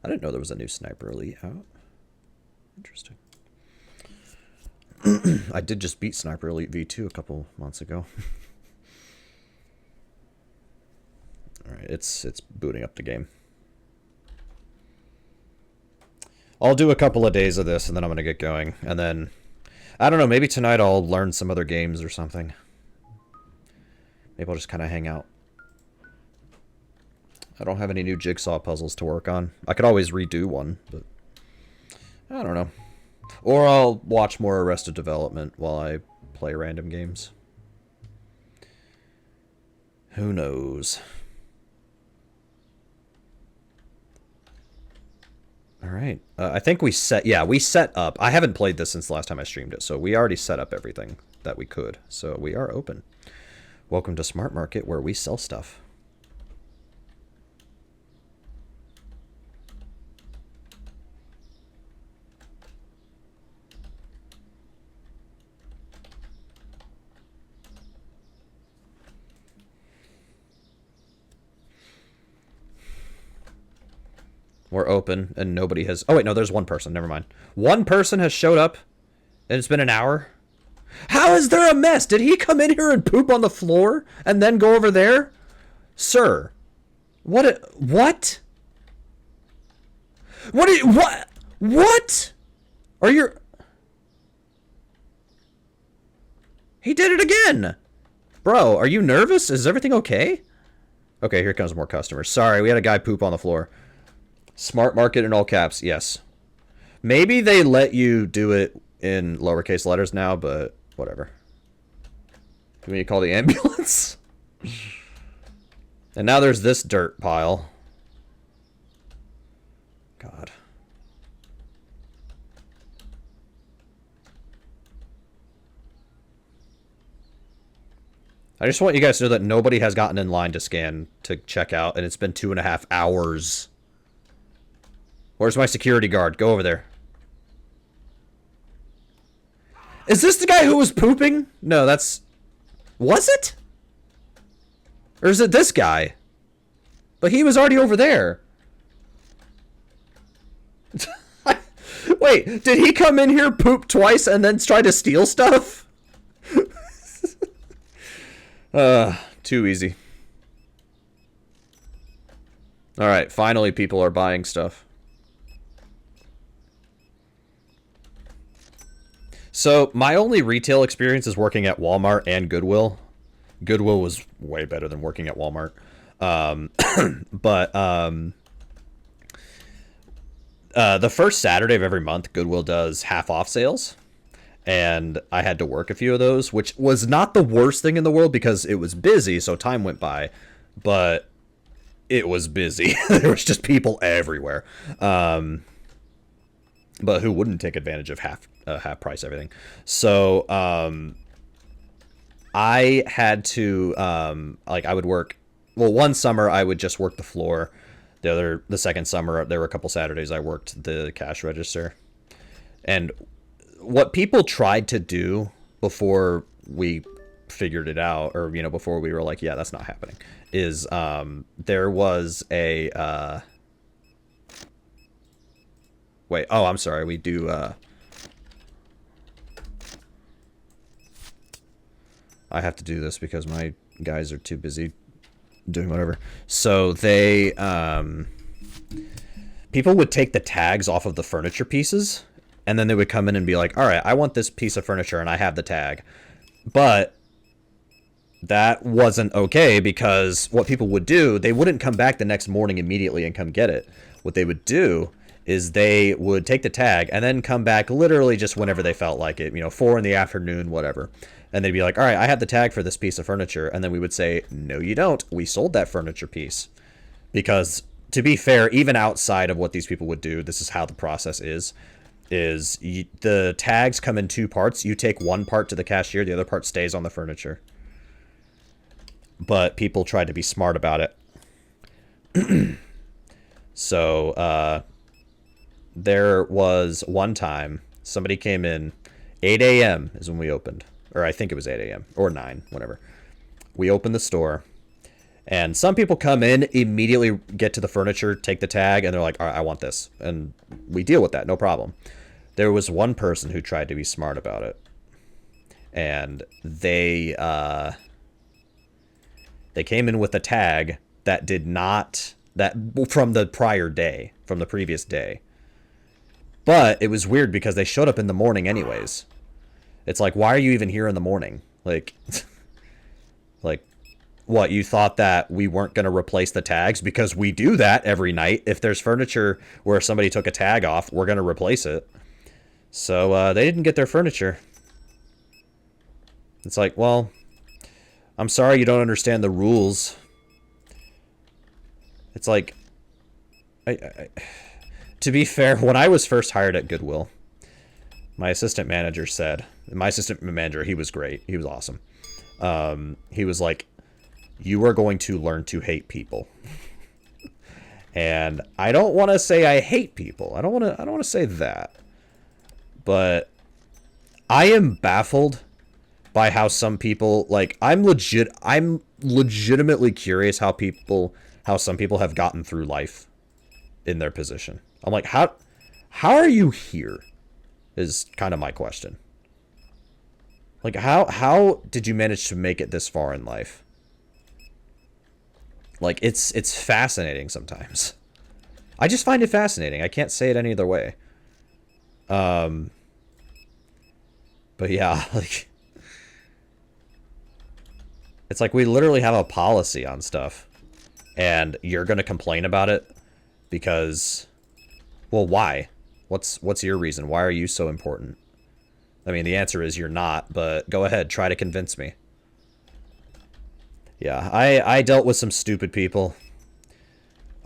I didn't know there was a new Sniper Elite out. Interesting. I did just beat Sniper Elite V2 a couple months ago. Alright, it's booting up the game. I'll do a couple of days of this, and then I'm going to get going. And then, I don't know, maybe tonight I'll learn some other games or something. Maybe I'll just kind of hang out. I don't have any new Jigsaw puzzles to work on. I could always redo one, but I don't know. Or I'll watch more Arrested Development while I play random games. Who knows? Alright. I think we set... Yeah, we set up... I haven't played this since the last time I streamed it, so we already set up everything that we could. So we are open. Welcome to Smart Market, where we sell stuff. We're open, and nobody has... Oh, wait, no, there's one person. Never mind. One person has showed up, and it's been an hour. How is there a mess? Did he come in here and poop on the floor, and then go over there? Sir. What? What? What? Are you... He did it again! Bro, are you nervous? Is everything okay? Okay, here comes more customers. Sorry, we had a guy poop on the floor. Smart Market in all caps, yes. Maybe they let you do it in lowercase letters now, but whatever. Do we need to call the ambulance? And now there's this dirt pile. God. I just want you guys to know that nobody has gotten in line to scan to check out, and it's been 2.5 hours. Where's my security guard? Go over there. Is this the guy who was pooping? No, that's... Was it? Or is it this guy? But he was already over there. Wait, did he come in here, poop twice, and then try to steal stuff? Too easy. Alright, finally people are buying stuff. So my only retail experience is working at Walmart and Goodwill. Goodwill was way better than working at Walmart. But the first Saturday of every month, Goodwill does half off sales. And I had to work a few of those, which was not the worst thing in the world because it was busy, so time went by. But it was busy. There was just people everywhere. But who wouldn't take advantage of half price everything? So I had to I would work. Well, one summer I would just work the floor. The second summer there were a couple Saturdays I worked the cash register. And what people tried to do before we figured it out, or before we were like, yeah, that's not happening, is there was a wait, oh, I'm sorry, we do I have to do this because my guys are too busy doing whatever. So they people would take the tags off of the furniture pieces, and then they would come in and be like, all right, I want this piece of furniture and I have the tag. But that wasn't okay, because what people would do, they wouldn't come back the next morning immediately and come get it. What they would do is they would take the tag and then come back literally just whenever they felt like it, 4 in the afternoon, whatever. And they'd be like, all right, I have the tag for this piece of furniture. And then we would say, no, you don't. We sold that furniture piece. Because to be fair, even outside of what these people would do, this is how the process is the tags come in 2 parts. You take one part to the cashier, the other part stays on the furniture. But people tried to be smart about it. So there was one time somebody came in, 8 a.m. is when we opened. Or I think it was 8 a.m. or 9, whatever. We opened the store. And some people come in, immediately get to the furniture, take the tag, and they're like, all right, I want this. And we deal with that, no problem. There was one person who tried to be smart about it. And they came in with a tag that did not, from the prior day, from the previous day. But it was weird because they showed up in the morning anyways. It's like, why are you even here in the morning? Like, what, you thought that we weren't going to replace the tags? Because we do that every night. If there's furniture where somebody took a tag off, we're going to replace it. So they didn't get their furniture. It's like, well, I'm sorry you don't understand the rules. It's like, to be fair, when I was first hired at Goodwill, my assistant manager, he was great. He was awesome. He was like, you are going to learn to hate people. And I don't want to say I hate people. I don't want to say that. But I am baffled by how some people, like, I'm legitimately curious how some people have gotten through life in their position. I'm like, how are you here? Is kind of my question. Like, how did you manage to make it this far in life? Like, it's fascinating sometimes. I just find it fascinating. I can't say it any other way. But yeah, like, it's like we literally have a policy on stuff, and you're gonna complain about it because, well, why? What's your reason? Why are you so important? I mean, the answer is you're not, but go ahead, try to convince me. Yeah, I dealt with some stupid people.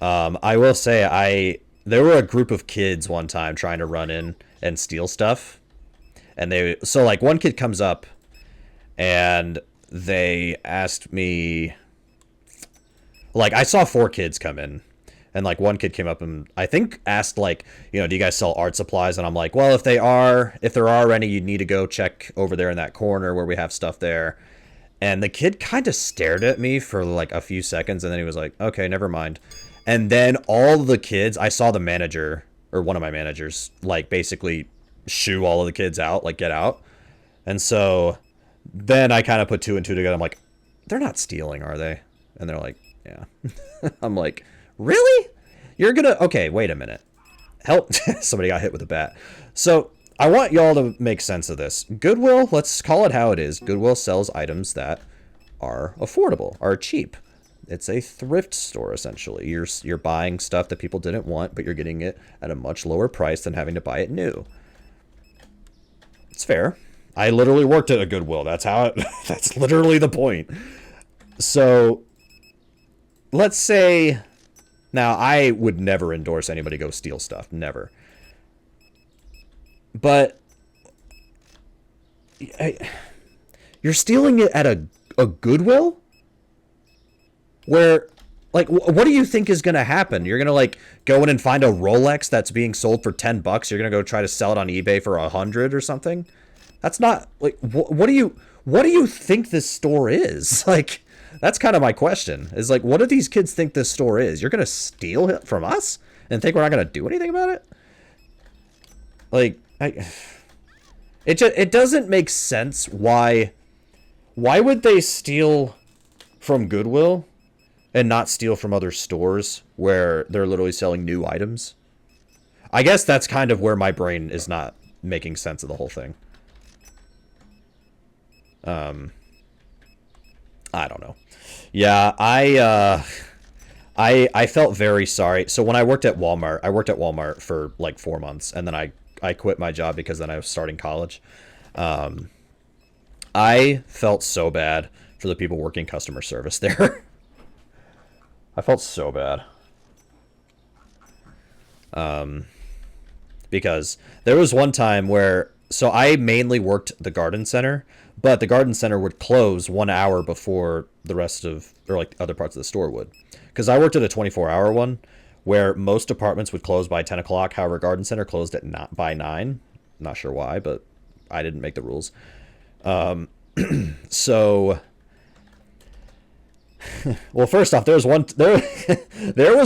I will say there were a group of kids one time trying to run in and steal stuff. And so like one kid comes up and they asked me, like, I saw 4 kids come in. And like one kid came up and I think asked, like, do you guys sell art supplies? And I'm like, well, if there are any, you need to go check over there in that corner where we have stuff there. And the kid kind of stared at me for like a few seconds, and then he was like, okay, never mind. And then all the kids, I saw the manager, or one of my managers, like basically shoo all of the kids out, like get out. And so then I kind of put 2 and 2 together. I'm like, they're not stealing, are they? And they're like, yeah. I'm like, really? You're gonna, okay, wait a minute. Help. Somebody got hit with a bat. So I want y'all to make sense of this. Goodwill, let's call it how it is. Goodwill sells items that are affordable, are cheap. It's a thrift store, essentially. You're buying stuff that people didn't want, but you're getting it at a much lower price than having to buy it new. It's fair. I literally worked at a Goodwill. That's how it, that's literally the point. So, let's say, now I would never endorse anybody go steal stuff. Never. But, you're stealing it at a Goodwill? Where, like, what do you think is going to happen? You're going to, like, go in and find a Rolex that's being sold for $10. You're going to go try to sell it on eBay for $100 or something? That's not, like, what do you think this store is? Like, that's kind of my question. Is, like, what do these kids think this store is? You're going to steal it from us and think we're not going to do anything about it? Like, it doesn't make sense why would they steal from Goodwill and not steal from other stores where they're literally selling new items? I guess that's kind of where my brain is not making sense of the whole thing. I don't know. Yeah, I felt very sorry. So when I worked at Walmart for like 4 months, and then I quit my job because then I was starting college. I felt so bad for the people working customer service there. I felt so bad. Because there was one time where, so I mainly worked the garden center, but the garden center would close 1 hour before the rest of, or like other parts of the store would. Because I worked at a 24-hour one where most departments would close by 10 o'clock. However, garden center closed at by 9. Not sure why, but I didn't make the rules. So, well, first off, there was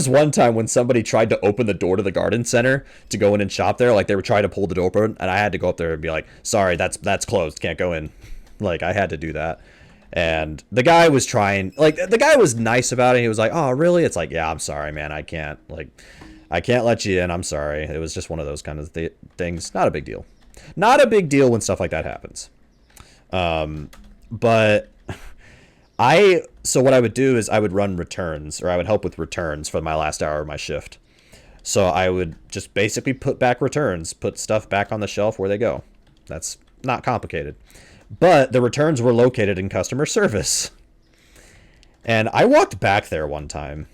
one time when somebody tried to open the door to the garden center to go in and shop there. Like, they were trying to pull the door open, and I had to go up there and be like, sorry, that's closed, can't go in. Like, I had to do that. And the guy was trying, like, the guy was nice about it. He was like, oh, really? It's like, yeah, I'm sorry, man, I can't let you in, I'm sorry. It was just one of those kind of things. Not a big deal. Not a big deal when stuff like that happens. But so what I would do is I would run returns, or I would help with returns for my last hour of my shift. So I would just basically put back returns, put stuff back on the shelf where they go. That's not complicated. But the returns were located in customer service. And I walked back there one time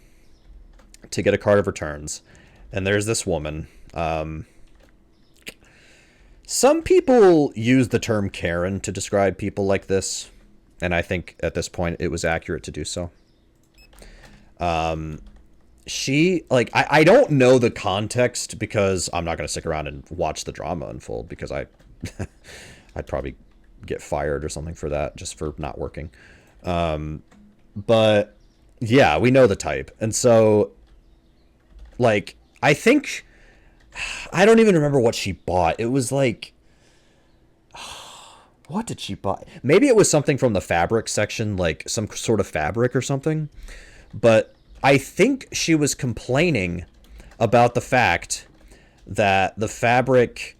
to get a cart of returns. And there's this woman. Some people use the term Karen to describe people like this. And I think at this point it was accurate to do so. She, like, I don't know the context because I'm not going to stick around and watch the drama unfold because I'd probably get fired or something for that, just for not working. But yeah, we know the type. And so, like, I think, I don't even remember what she bought. It was like, what did she buy? Maybe it was something from the fabric section, like some sort of fabric or something. But I think she was complaining about the fact that the fabric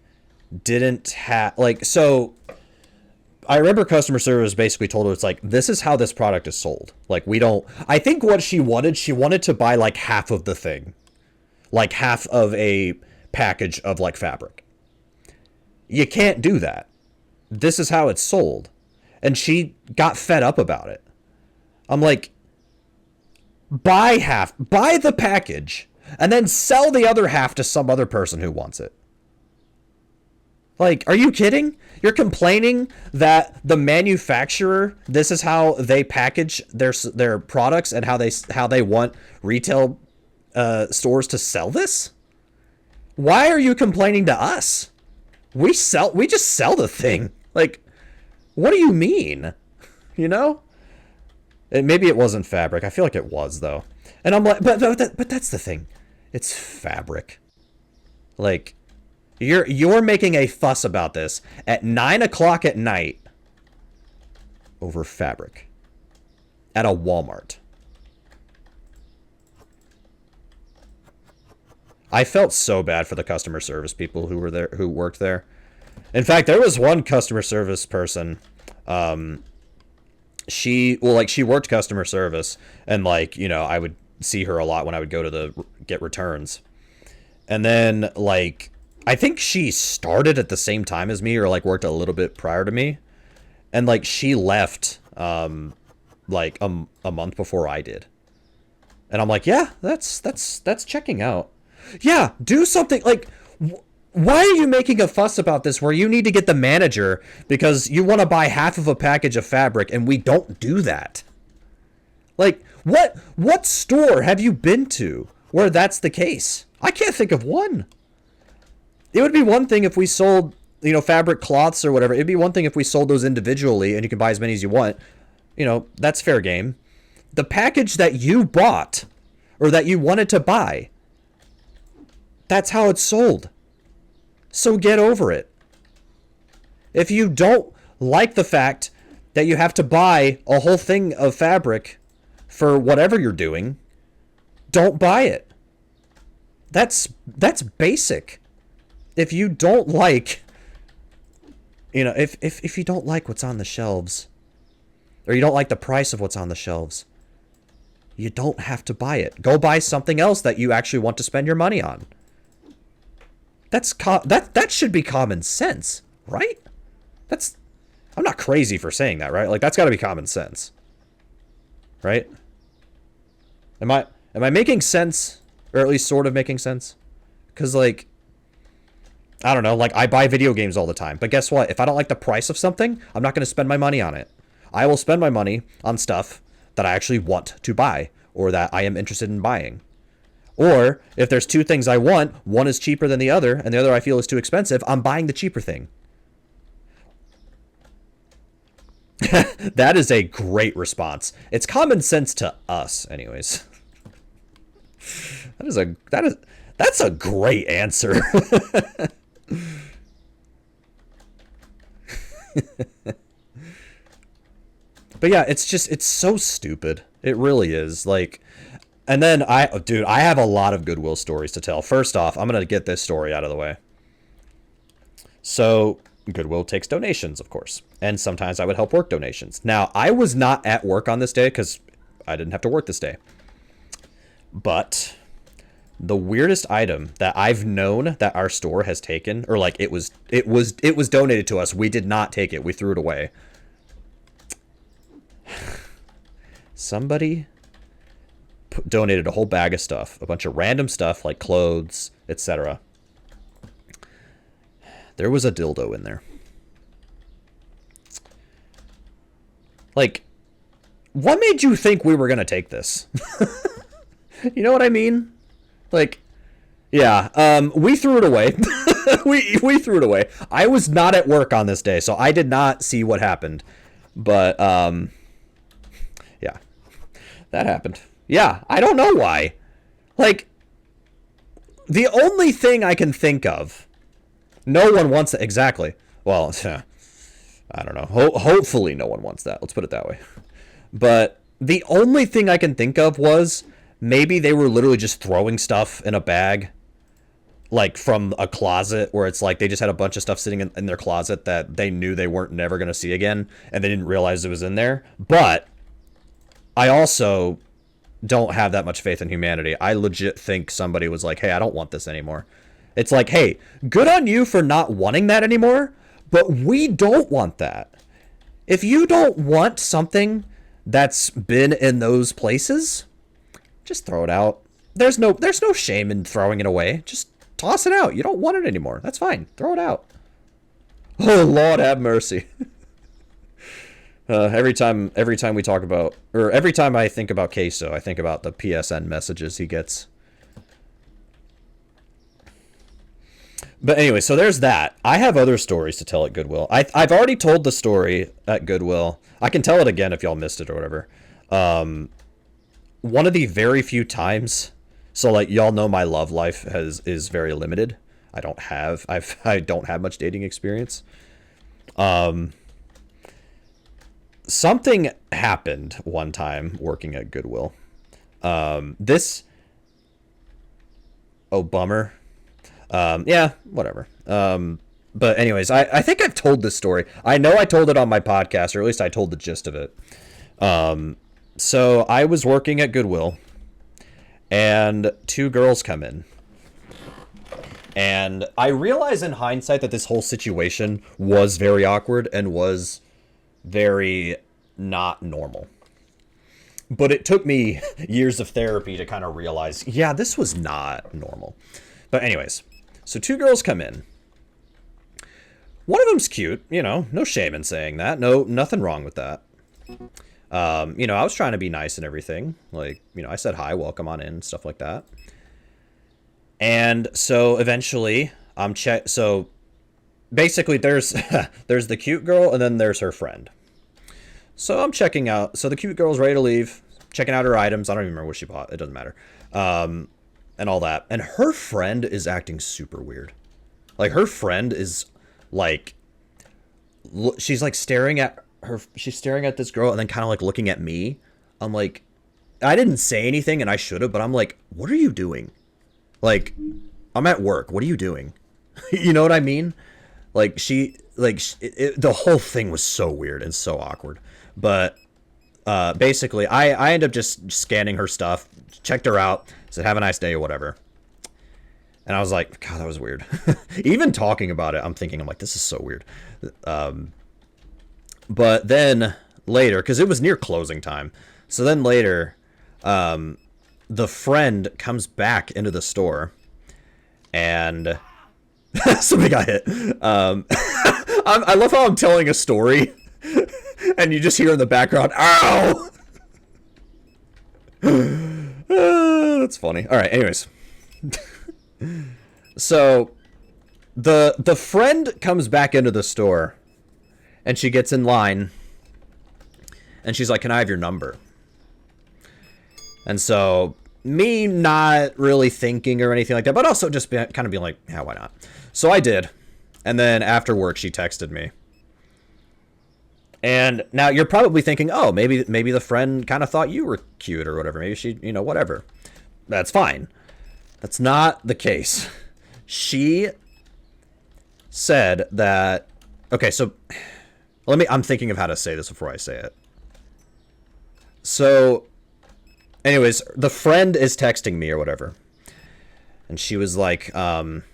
didn't have, like, so I remember customer service basically told her, it's like, this is how this product is sold. Like, we don't, I think what she wanted to buy like half of the thing. Like half of a package of like fabric. You can't do that. This is how it's sold. And she got fed up about it. I'm like, buy the package, and then sell the other half to some other person who wants it. Like, are you kidding? You're complaining that the manufacturer, this is how they package their products and how they want retail stores to sell this? Why are you complaining to us? We just sell the thing. Like, what do you mean? You know? Maybe it wasn't fabric. I feel like it was, though. And I'm like, but that's the thing. It's fabric. Like, you're making a fuss about this at 9 o'clock at night over fabric at a Walmart. I felt so bad for the customer service people who worked there. In fact, there was one customer service person. She worked customer service, and like, you know, I would see her a lot when I would go to get returns. And then like, I think she started at the same time as me, or like worked a little bit prior to me. And like, she left like a month before I did. And I'm like, yeah, that's checking out. Yeah, do something like, why are you making a fuss about this where you need to get the manager because you want to buy half of a package of fabric and we don't do that? Like, what store have you been to where that's the case? I can't think of one. It would be one thing if we sold, you know, fabric cloths or whatever. It'd be one thing if we sold those individually and you can buy as many as you want. You know, that's fair game. The package that you bought or that you wanted to buy, that's how it's sold. So get over it. If you don't like the fact that you have to buy a whole thing of fabric for whatever you're doing, don't buy it. That's basic. If you don't like, you know, if you don't like what's on the shelves, or you don't like the price of what's on the shelves, you don't have to buy it. Go buy something else that you actually want to spend your money on. That should be common sense, right? I'm not crazy for saying that, right? Like, that's got to be common sense, right? Am I making sense, or at least sort of making sense? Because, like, I don't know, like, I buy video games all the time, but guess what? If I don't like the price of something, I'm not going to spend my money on it. I will spend my money on stuff that I actually want to buy, or that I am interested in buying. Or, if there's two things I want, one is cheaper than the other, and the other I feel is too expensive, I'm buying the cheaper thing. That is a great response. It's common sense to us, anyways. That's a great answer. But yeah, it's so stupid. It really is. Like, and then I have a lot of Goodwill stories to tell. First off, I'm going to get this story out of the way. So, Goodwill takes donations, of course. And sometimes I would help work donations. Now, I was not at work on this day because I didn't have to work this day. But the weirdest item that I've known that our store has taken, or like it was donated to us. We did not take it. We threw it away. Somebody donated a whole bag of stuff, a bunch of random stuff like clothes, etc. There was a dildo in there. Like, what made you think we were gonna take this? You know what I mean? Like, yeah, we threw it away. we threw it away. I was not at work on this day, so I did not see what happened. But, yeah, that happened. Yeah, I don't know why. Like, the only thing I can think of, no one wants it. Exactly. Well, I don't know. Hopefully no one wants that. Let's put it that way. But the only thing I can think of was maybe they were literally just throwing stuff in a bag, like from a closet, where it's like they just had a bunch of stuff sitting in their closet that they knew they weren't never going to see again, and they didn't realize it was in there. But I also don't have that much faith in humanity. I legit think somebody was like, hey, I don't want this anymore. It's like, hey, good on you for not wanting that anymore, but we don't want that. If you don't want something that's been in those places, just throw it out. There's no shame in throwing it away. Just toss it out. You don't want it anymore. That's fine. Throw it out. Oh, Lord have mercy. Every time we talk about, or every time I think about Queso, I think about the PSN messages he gets. But anyway, so there's that. I have other stories to tell at Goodwill. I've already told the story at Goodwill. I can tell it again if y'all missed it or whatever. One of the very few times, so like y'all know my love life is very limited. I don't have much dating experience. Something happened one time working at Goodwill. Oh, bummer. Yeah, whatever. But anyways, I think I've told this story. I know I told it on my podcast, or at least I told the gist of it. So I was working at Goodwill, and two girls come in. And I realize in hindsight that this whole situation was very awkward and was very not normal. But it took me years of therapy to kind of realize, yeah, this was not normal. But anyways, so two girls come in. One of them's cute, no shame in saying that. No, nothing wrong with that. I was trying to be nice and everything. Like, I said hi, welcome on in, stuff like that. And so eventually so basically there's there's the cute girl and then there's her friend. So I'm checking out. So the cute girl's ready to leave, checking out her items. I don't even remember what she bought. It doesn't matter. And all that. And her friend is acting super weird. Like, her friend is like, she's like staring at this girl and then kind of like looking at me. I'm like, I didn't say anything and I should have, but I'm like, what are you doing? Like, I'm at work. What are you doing? You know what I mean? Like, the whole thing was so weird and so awkward. But basically, I ended up just scanning her stuff, checked her out, said, have a nice day or whatever. And I was like, God, that was weird. Even talking about it, I'm like, this is so weird. But then later, because it was near closing time. So then later, the friend comes back into the store and somebody got hit. I love how I'm telling a story and you just hear in the background, ow! That's funny. All right, anyways. So the friend comes back into the store and she gets in line and she's like, can I have your number? And so, me not really thinking or anything like that, but also just kind of being like, yeah, why not? So I did. And then after work, she texted me. And now you're probably thinking, oh, maybe the friend kind of thought you were cute or whatever. Maybe she, whatever. That's fine. That's not the case. She said that, okay, so I'm thinking of how to say this before I say it. So, anyways, the friend is texting me or whatever. And she was like, God,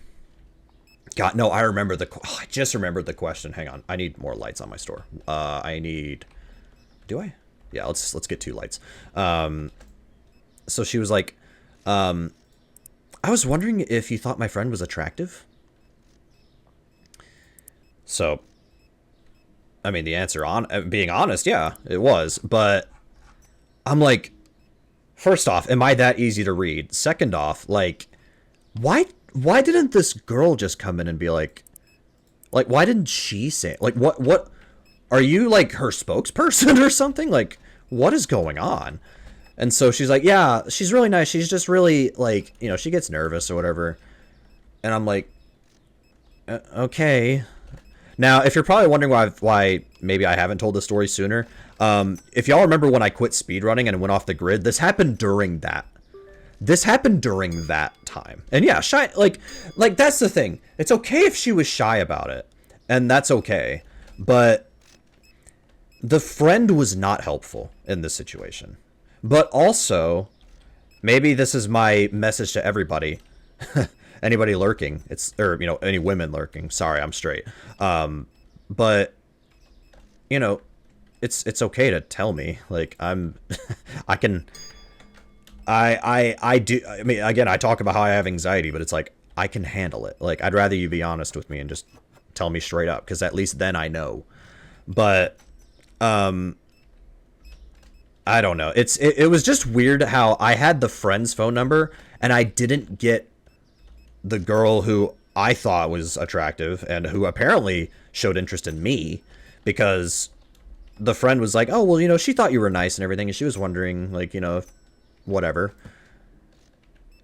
no, I just remembered the question. Hang on. I need more lights on my store. Do I? Yeah, let's get 2 lights. So she was like, I was wondering if you thought my friend was attractive. So, I mean, the answer being honest, yeah, it was. But I'm like, first off, am I that easy to read? Second off, like, why didn't this girl just come in and be like, why didn't she say, like, what, are you, like, her spokesperson or something? Like, what is going on? And so she's like, yeah, she's really nice. She's just really, like, she gets nervous or whatever. And I'm like, okay. Now, if you're probably wondering why maybe I haven't told the story sooner, if y'all remember when I quit speedrunning and went off the grid, this happened during that. This happened during that time. And yeah, shy, like that's the thing. It's okay if she was shy about it, and that's okay. But the friend was not helpful in this situation. But also, maybe this is my message to everybody. Anybody lurking, any women lurking. Sorry, I'm straight. But it's okay to tell me. Like, I do. I mean, again, I talk about how I have anxiety, but it's like, I can handle it. Like, I'd rather you be honest with me and just tell me straight up, because at least then I know. But I don't know. It was just weird how I had the friend's phone number and I didn't get the girl who I thought was attractive and who apparently showed interest in me, because the friend was like, oh, well, she thought you were nice and everything, and she was wondering, like, whatever.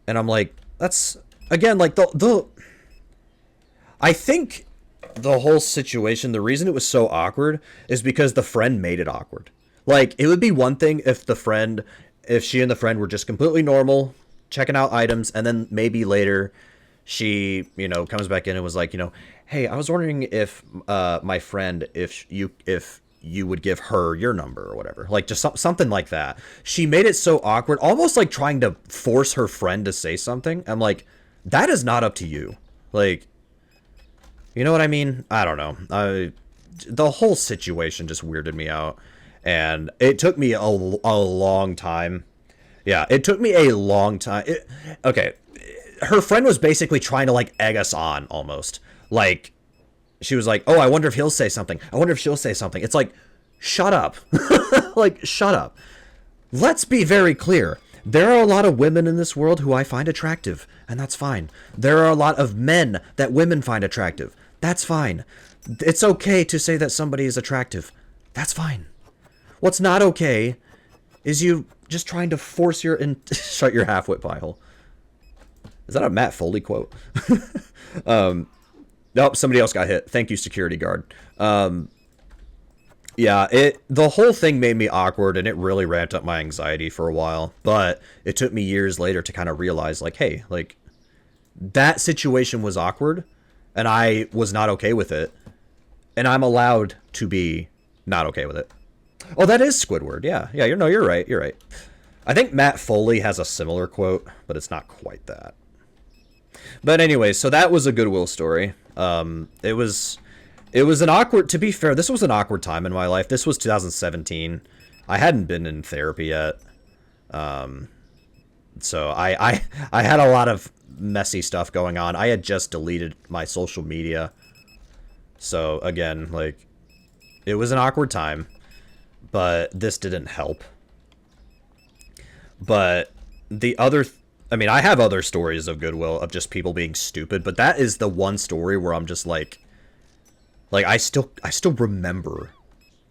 And I'm like, that's, again, like, I think the whole situation, the reason it was so awkward is because the friend made it awkward. Like, it would be one thing if she and the friend were just completely normal, checking out items, and then maybe later she, comes back in and was like, hey, I was wondering if my friend, if you would give her your number or whatever, like just something like that. She made it so awkward, almost like trying to force her friend to say something. I'm like, that is not up to you. Like, you know what I mean? I don't know. The whole situation just weirded me out, and it took me a long time. Yeah, it took me a long time. Okay, her friend was basically trying to like egg us on almost. Like, she was like, "Oh, I wonder if he'll say something. I wonder if she'll say something." It's like, shut up. Like, shut up. Let's be very clear. There are a lot of women in this world who I find attractive, and that's fine. There are a lot of men that women find attractive. That's fine. It's okay to say that somebody is attractive. That's fine. What's not okay is you just trying to force your shut your half-wit pie hole. Is that a Matt Foley quote? Nope, somebody else got hit. Thank you, security guard. Yeah, the whole thing made me awkward, and it really ramped up my anxiety for a while. But it took me years later to kind of realize, like, hey, like, that situation was awkward, and I was not okay with it. And I'm allowed to be not okay with it. Oh, that is Squidward. Yeah, you're right. You're right. I think Matt Foley has a similar quote, but it's not quite that. But anyway, so that was a Goodwill story. It was an awkward, to be fair, this was an awkward time in my life. This was 2017. I hadn't been in therapy yet. So I had a lot of messy stuff going on. I had just deleted my social media. So again, like, it was an awkward time, but this didn't help. But the other, I mean, I have other stories of Goodwill of just people being stupid, but that is the one story where I'm just like I still remember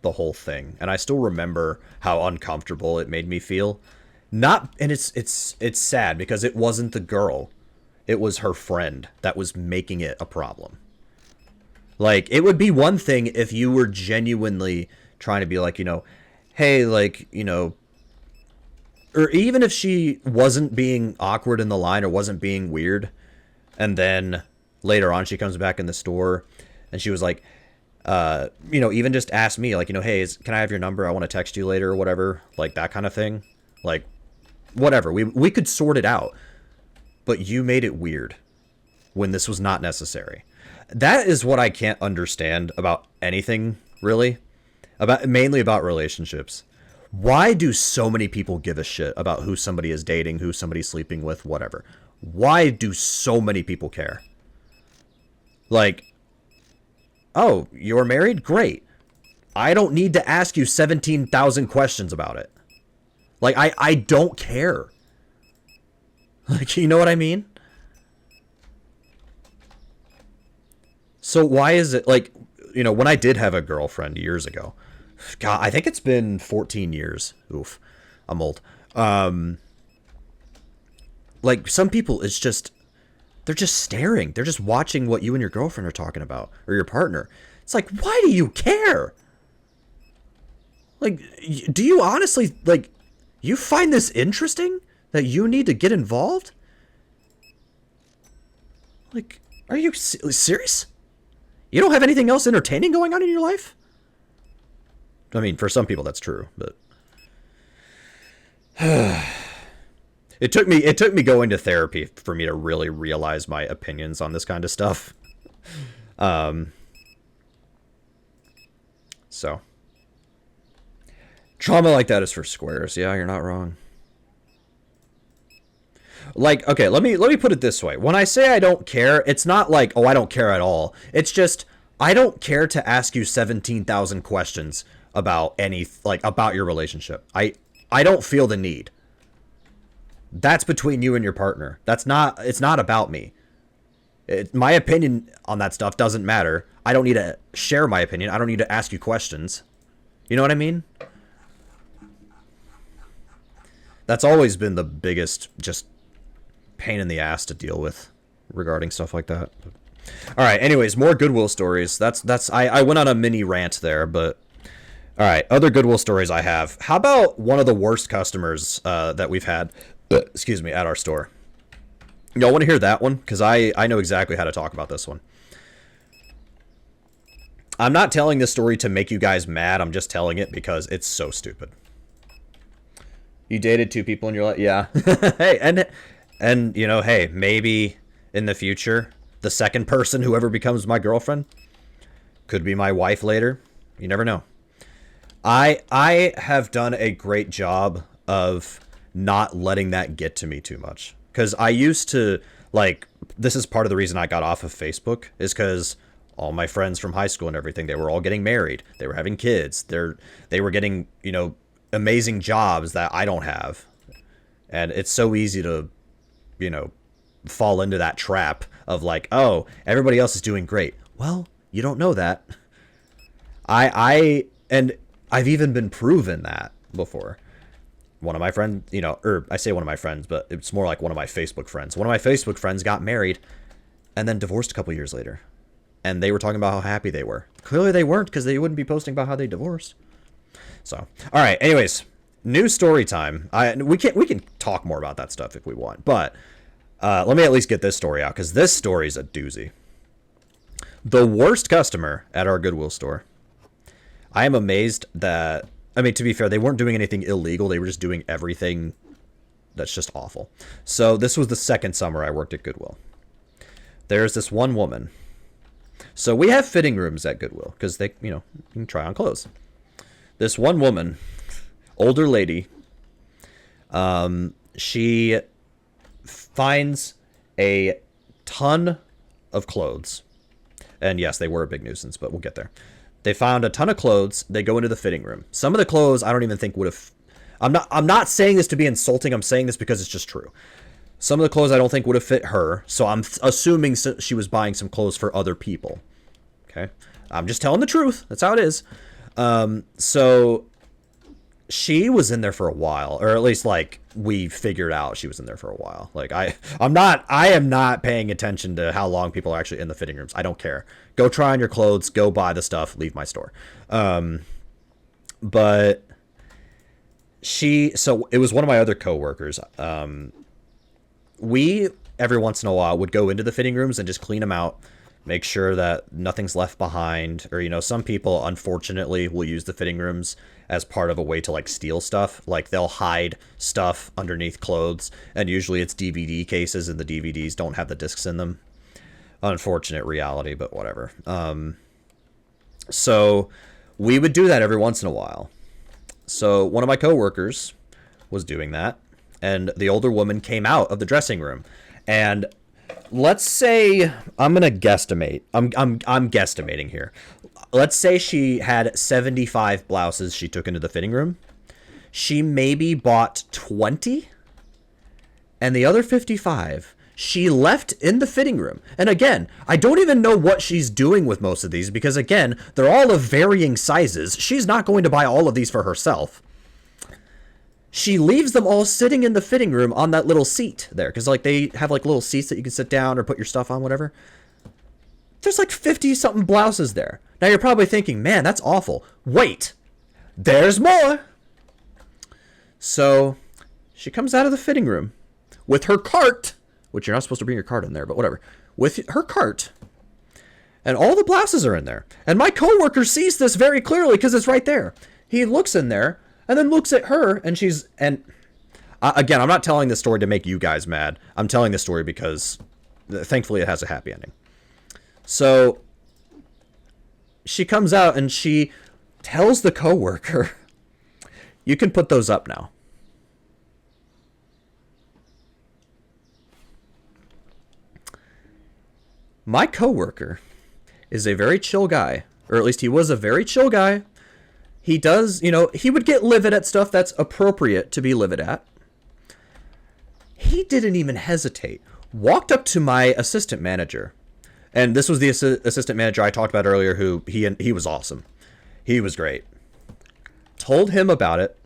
the whole thing, and I still remember how uncomfortable it made me feel. And it's sad because it wasn't the girl, it was her friend that was making it a problem. Like, it would be one thing if you were genuinely trying to be like, you know, hey, like, you know, or even if she wasn't being awkward in the line or wasn't being weird, and then later on she comes back in the store and she was like, you know, even just ask me, like, you know, hey, can I have your number? I want to text you later or whatever, like that kind of thing. Like, whatever, we could sort it out. But you made it weird when this was not necessary. That is what I can't understand about anything, really. Mainly about relationships. Why do so many people give a shit about who somebody is dating, who somebody's sleeping with, whatever? Why do so many people care? Like, oh, you're married? Great. I don't need to ask you 17,000 questions about it. Like, I don't care. Like, you know what I mean? So why is it, like, you know, when I did have a girlfriend years ago, God, I think it's been 14 years. Oof, I'm old. Like, some people, it's just, they're just staring. They're just watching what you and your girlfriend are talking about, or your partner. It's like, why do you care? Like, do you honestly, like, you find this interesting that you need to get involved? Like, are you serious? You don't have anything else entertaining going on in your life? I mean, for some people that's true, but it took me going to therapy for me to really realize my opinions on this kind of stuff. So trauma like that is for squares. Yeah, you're not wrong. Like, okay, let me put it this way. When I say I don't care, it's not like, oh, I don't care at all. It's just, I don't care to ask you 17,000 questions about about your relationship. I don't feel the need. That's between you and your partner. It's not about me. My opinion on that stuff doesn't matter. I don't need to share my opinion. I don't need to ask you questions. You know what I mean? That's always been the biggest just pain in the ass to deal with regarding stuff like that. All right, anyways, more Goodwill stories. I went on a mini rant there, but all right, other Goodwill stories I have. How about one of the worst customers that we've had, excuse me, at our store? Y'all want to hear that one? Because I know exactly how to talk about this one. I'm not telling this story to make you guys mad. I'm just telling it because it's so stupid. You dated 2 people in your life? Yeah. Hey, and you know, hey, maybe in the future, the second person, whoever becomes my girlfriend, could be my wife later. You never know. I have done a great job of not letting that get to me too much. Because I used to, like, this is part of the reason I got off of Facebook, is because all my friends from high school and everything, they were all getting married. They were having kids. They were getting, you know, amazing jobs that I don't have. And it's so easy to, you know, fall into that trap of like, oh, everybody else is doing great. Well, you don't know that. And I've even been proven that before. One of my friends, you know, or I say one of my friends, but it's more like one of my Facebook friends. One of my Facebook friends got married and then divorced a couple years later. And they were talking about how happy they were. Clearly they weren't, because they wouldn't be posting about how they divorced. So, all right. Anyways, new story time. We can talk more about that stuff if we want, but let me at least get this story out, because this story is a doozy. The worst customer at our Goodwill store. I am amazed that, I mean, to be fair, they weren't doing anything illegal. They were just doing everything that's just awful. So this was the second summer I worked at Goodwill. There's this one woman. So we have fitting rooms at Goodwill because they, you know, you can try on clothes. This one woman, older lady, she finds a ton of clothes. And yes, they were a big nuisance, but we'll get there. They found a ton of clothes. They go into the fitting room. Some of the clothes I don't even think would have... I'm not saying this to be insulting. I'm saying this because it's just true. Some of the clothes I don't think would have fit her. So I'm assuming she was buying some clothes for other people. Okay? I'm just telling the truth. That's how it is. So she was in there for a while. Or at least, like, we figured out she was in there for a while. Like, I am not paying attention to how long people are actually in the fitting rooms. I don't care. Go try on your clothes. Go buy the stuff. Leave my store. But so it was one of my other coworkers. We, every once in a while, would go into the fitting rooms and just clean them out. Make sure that nothing's left behind. Or, you know, some people, unfortunately, will use the fitting rooms as part of a way to, like, steal stuff. Like, they'll hide stuff underneath clothes. And usually it's DVD cases, and the DVDs don't have the discs in them. Unfortunate reality, but whatever. So we would do that every once in a while. So one of my coworkers was doing that. And the older woman came out of the dressing room. And let's say, I'm going to guesstimate. I'm guesstimating here. Let's say she had 75 blouses she took into the fitting room. She maybe bought 20. And the other 55, she left in the fitting room. And again, I don't even know what she's doing with most of these. Because again, they're all of varying sizes. She's not going to buy all of these for herself. She leaves them all sitting in the fitting room on that little seat there. Because, like, they have, like, little seats that you can sit down or put your stuff on, whatever. There's, like, 50-something blouses there. Now, you're probably thinking, man, that's awful. Wait. There's more. So, she comes out of the fitting room with her cart, which you're not supposed to bring your cart in there, but whatever. With her cart. And all the blouses are in there. And my coworker sees this very clearly because it's right there. He looks in there. And then looks at her, and again, I'm not telling this story to make you guys mad. I'm telling this story because, thankfully, it has a happy ending. So, she comes out, and she tells the coworker, you can put those up now. My coworker is a very chill guy, or at least he was a very chill guy. He does, you know, he would get livid at stuff that's appropriate to be livid at. He didn't even hesitate. Walked up to my assistant manager. And this was the assistant manager I talked about earlier, who he was awesome. He was great. Told him about it.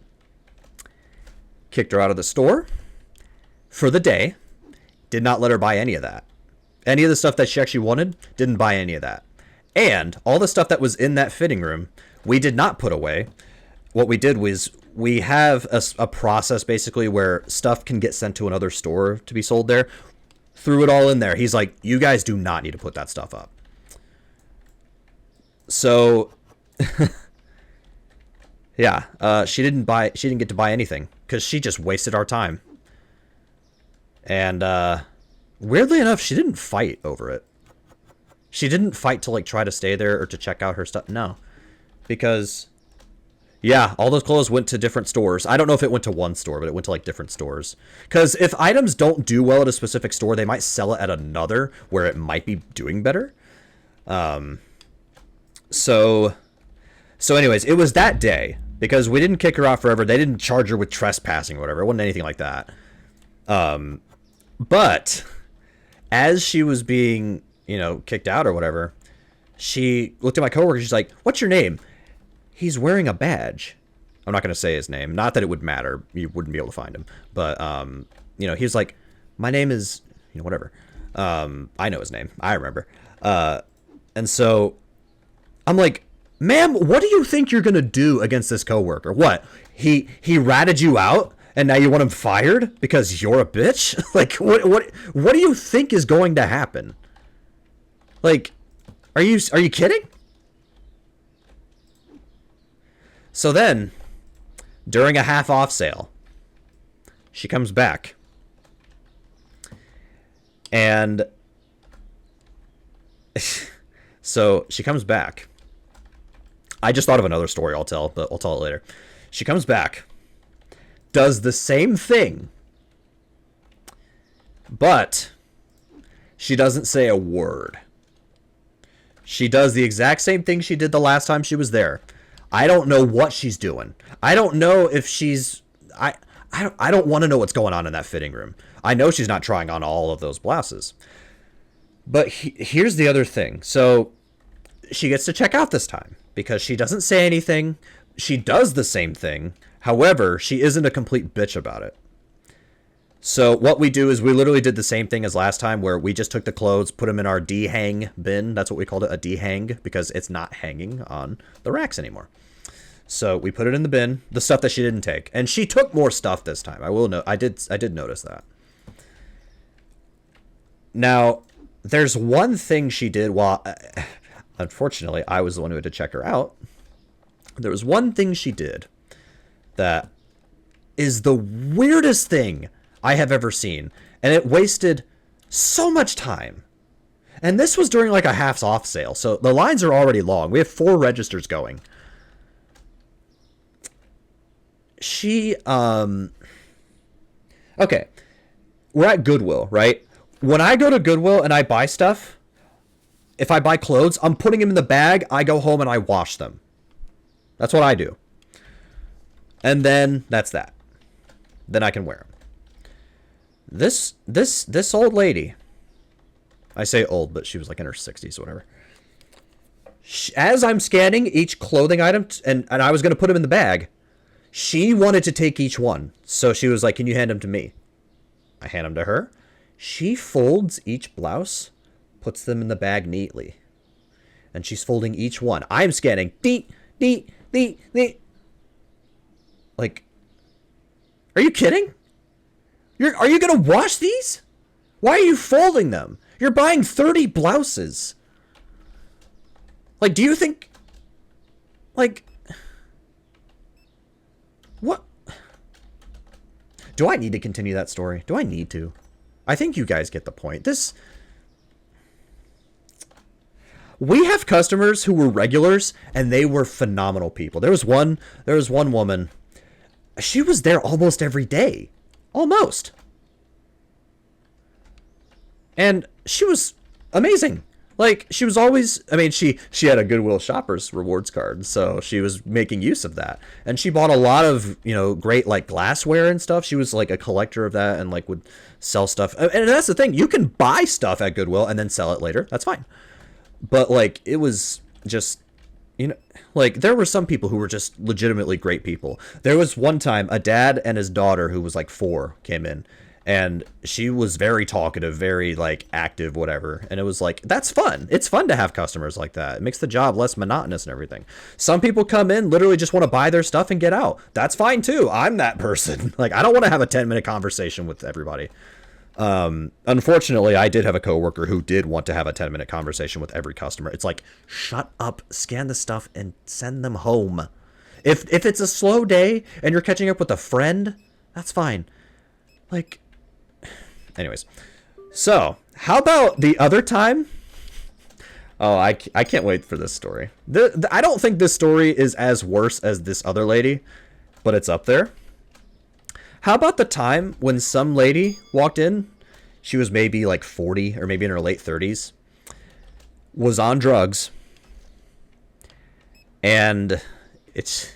Kicked her out of the store for the day. Did not let her buy any of that. Any of the stuff that she actually wanted, didn't buy any of that. And all the stuff that was in that fitting room, we did not put away. What we did was we have a process basically where stuff can get sent to another store to be sold there. Threw it all in there. He's like, you guys do not need to put that stuff up. So, yeah, she didn't get to buy anything because she just wasted our time. And weirdly enough, she didn't fight over it. She didn't fight to like try to stay there or to check out her stuff. No, because yeah, all those clothes went to different stores. I don't know if it went to one store, but it went to like different stores. Because if items don't do well at a specific store, they might sell it at another where it might be doing better. So anyways, it was that day because we didn't kick her out forever. They didn't charge her with trespassing or whatever. It wasn't anything like that. But as she was being, kicked out or whatever, she looked at my coworker. She's like, "What's your name?" "He's wearing a badge." I'm not going to say his name. Not that it would matter. You wouldn't be able to find him. But, he was like, "My name is, whatever." I know his name. I remember. And so I'm like, "Ma'am, what do you think you're going to do against this coworker? What? He ratted you out and now you want him fired because you're a bitch?" Like, what do you think is going to happen? Like, are you kidding? So then, during a half-off sale, she comes back. And so she comes back. I just thought of another story I'll tell, but I'll tell it later. She comes back, does the same thing, but she doesn't say a word. She does the exact same thing she did the last time she was there. I don't know what she's doing. I don't know if she's... I don't want to know what's going on in that fitting room. I know she's not trying on all of those blouses. But here's the other thing. So she gets to check out this time because she doesn't say anything. She does the same thing. However, she isn't a complete bitch about it. So what we do is we literally did the same thing as last time where we just took the clothes, put them in our de-hang bin. That's what we called it, a de-hang, because it's not hanging on the racks anymore. So we put it in the bin, the stuff that she didn't take. And she took more stuff this time. I will know. I did notice that. Now, there's one thing she did while... unfortunately, I was the one who had to check her out. There was one thing she did that is the weirdest thing I have ever seen. And it wasted so much time. And this was during like a half-off sale. So the lines are already long. We have 4 registers going. She, okay, we're at Goodwill, right? When I go to Goodwill and I buy stuff, if I buy clothes, I'm putting them in the bag, I go home and I wash them. That's what I do. And then that's that. Then I can wear them. This old lady, I say old, but she was like in her 60s or whatever. As I'm scanning each clothing item, and I was going to put them in the bag, she wanted to take each one. So she was like, "Can you hand them to me?" I hand them to her. She folds each blouse, puts them in the bag neatly. And she's folding each one. I'm scanning. Deet, deet, deet, deet. Like, are you kidding? Are you going to wash these? Why are you folding them? You're buying 30 blouses. Like, do you think... Like... What? Do I need to continue that story? Do I need to? I think you guys get the point. We have customers who were regulars, and they were phenomenal people. There was one woman. She was there almost every day. Almost. And she was amazing. Like, she was always, I mean, she had a Goodwill Shoppers rewards card, so she was making use of that. And she bought a lot of, great, like, glassware and stuff. She was, like, a collector of that and, like, would sell stuff. And that's the thing. You can buy stuff at Goodwill and then sell it later. That's fine. But, like, it was just, like, there were some people who were just legitimately great people. There was one time a dad and his daughter who was, like, 4 came in. And she was very talkative, very, like, active, whatever. And it was like, that's fun. It's fun to have customers like that. It makes the job less monotonous and everything. Some people come in, literally just want to buy their stuff and get out. That's fine, too. I'm that person. Like, I don't want to have a 10-minute conversation with everybody. Unfortunately, I did have a coworker who did want to have a 10-minute conversation with every customer. It's like, shut up, scan the stuff, and send them home. If it's a slow day and you're catching up with a friend, that's fine. Like, anyways. So, how about the other time? Oh, I can't wait for this story. I don't think this story is as worse as this other lady, but it's up there. How about the time when some lady walked in? She was maybe like 40 or maybe in her late 30s. Was on drugs. And it's...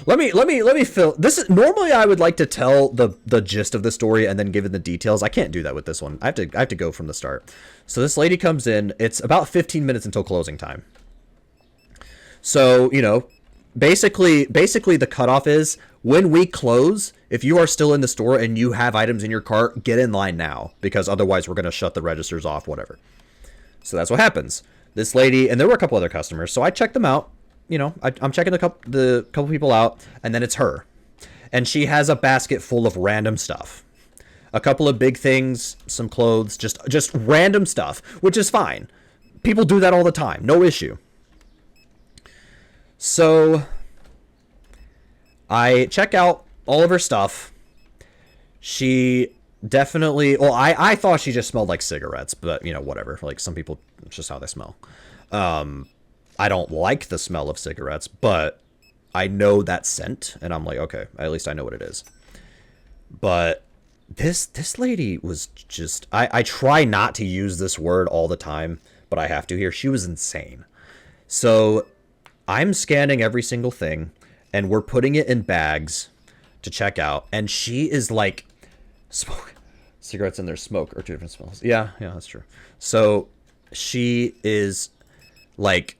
Let me fill this. Normally I would like to tell the gist of the story and then give it the details. I can't do that with this one. I have to go from the start. So this lady comes in. It's about 15 minutes until closing time. So, you know, basically the cutoff is when we close, if you are still in the store and you have items in your cart, get in line now, because otherwise we're going to shut the registers off, whatever. So that's what happens. This lady, and there were a couple other customers, so I checked them out. You know, I'm checking the couple people out, and then it's her. And she has a basket full of random stuff. A couple of big things, some clothes, just random stuff, which is fine. People do that all the time, no issue. So I check out all of her stuff. She definitely, well, I thought she just smelled like cigarettes, but, you know, whatever. Like, some people, it's just how they smell. I don't like the smell of cigarettes, but I know that scent, and I'm like, okay, at least I know what it is. But this lady was just, I try not to use this word all the time, but I have to here. She was insane. So I'm scanning every single thing, and we're putting it in bags to check out, and she is like, smoke, cigarettes in their smoke, or two different smells. Yeah, that's true. So she is like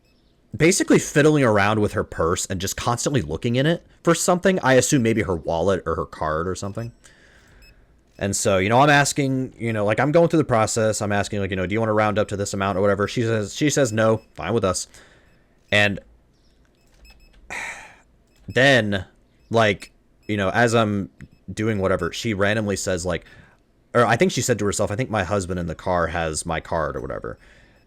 basically fiddling around with her purse and just constantly looking in it for something. I assume maybe her wallet or her card or something. And so, you know, I'm asking, you know, like, I'm going through the process. I'm asking, like, you know, do you want to round up to this amount or whatever? She says no, fine with us. And then, like, you know, as I'm doing whatever, she randomly says, like, or I think she said to herself, I think my husband in the car has my card or whatever.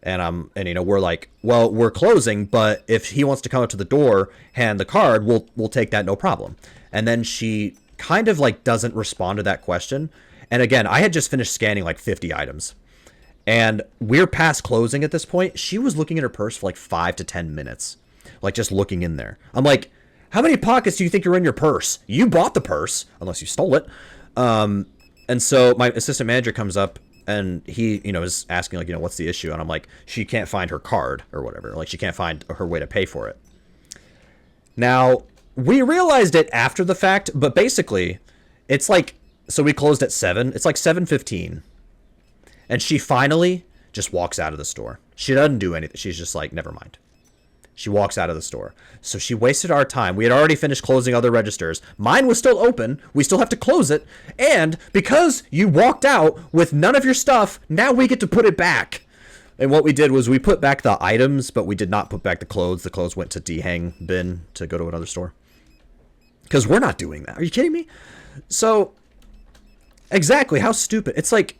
And you know, we're like, well, we're closing, but if he wants to come up to the door, hand the card, we'll take that, no problem. And then she kind of like doesn't respond to that question. And again, I had just finished scanning like 50 items, and we're past closing at this point. She was looking at her purse for like 5 to 10 minutes, like just looking in there. I'm like, how many pockets do you think are in your purse? You bought the purse, unless you stole it. And so my assistant manager comes up, and he, you know, is asking, like, you know, what's the issue? And I'm like, she can't find her card or whatever. Like, she can't find her way to pay for it. Now, we realized it after the fact, but basically, it's like, so we closed at 7. It's like 7:15. And she finally just walks out of the store. She doesn't do anything. She's just like, never mind. She walks out of the store. So she wasted our time. We had already finished closing other registers. Mine was still open. We still have to close it. And because you walked out with none of your stuff, now we get to put it back. And what we did was we put back the items, but we did not put back the clothes. The clothes went to dehang bin to go to another store. Because we're not doing that. Are you kidding me? So, exactly. How stupid. It's like,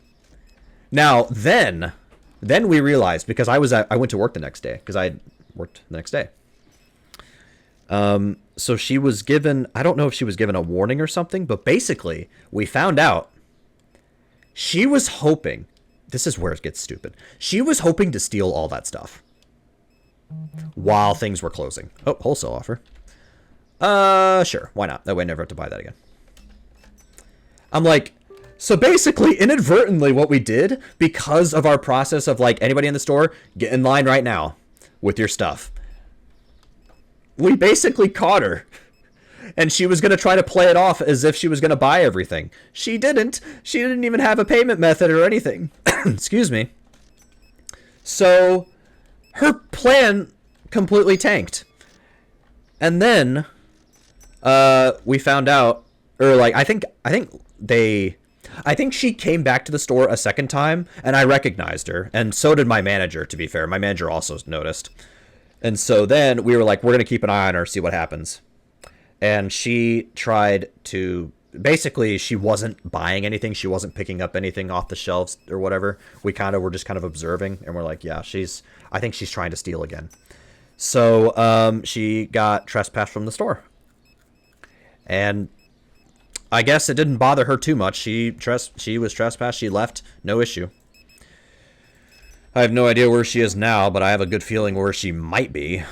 now, then we realized, because I went to work the next day, because I worked the next day. So she was given, I don't know if she was given a warning or something, but basically we found out she was hoping, this is where it gets stupid. She was hoping to steal all that stuff while things were closing. Oh, wholesale offer. Sure. Why not? That way I never have to buy that again. I'm like, so basically, inadvertently, what we did, because of our process of, like, anybody in the store, get in line right now with your stuff. We basically caught her. And she was going to try to play it off as if she was going to buy everything. She didn't. She didn't even have a payment method or anything. Excuse me. So, her plan completely tanked. And then, we found out, or, like, I think she came back to the store a second time, and I recognized her, and so did my manager, to be fair. My manager also noticed. And so then we were like, we're going to keep an eye on her, see what happens. And she tried to basically she wasn't buying anything. She wasn't picking up anything off the shelves or whatever. We kind of were just kind of observing, and we're like, yeah, I think she's trying to steal again. So she got trespassed from the store. And I guess it didn't bother her too much. She was trespassed. She left. No issue. I have no idea where she is now, but I have a good feeling where she might be.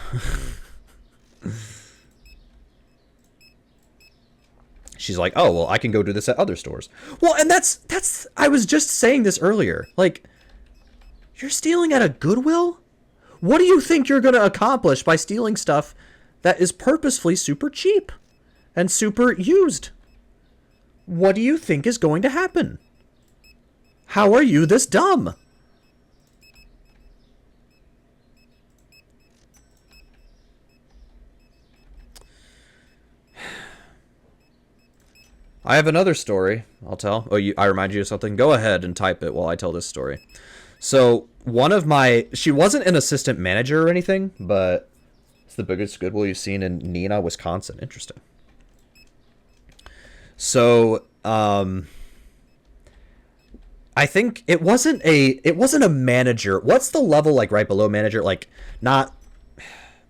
She's like, oh, well, I can go do this at other stores. Well, and that's I was just saying this earlier. Like, you're stealing at a Goodwill? What do you think you're going to accomplish by stealing stuff that is purposefully super cheap and super used? What do you think is going to happen? How are you this dumb? I have another story I'll tell. Oh, I remind you of something? Go ahead and type it while I tell this story. So, she wasn't an assistant manager or anything, but it's the biggest Goodwill you've seen in Neenah, Wisconsin. Interesting. So, I think it wasn't a manager. What's the level like right below manager? Like, not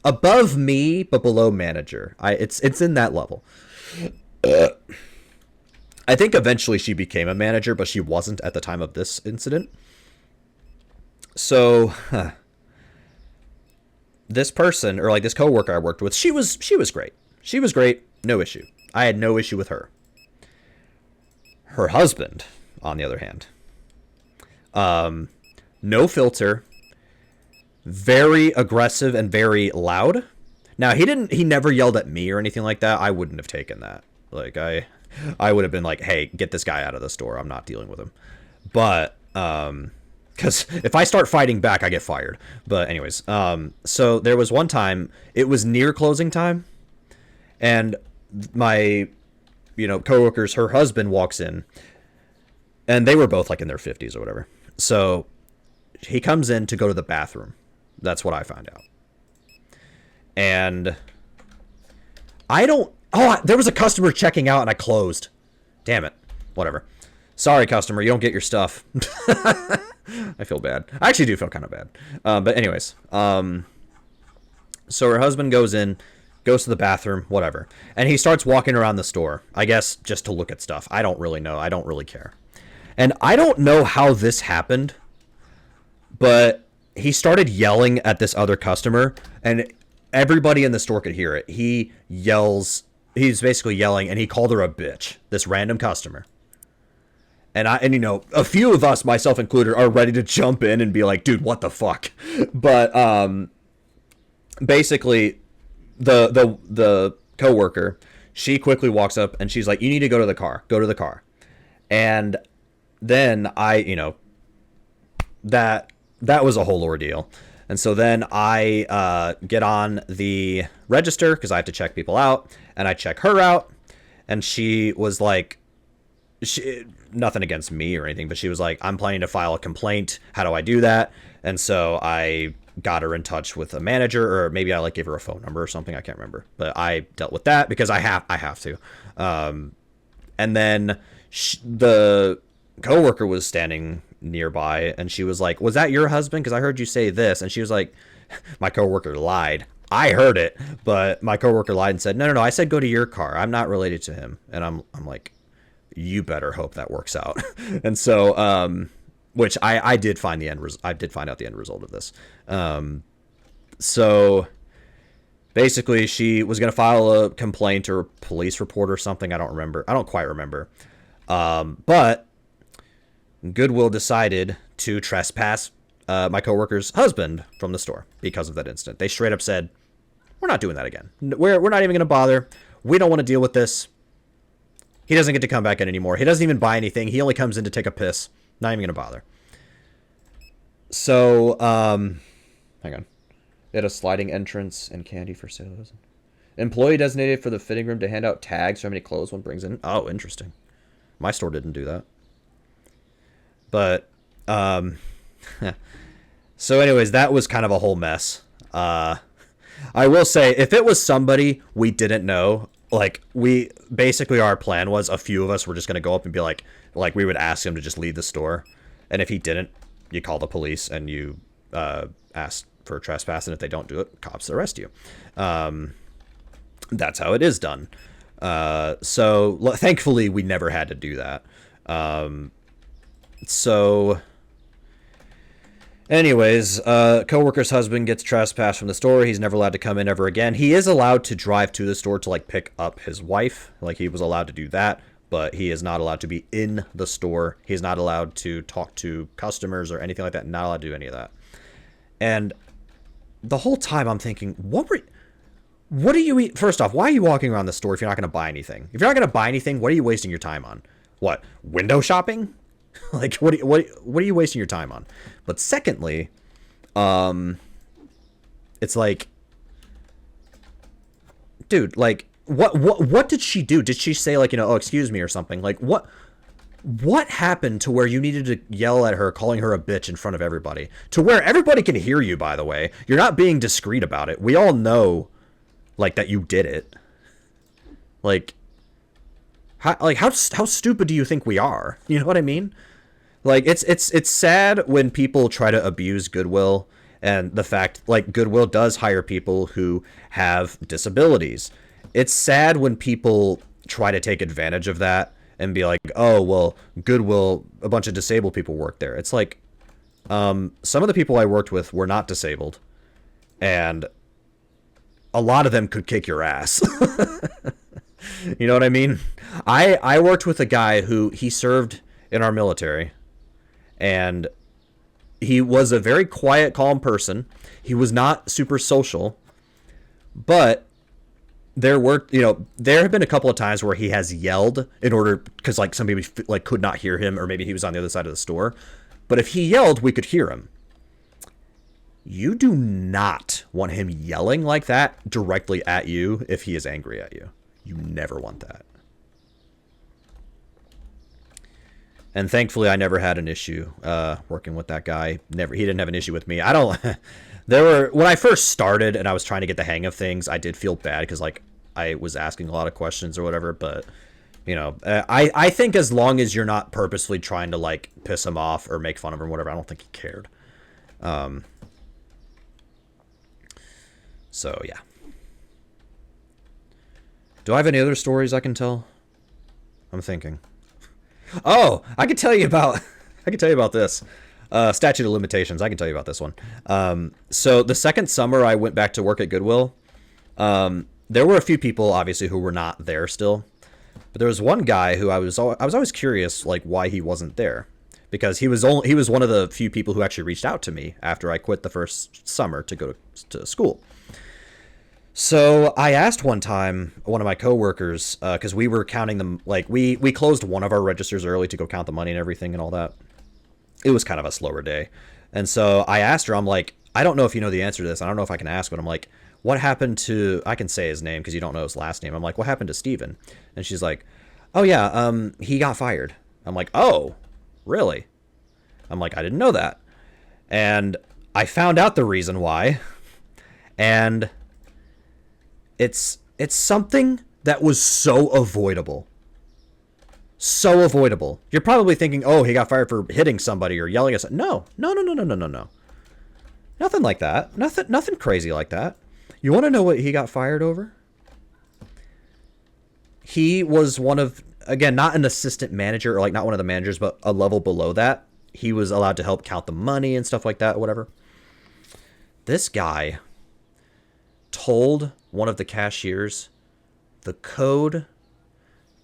above me, but below manager. It's in that level. I think eventually she became a manager, but she wasn't at the time of this incident. So, this person, or like this coworker I worked with, she was great. She was great, no issue. I had no issue with her. Her husband, on the other hand, no filter, very aggressive and very loud. Now, he never yelled at me or anything like that. I wouldn't have taken that. Like, I would have been like, hey, get this guy out of the store. I'm not dealing with him. But, because if I start fighting back, I get fired. But anyways, so there was one time, it was near closing time, and my, coworkers, her husband walks in, and they were both like in their 50s or whatever. So he comes in to go to the bathroom. That's what I found out. And there was a customer checking out and I closed. Damn it. Whatever. Sorry, customer. You don't get your stuff. I feel bad. I actually do feel kind of bad. But anyways. So her husband goes to the bathroom, whatever. And he starts walking around the store. I guess just to look at stuff. I don't really know. I don't really care. And I don't know how this happened. But he started yelling at this other customer. And everybody in the store could hear it. He's basically yelling, and he called her a bitch, this random customer. And a few of us, myself included, are ready to jump in and be like, dude, what the fuck? But basically, the coworker, she quickly walks up and she's like, you need to go to the car. Go to the car. And then that was a whole ordeal. And so then I get on the register because I have to check people out, and I check her out, and she was like, nothing against me or anything, but she was like, I'm planning to file a complaint. How do I do that? And so I got her in touch with a manager, or maybe I gave her a phone number or something. I can't remember, but I dealt with that because I have to. And then the coworker was standing nearby, and she was like, was that your husband? Because I heard you say this. And she was like, my coworker lied. I heard it, but my coworker lied and said, no, I said go to your car. I'm not related to him. And I'm like, you better hope that works out. And so, which I did find I did find out the end result of this. So basically she was going to file a complaint or a police report or something. I don't remember. I don't quite remember. But Goodwill decided to trespass my coworker's husband from the store because of that incident. They straight up said, we're not doing that again. We're not even going to bother. We don't want to deal with this. He doesn't get to come back in anymore. He doesn't even buy anything. He only comes in to take a piss. Not even going to bother. So, hang on. They had a sliding entrance and candy for sale. Employee designated for the fitting room to hand out tags for how many clothes one brings in. Oh, interesting. My store didn't do that. But, so anyways, that was kind of a whole mess. I will say, if it was somebody we didn't know, like, we basically, our plan was a few of us were just gonna go up and be like we would ask him to just leave the store, and if he didn't, you call the police and you ask for trespass, and if they don't do it, cops arrest you. That's how it is done. So thankfully we never had to do that. So anyways, coworker's husband gets trespassed from the store. He's never allowed to come in ever again. He is allowed to drive to the store to like pick up his wife. Like, he was allowed to do that, but he is not allowed to be in the store. He's not allowed to talk to customers or anything like that. Not allowed to do any of that. And the whole time I'm thinking, what do you first off, why are you walking around the store if you're not going to buy anything? If you're not going to buy anything, what are you wasting your time on? What, window shopping? Like, what are you wasting your time on? But secondly, it's like, dude, like, what did she do? Did she say, like, oh, excuse me or something? Like, what happened to where you needed to yell at her, calling her a bitch in front of everybody? To where everybody can hear you, by the way. You're not being discreet about it. We all know, like, that you did it. Like, how stupid do you think we are? You know what I mean? Like, it's sad when people try to abuse Goodwill, and the fact, like, Goodwill does hire people who have disabilities. It's sad when people try to take advantage of that and be like, oh, well, Goodwill, a bunch of disabled people work there. It's like, some of the people I worked with were not disabled, and a lot of them could kick your ass. You know what I mean? I worked with a guy who, he served in our military, and he was a very quiet, calm person. He was not super social, but there have been a couple of times where he has yelled in order, because like somebody like could not hear him, or maybe he was on the other side of the store. But if he yelled, we could hear him. You do not want him yelling like that directly at you if he is angry at you. You never want that. And thankfully, I never had an issue working with that guy. He didn't have an issue with me. When I first started and I was trying to get the hang of things, I did feel bad because, like, I was asking a lot of questions or whatever. But, I think as long as you're not purposefully trying to, like, piss him off or make fun of him or whatever, I don't think he cared. So, yeah. Do I have any other stories I can tell? I'm thinking. Oh, I can tell you about this. Statute of limitations. I can tell you about this one. So the second summer I went back to work at Goodwill, there were a few people obviously who were not there still, but there was one guy who I was always curious, like, why he wasn't there, because he was one of the few people who actually reached out to me after I quit the first summer to go to school. So I asked one time one of my coworkers, because we were counting them, like, we closed one of our registers early to go count the money and everything and all that. It was kind of a slower day. And so I asked her, I'm like, I don't know if you know the answer to this. I don't know if I can ask, but I'm like, what happened to, I can say his name because you don't know his last name. I'm like, what happened to Steven? And she's like, oh yeah, he got fired. I'm like, oh, really? I'm like, I didn't know that. And I found out the reason why. And it's something that was so avoidable. So avoidable. You're probably thinking, oh, he got fired for hitting somebody or yelling at somebody. No. Nothing like that. Nothing crazy like that. You want to know what he got fired over? He was one of, again, not an assistant manager, or like not one of the managers, but a level below that. He was allowed to help count the money and stuff like that, or whatever. This guy told one of the cashiers the code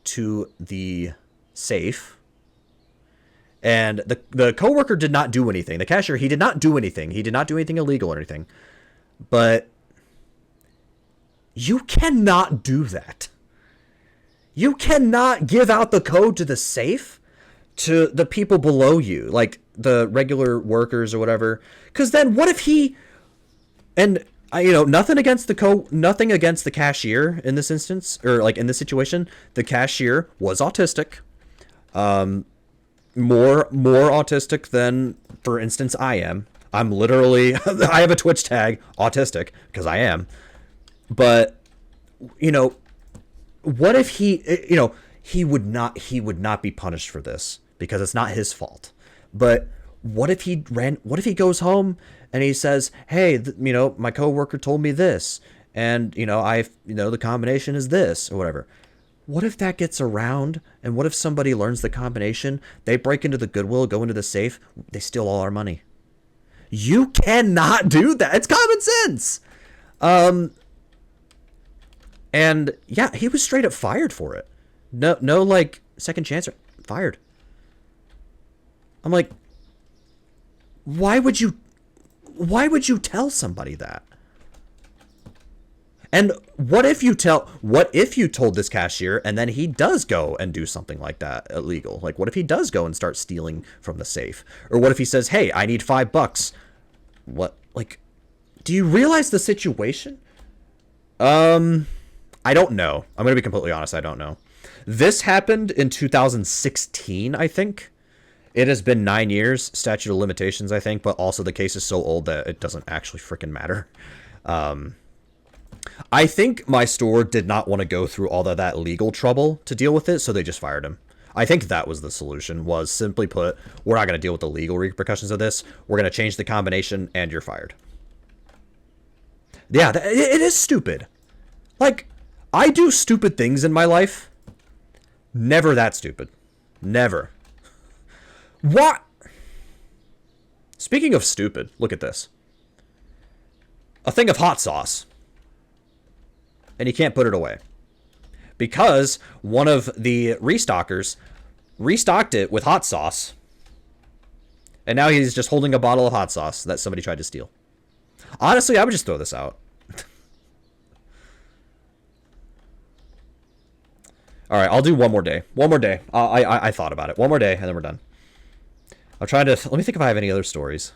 to the safe, and the coworker did not do anything. The cashier, he did not do anything. He did not do anything illegal or anything. But you cannot do that. You cannot give out the code to the safe to the people below you, like the regular workers or whatever. Because then what if he, and nothing against the cashier in this instance, or like in this situation, the cashier was autistic. More autistic than, for instance, I am. I'm literally, I have a Twitch tag, autistic, because I am. But, what if he would not be punished for this because it's not his fault. But what if he goes home and he says, "Hey, my coworker told me this, and the combination is this," or whatever. What if that gets around, and what if somebody learns the combination, they break into the Goodwill, go into the safe, they steal all our money? You cannot do that. It's common sense. And yeah, he was straight up fired for it. No, like second chance, or fired. I'm like, why would you tell somebody that? And what if you told this cashier and then he does go and do something like that illegal? Like, what if he does go and start stealing from the safe? Or what if he says, "Hey, I need $5. What, like, do you realize the situation? I don't know. I'm going to be completely honest. I don't know. This happened in 2016, I think. It has been 9 years, statute of limitations, I think, but also the case is so old that it doesn't actually freaking matter. I think my store did not want to go through all of that legal trouble to deal with it, so they just fired him. I think that was the solution, was simply put, we're not going to deal with the legal repercussions of this. We're going to change the combination, and you're fired. Yeah, it is stupid. Like, I do stupid things in my life. Never that stupid. Never. What? Speaking of stupid, look at this. A thing of hot sauce. And you can't put it away. Because one of the restockers restocked it with hot sauce. And now he's just holding a bottle of hot sauce that somebody tried to steal. Honestly, I would just throw this out. All right, I'll do one more day. One more day. I thought about it. One more day, and then we're done. I'm trying to... Let me think if I have any other stories.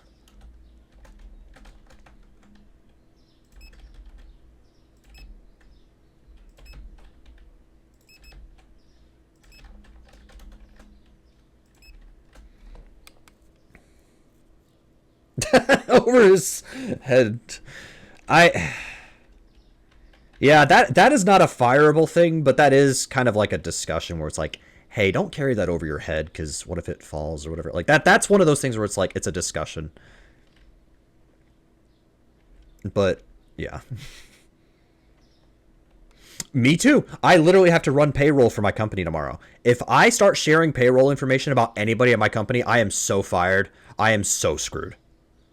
Over his head. Yeah, that is not a fireable thing, but that is kind of like a discussion where it's like, hey, don't carry that over your head, because what if it falls or whatever. Like, that's one of those things where it's like, it's a discussion. But, yeah. Me too. I literally have to run payroll for my company tomorrow. If I start sharing payroll information about anybody at my company, I am so fired. I am so screwed.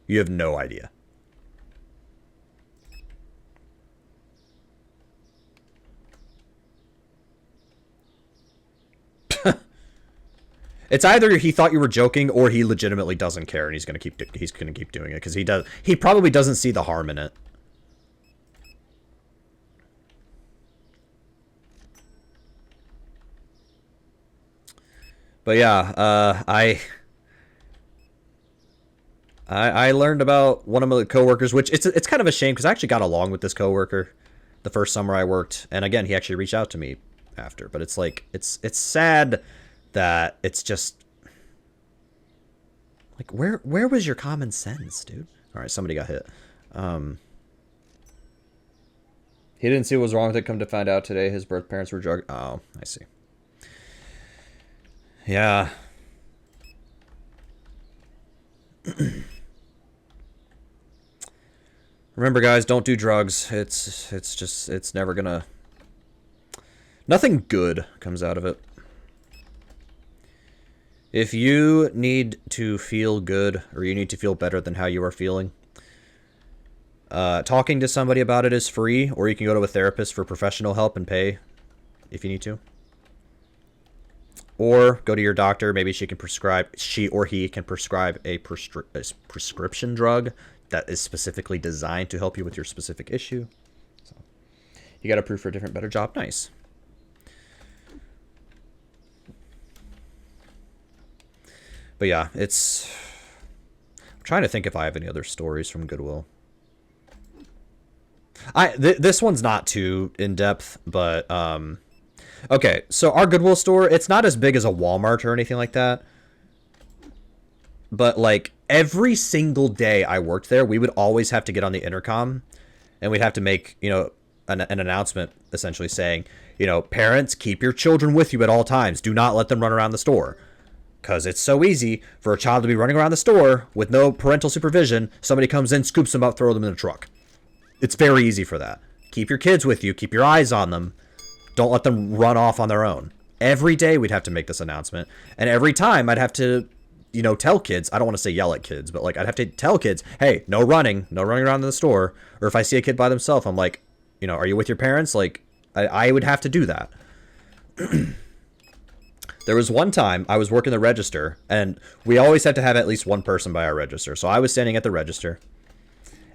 You have no idea. It's either he thought you were joking or he legitimately doesn't care and he's gonna keep doing it, because he probably doesn't see the harm in it. But yeah, I learned about one of my coworkers, which it's kind of a shame because I actually got along with this coworker the first summer I worked, and again, he actually reached out to me after. But it's like it's sad that it's just like, where was your common sense, dude? All right, somebody got hit. He didn't see what was wrong with it. Come to find out today, his birth parents were drug. Oh, I see. Yeah. Remember, guys, don't do drugs. It's never gonna... Nothing good comes out of it. If you need to feel good, or you need to feel better than how you are feeling, talking to somebody about it is free, or you can go to a therapist for professional help and pay if you need to. Or go to your doctor. Maybe she or he can prescribe a prescription drug that is specifically designed to help you with your specific issue. So, you got approved for a different, better job. Nice. But yeah, I'm trying to think if I have any other stories from Goodwill. This one's not too in-depth, but okay, so our Goodwill store, it's not as big as a Walmart or anything like that. But like every single day I worked there, we would always have to get on the intercom and we'd have to make, an announcement essentially saying, you know, parents, keep your children with you at all times. Do not let them run around the store. Because it's so easy for a child to be running around the store with no parental supervision. Somebody comes in, scoops them up, throw them in a truck. It's very easy for that. Keep your kids with you. Keep your eyes on them. Don't let them run off on their own. Every day we'd have to make this announcement. And every time I'd have to, you know, tell kids. I don't want to say yell at kids, but like I'd have to tell kids, hey, no running around in the store. Or if I see a kid by themselves, I'm like, you know, are you with your parents? Like, I would have to do that. There was one time I was working the register, and we always had to have at least one person by our register. So I was standing at the register,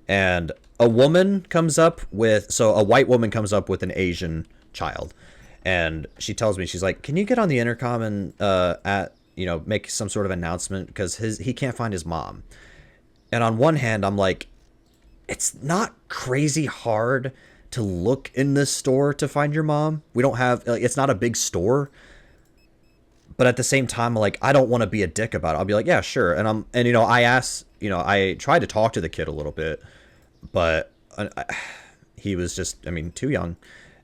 and a woman comes up with, so a white woman comes up with an Asian child, and she tells me, she's like, can you get on the intercom and make some sort of announcement, because he can't find his mom. And on one hand, I'm like, it's not crazy hard to look in this store to find your mom. We don't have, like, it's not a big store. But at the same time, like, I don't want to be a dick about it. I'll be like, yeah, sure. And I tried to talk to the kid a little bit, but he was just, too young.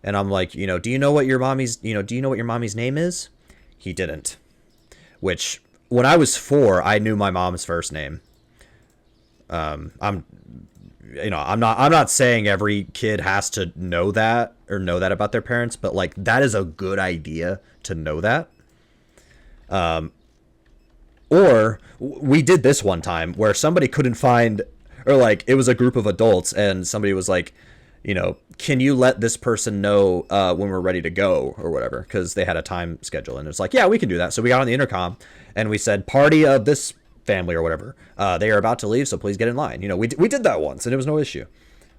And I'm like, do you know what your mommy's name is? He didn't. Which, when I was 4, I knew my mom's first name. I'm not saying every kid has to know that about their parents, but like, that is a good idea to know that. Or we did this one time where somebody couldn't find, or like it was a group of adults and somebody was like, can you let this person know when we're ready to go or whatever, because they had a time schedule, and it's like, yeah, we can do that. So we got on the intercom and we said, party of this family or whatever, they are about to leave, so please get in line. We did that once and it was no issue.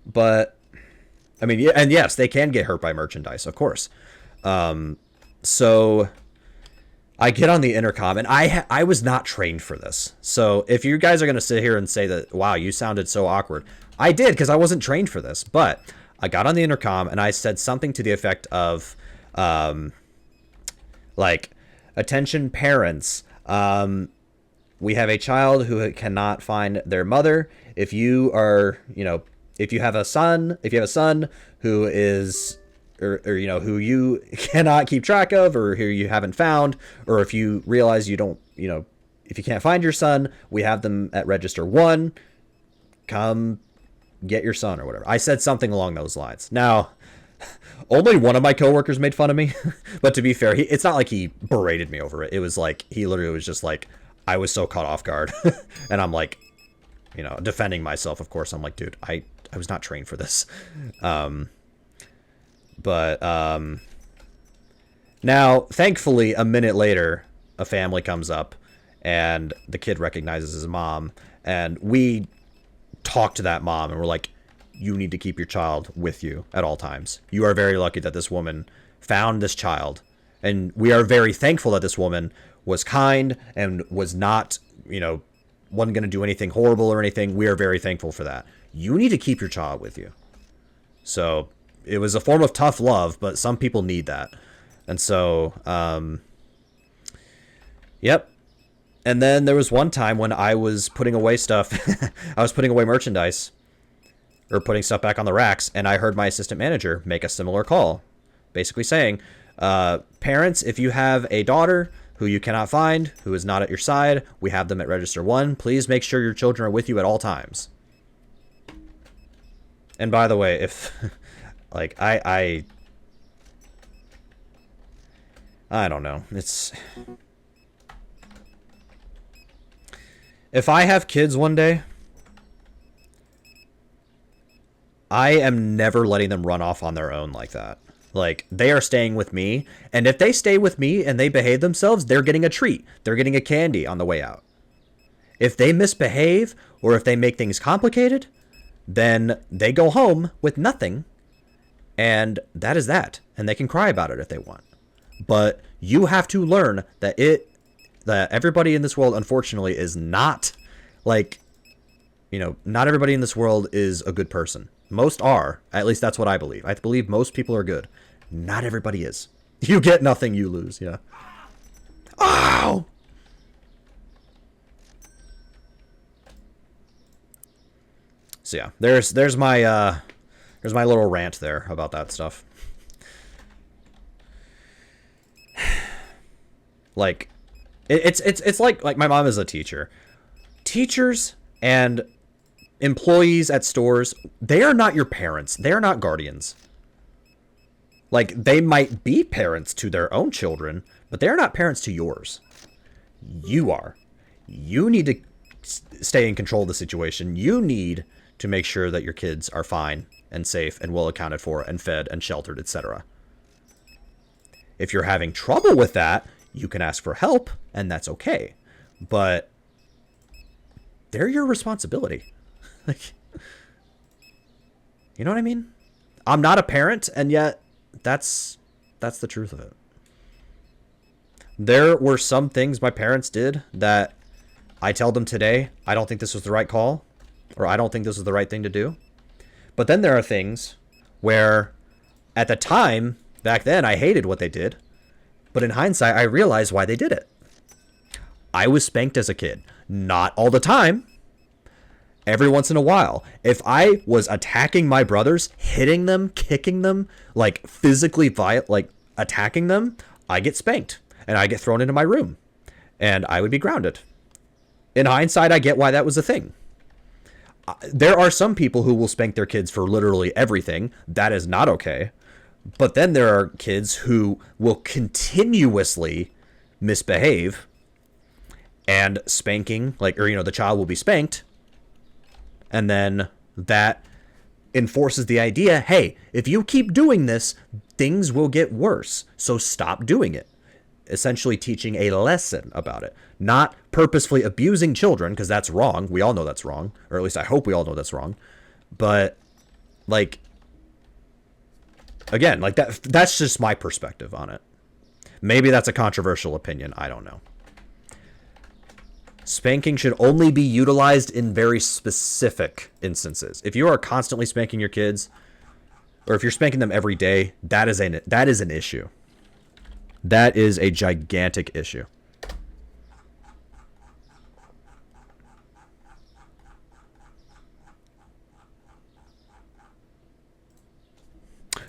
But yeah, and yes, they can get hurt by merchandise, of course. So I get on the intercom, and I was not trained for this. So if you guys are going to sit here and say that, wow, you sounded so awkward, I did, because I wasn't trained for this. But I got on the intercom, and I said something to the effect of, like, attention parents, we have a child who cannot find their mother. If you have a son who is, or who you cannot keep track of, or who you haven't found, or if you realize you don't, if you can't find your son, we have them at register 1, come get your son or whatever. I said something along those lines. Now, only one of my coworkers made fun of me, but to be fair, it's not like he berated me over it. It was like, he literally was just like, I was so caught off guard. And I'm like, defending myself, of course. I'm like, dude, I was not trained for this. But now, thankfully, a minute later, a family comes up, and the kid recognizes his mom, and we talk to that mom, and we're like, you need to keep your child with you at all times. You are very lucky that this woman found this child, and we are very thankful that this woman was kind and was not, wasn't going to do anything horrible or anything. We are very thankful for that. You need to keep your child with you. So it was a form of tough love, but some people need that. And so, yep. And then there was one time when I was putting away stuff. I was putting away merchandise, or putting stuff back on the racks, and I heard my assistant manager make a similar call, basically saying, parents, if you have a daughter who you cannot find, who is not at your side, we have them at register 1. Please make sure your children are with you at all times. And by the way, if like I don't know, it's, if I have kids one day, I am never letting them run off on their own like that. Like, they are staying with me, and if they stay with me and they behave themselves, they're getting a treat. They're getting a candy on the way out. If they misbehave, or if they make things complicated, then they go home with nothing, and that is that. And they can cry about it if they want. But you have to learn that everybody in this world, unfortunately, is not, like, not everybody in this world is a good person. Most are. At least that's what I believe. I believe most people are good. Not everybody is. You get nothing, you lose. Yeah. Ow! So yeah, there's my There's my little rant there about that stuff. Like, it's like my mom is a teacher. Teachers and employees at stores, they are not your parents. They are not guardians. Like, they might be parents to their own children, but they're not parents to yours. You are. You need to stay in control of the situation. You need to make sure that your kids are fine and safe and well accounted for and fed and sheltered, etc. If you're having trouble with that, you can ask for help, and that's okay. But they're your responsibility. Like, you know what I mean? I'm not a parent, and yet that's the truth of it. There were some things my parents did that I tell them today, I don't think this was the right call, or I don't think this was the right thing to do. But then there are things where, at the time, back then, I hated what they did. But in hindsight, I realized why they did it. I was spanked as a kid. Not all the time. Every once in a while. If I was attacking my brothers, hitting them, kicking them, like physically like attacking them, I get spanked. And I get thrown into my room. And I would be grounded. In hindsight, I get why that was a thing. There are some people who will spank their kids for literally everything. That is not okay. But then there are kids who will continuously misbehave, and spanking, like, or, the child will be spanked. And then that enforces the idea, hey, if you keep doing this, things will get worse. So stop doing it. Essentially teaching a lesson about it. Not purposefully abusing children, because that's wrong. We all know that's wrong. Or at least I hope we all know that's wrong. But, like, again, like that's just my perspective on it. Maybe that's a controversial opinion. I don't know. Spanking should only be utilized in very specific instances. If you are constantly spanking your kids, or if you're spanking them every day, that is an issue. That is a gigantic issue.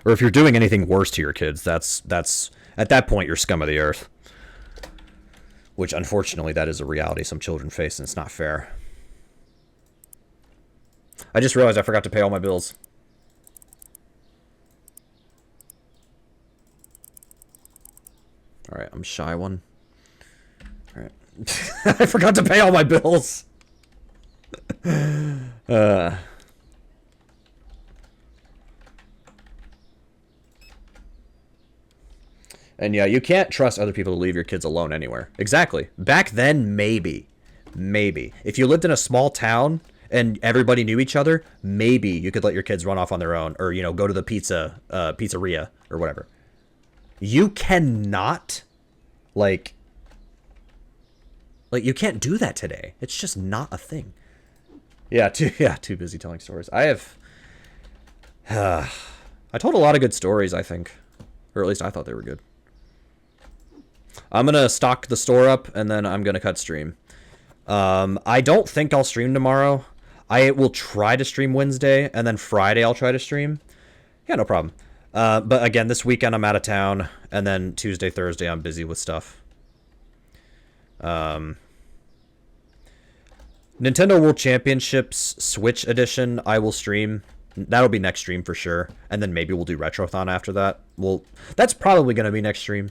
Or if you're doing anything worse to your kids, that's at that point you're scum of the earth. Which, unfortunately, that is a reality some children face, and it's not fair. I just realized I forgot to pay all my bills. Alright, I'm shy one. Alright. I forgot to pay all my bills. And yeah, you can't trust other people to leave your kids alone anywhere. Exactly. Back then, maybe. Maybe. If you lived in a small town and everybody knew each other, maybe you could let your kids run off on their own, or, go to the pizzeria or whatever. You cannot, like you can't do that today. It's just not a thing. Yeah, too busy telling stories. I told a lot of good stories, I think. Or at least I thought they were good. I'm going to stock the store up, and then I'm going to cut stream. I don't think I'll stream tomorrow. I will try to stream Wednesday, and then Friday I'll try to stream. Yeah, no problem. But again, this weekend I'm out of town, and then Tuesday, Thursday I'm busy with stuff. Nintendo World Championships Switch Edition, I will stream. That'll be next stream for sure. And then maybe we'll do Retrothon after that. That's probably going to be next stream.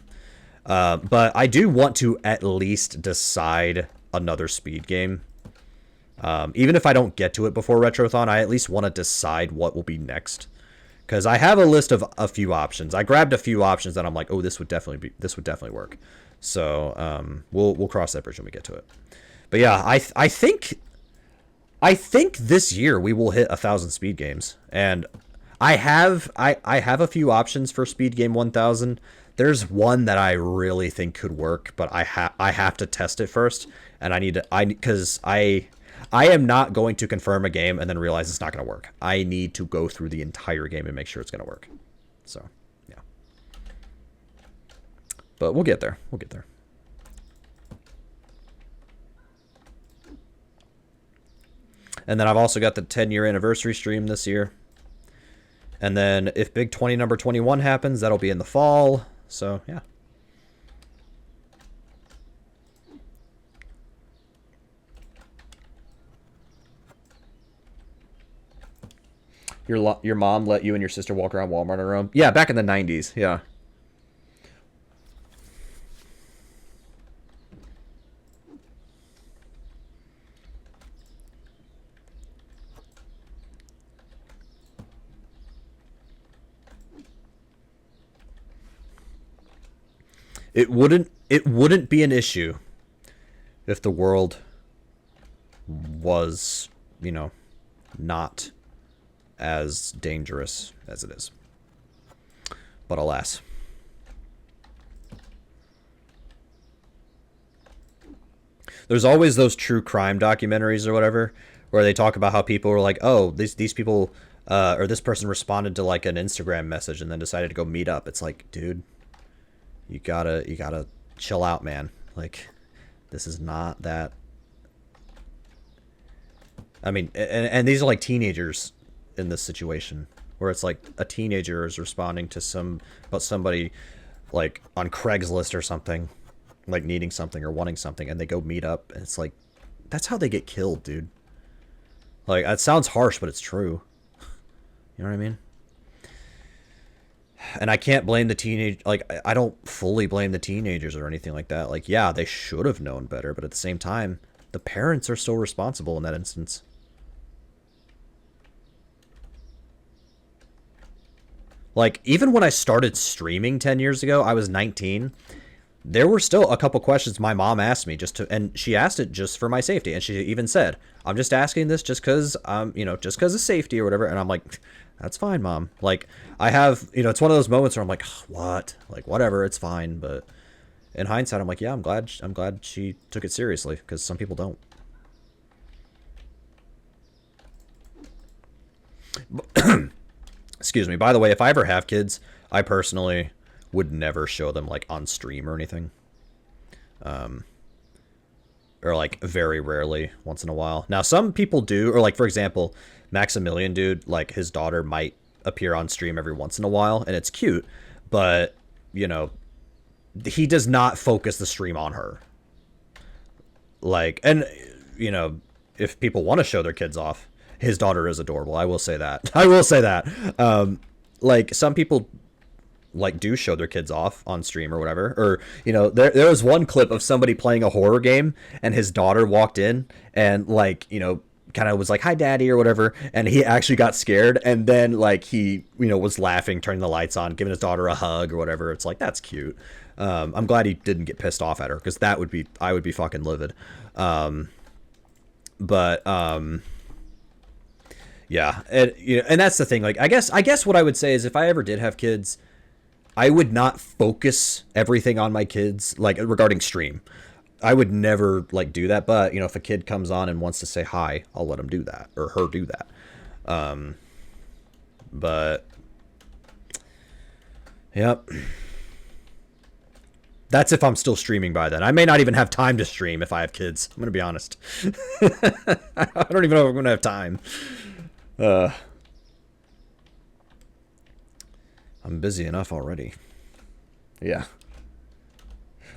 But I do want to at least decide another speed game. Even if I don't get to it before Retrothon, I at least want to decide what will be next. Because I have a list of a few options. I grabbed a few options that I'm like, oh, this would definitely work. So we'll cross that bridge when we get to it. But yeah, I think this year we will hit 1,000 speed games, and I have a few options for Speed Game 1000. There's one that I really think could work, but I have to test it first, and because I am not going to confirm a game and then realize it's not going to work. I need to go through the entire game and make sure it's going to work. So, yeah. But we'll get there. We'll get there. And then I've also got the 10-year anniversary stream this year. And then if Big 20 number 21 happens, that'll be in the fall. So, yeah. Your mom let you and your sister walk around Walmart on her own? Yeah, back in the 90s, yeah. It wouldn't be an issue if the world was, you know, not as dangerous as it is. But alas. There's always those true crime documentaries or whatever where they talk about how people were like, oh, these people or this person responded to like an Instagram message and then decided to go meet up. It's like, dude, you gotta chill out, man. Like, this is not that. I mean, and these are like teenagers in this situation where it's like a teenager is responding to somebody like on Craigslist or something, like needing something or wanting something, and they go meet up, and it's like, that's how they get killed, dude. Like, it sounds harsh, but it's true. You know what I mean? And I can't blame the I don't fully blame the teenagers or anything like that. Like, yeah, they should have known better, but at the same time, the parents are still responsible in that instance. Like, even when I started streaming 10 years ago, I was 19. There were still a couple questions my mom asked me and she asked it just for my safety. And she even said, I'm just asking this just because, just because of safety or whatever. And I'm like, that's fine, Mom. Like, I have, it's one of those moments where I'm like, what? Like, whatever, it's fine. But in hindsight, I'm like, yeah, I'm glad she took it seriously, because some people don't. Excuse me. By the way, if I ever have kids, I personally would never show them like on stream or anything. Or like very rarely, once in a while. Now, some people do, or like, for example, Maximilian, dude, like his daughter might appear on stream every once in a while, and it's cute, but, he does not focus the stream on her. Like, and, if people want to show their kids off, his daughter is adorable. I will say that. I will say that. Like, some people like do show their kids off on stream or whatever, or there was one clip of somebody playing a horror game and his daughter walked in and like kind of was like, hi daddy or whatever, and he actually got scared, and then like he was laughing, turning the lights on, giving his daughter a hug or whatever. It's like, that's cute. I'm glad he didn't get pissed off at her, because I would be fucking livid. Yeah, and that's the thing. Like, I guess what I would say is, if I ever did have kids, I would not focus everything on my kids, like regarding stream. I would never like do that. But if a kid comes on and wants to say hi, I'll let him do that, or her do that. But yep, that's if I'm still streaming by then. I may not even have time to stream if I have kids. I'm gonna be honest. I don't even know if I'm gonna have time. I'm busy enough already. Yeah.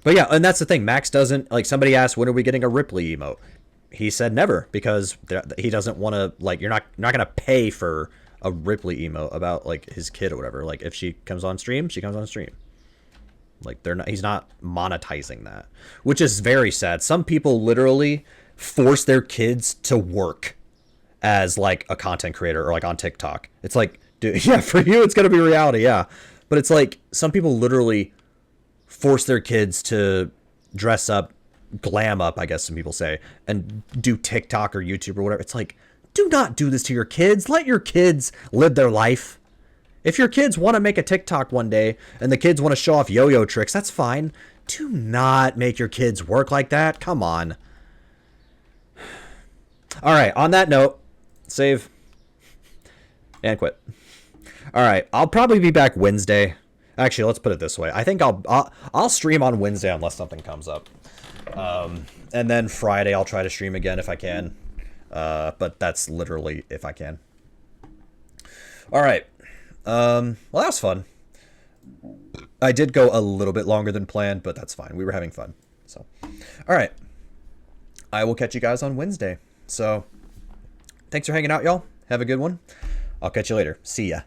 But yeah, and that's the thing. Max doesn't, like, somebody asked, when are we getting a Ripley emote? He said never, because he doesn't want to, like, you're not going to pay for a Ripley emote about, like, his kid or whatever. Like, if she comes on stream, she comes on stream. Like, he's not monetizing that, which is very sad. Some people literally force their kids to work as, like, a content creator, or like on TikTok. It's like, dude, yeah, for you, it's going to be reality, yeah. But it's like, some people literally force their kids to dress up, glam up, I guess some people say, and do TikTok or YouTube or whatever. It's like, do not do this to your kids. Let your kids live their life. If your kids want to make a TikTok one day and the kids want to show off yo-yo tricks, that's fine. Do not make your kids work like that. Come on. All right, on that note, save and quit. All right, I'll probably be back Wednesday. Actually, let's put it this way. I think I'll stream on Wednesday unless something comes up. And then Friday I'll try to stream again if I can. But that's literally if I can. All right. Well, that was fun. I did go a little bit longer than planned, but that's fine. We were having fun. So, all right. I will catch you guys on Wednesday. So, thanks for hanging out, y'all. Have a good one. I'll catch you later. See ya.